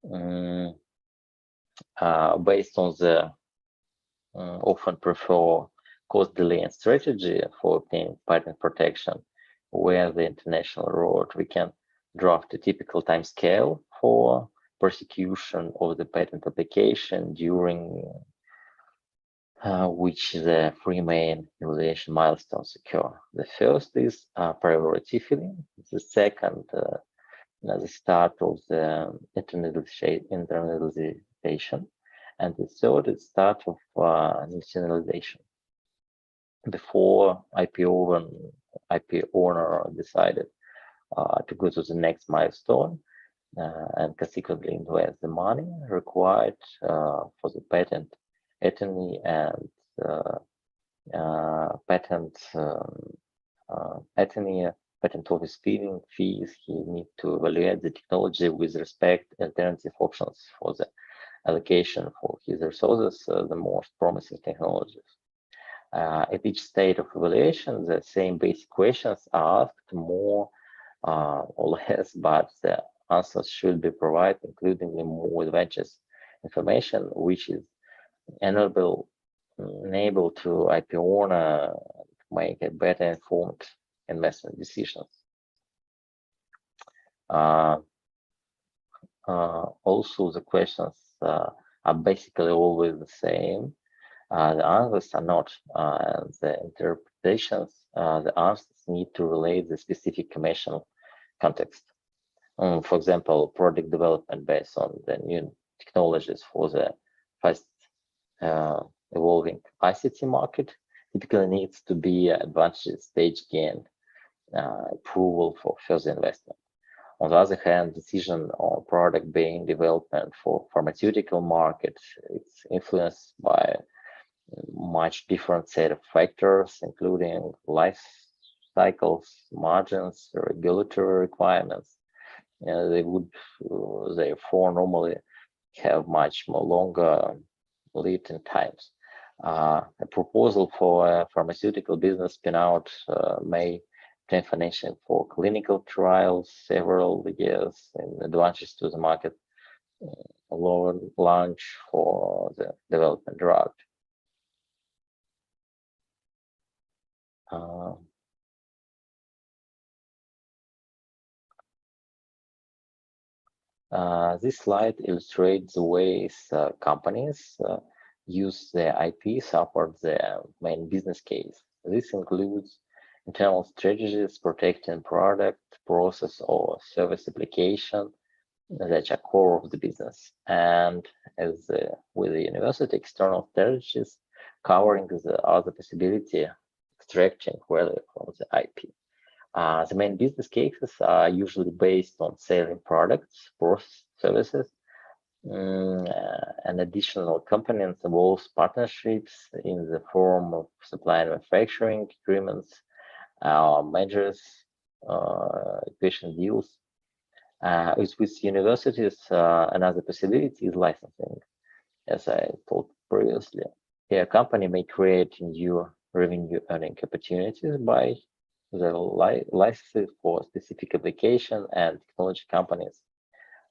on. Based on the often prefer cost delay and strategy for obtaining patent protection, where the international road, we can draft a typical time scale for prosecution of the patent application, during which the three main evaluation milestones occur. The first is priority filling. The second, the start of the internalization, and the third is start of nationalization. Before IP owner decided to go to the next milestone and consequently invest the money required for the patent attorney and patent office fees. He need to evaluate the technology with respect alternative options for the allocation for his resources, the most promising technologies. At each stage of evaluation, the same basic questions are asked, more or less, but the answers should be provided, including the more advanced information, which is enable to IP owner to make a better informed investment decisions. Also, the questions are basically always the same. The answers are not, the interpretations, the answers need to relate the specific commercial context. For example, product development based on the new technologies for the fast evolving ICT market typically needs to be advanced stage gain approval for further investment. On the other hand, decision on product being developed for pharmaceutical market, it's influenced by much different set of factors, including life cycles, margins, regulatory requirements. They would therefore normally have much more longer lead in times. A proposal for a pharmaceutical business spin-out may obtain financing for clinical trials several years in advances to the market, lower launch for the development drug. This slide illustrates the ways companies use their IP to support their main business case. This includes internal strategies protecting product, process, or service application that are core of the business. And as with the university, external strategies covering the other possibility, extracting value from the IP. The main business cases are usually based on selling products, process services, and additional components involves partnerships in the form of supply and manufacturing agreements, measures, equation deals. With universities, another possibility is licensing, as I told previously. A company may create new revenue earning opportunities by the licenses for specific application and technology companies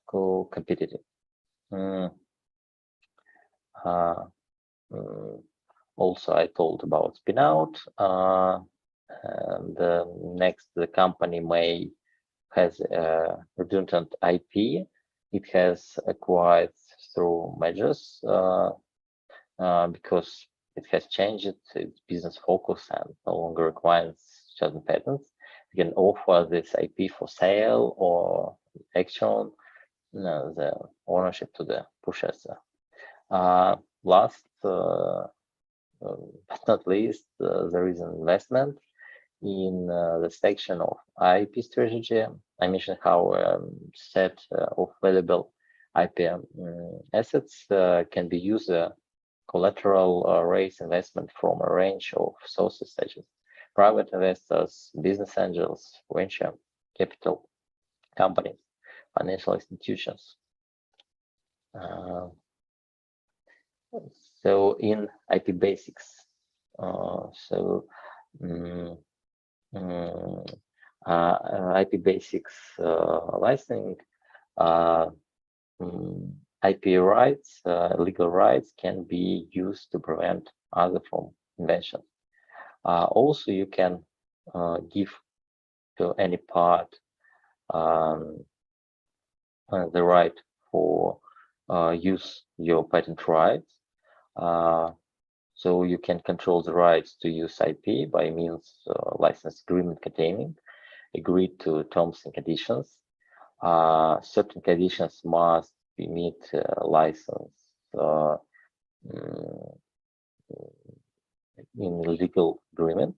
co-competitive. Also, I told about spin-out, and next the company may has redundant IP it has acquired through measures because it has changed its business focus and no longer requires certain patents. You can offer this IP for sale or action the ownership to the purchaser. Last but not least, there is an investment in the section of IP strategy. I mentioned how set of valuable IP assets can be used collateral raise investment from a range of sources such as private investors, business angels, venture capital companies, financial institutions. So in IP basics, IP basics licensing, IP rights, legal rights can be used to prevent other from invention. Also, you can give to any part the right for use your patent rights. So you can control the rights to use IP by means license agreement containing agreed to terms and conditions. Certain conditions must be met license in legal agreement.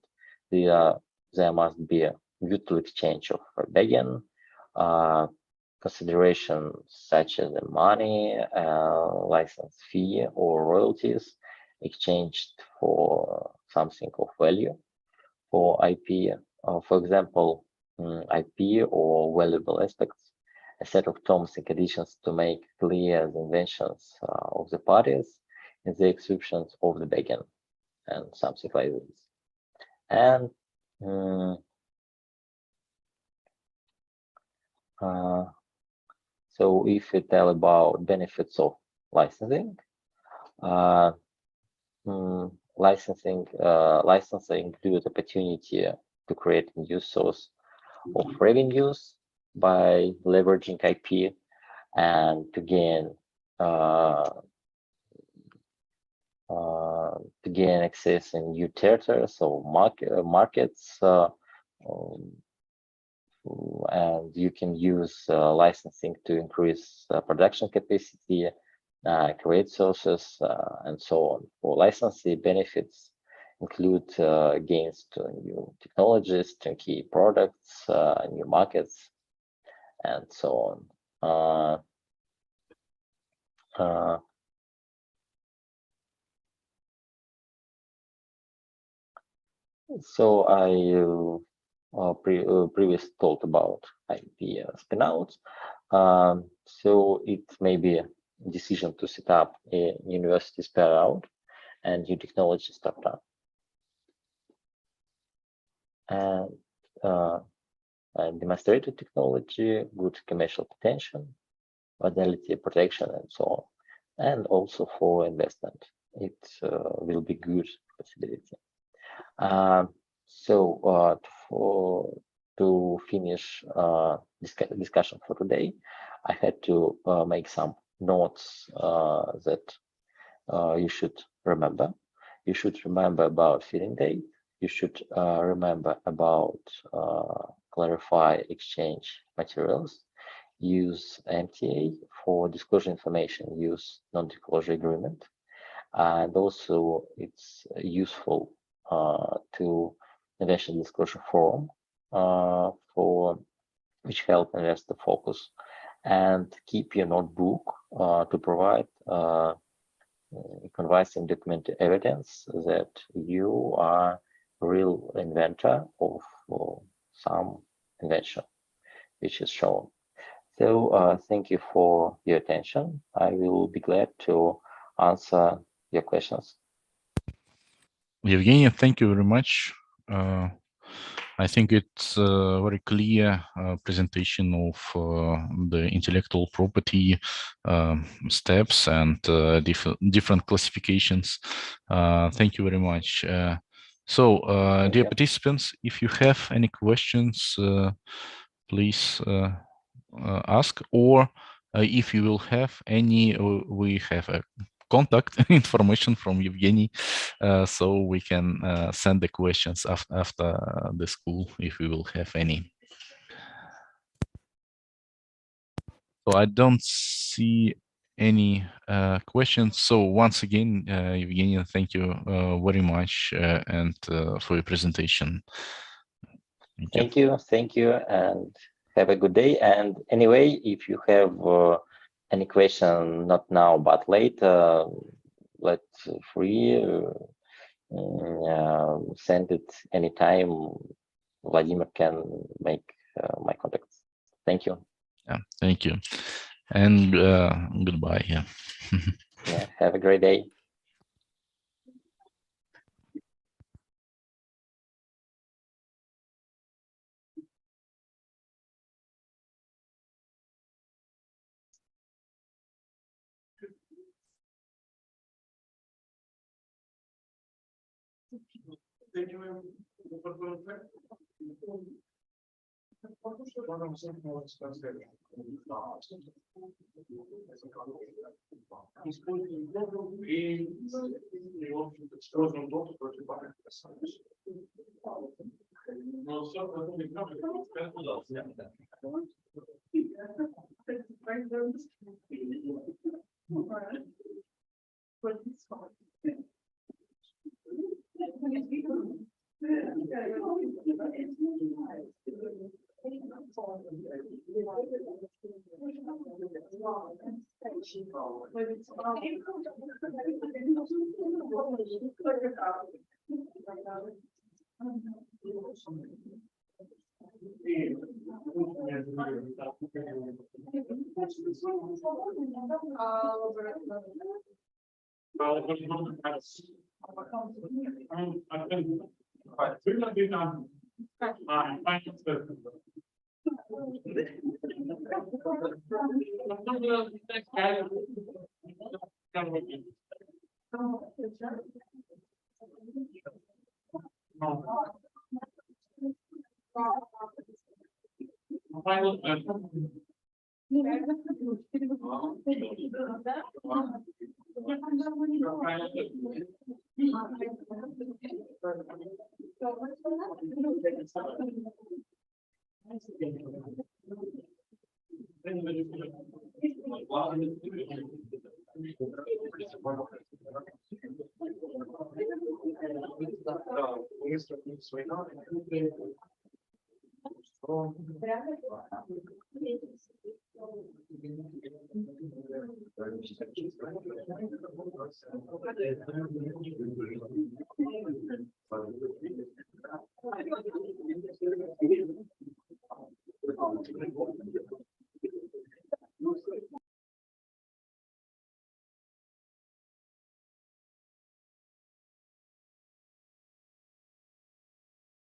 There must be a mutual exchange of back-end considerations such as the money, license fee, or royalties exchanged for something of value. For IP, for example, IP or valuable aspects, a set of terms and conditions to make clear the inventions of the parties and the exceptions of the backend, and something like this. And so if we tell about benefits of licensing, licensing includes opportunity to create a new source of revenues by leveraging IP and to gain access in new territories or markets, and you can use licensing to increase production capacity, create sources, and so on. For licensing benefits include gains to new technologies, to key products, new markets, and so on. So I previously talked about IP spinouts. So it may be a decision to set up a university spinout and new technology startup. And demonstrated technology, good commercial potential, modality protection, and so on. And also for investment, it will be good possibility. To finish discussion for today, I had to make some notes that you should remember. You should remember about filling date. You should remember about clarify exchange materials, use MTA for disclosure information, use non-disclosure agreement, and also it's useful to invention disclosure forum for which help investor focus, and keep your notebook to provide convincing documented evidence that you are a real inventor of some invention which is shown. So thank you for your attention. I will be glad to answer your questions. Evgeny, thank you very much. I think it's a very clear presentation of the intellectual property steps and different classifications. Thank you very much. Dear participants, if you have any questions, please ask, or if you will have any, we have a contact information from Evgeny, so we can send the questions after the school if we will have any. So I don't see any questions. So once again, Evgeny, thank you very much and for your presentation. Thank you, and have a good day. And anyway, if you have any question, not now but later, let's free send it anytime. Vladimir can make my contacts. Thank you. Yeah, thank you, and goodbye. Yeah. Yeah, have a great day.